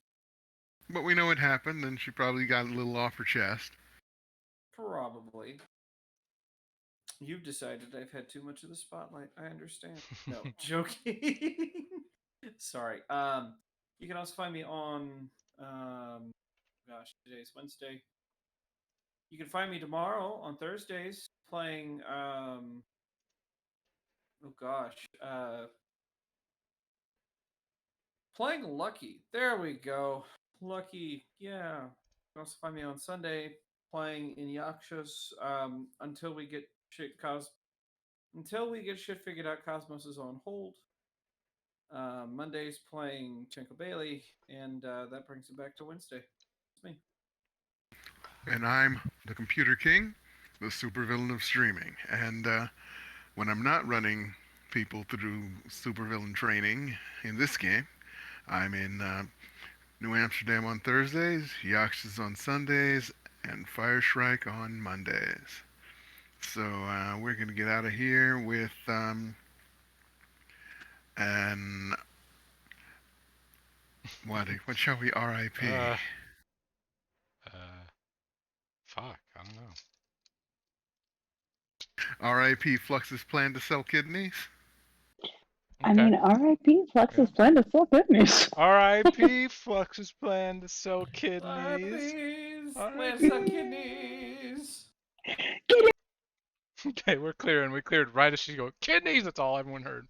But we know it happened, and she probably got a little off her chest. Probably. You've decided I've had too much of the spotlight. I understand. No, joking. Sorry. You can also find me on gosh, today's Wednesday. You can find me tomorrow on Thursdays playing oh gosh, playing Lucky. There we go. Lucky. Yeah. You can also find me on Sunday playing in Yakshas until we get shit figured out. Cosmos is on hold. Monday's playing Chinko Bailey, and that brings it back to Wednesday. It's me. And I'm the Computer King, the supervillain of streaming. And when I'm not running people through supervillain training in this game, I'm in New Amsterdam on Thursdays, Yaxas on Sundays, and Fireshrike on Mondays. So we're going to get out of here with an what shall we RIP? Fuck, I don't know. RIP Flux's plan to sell kidneys? I mean, R.I.P. Flux's plan to sell goodness. R.I.P. Flux's plan to sell kidneys. Please, R.I.P. Lance kidneys. Okay, we're clearing. We cleared right as she go, kidneys! That's all everyone heard.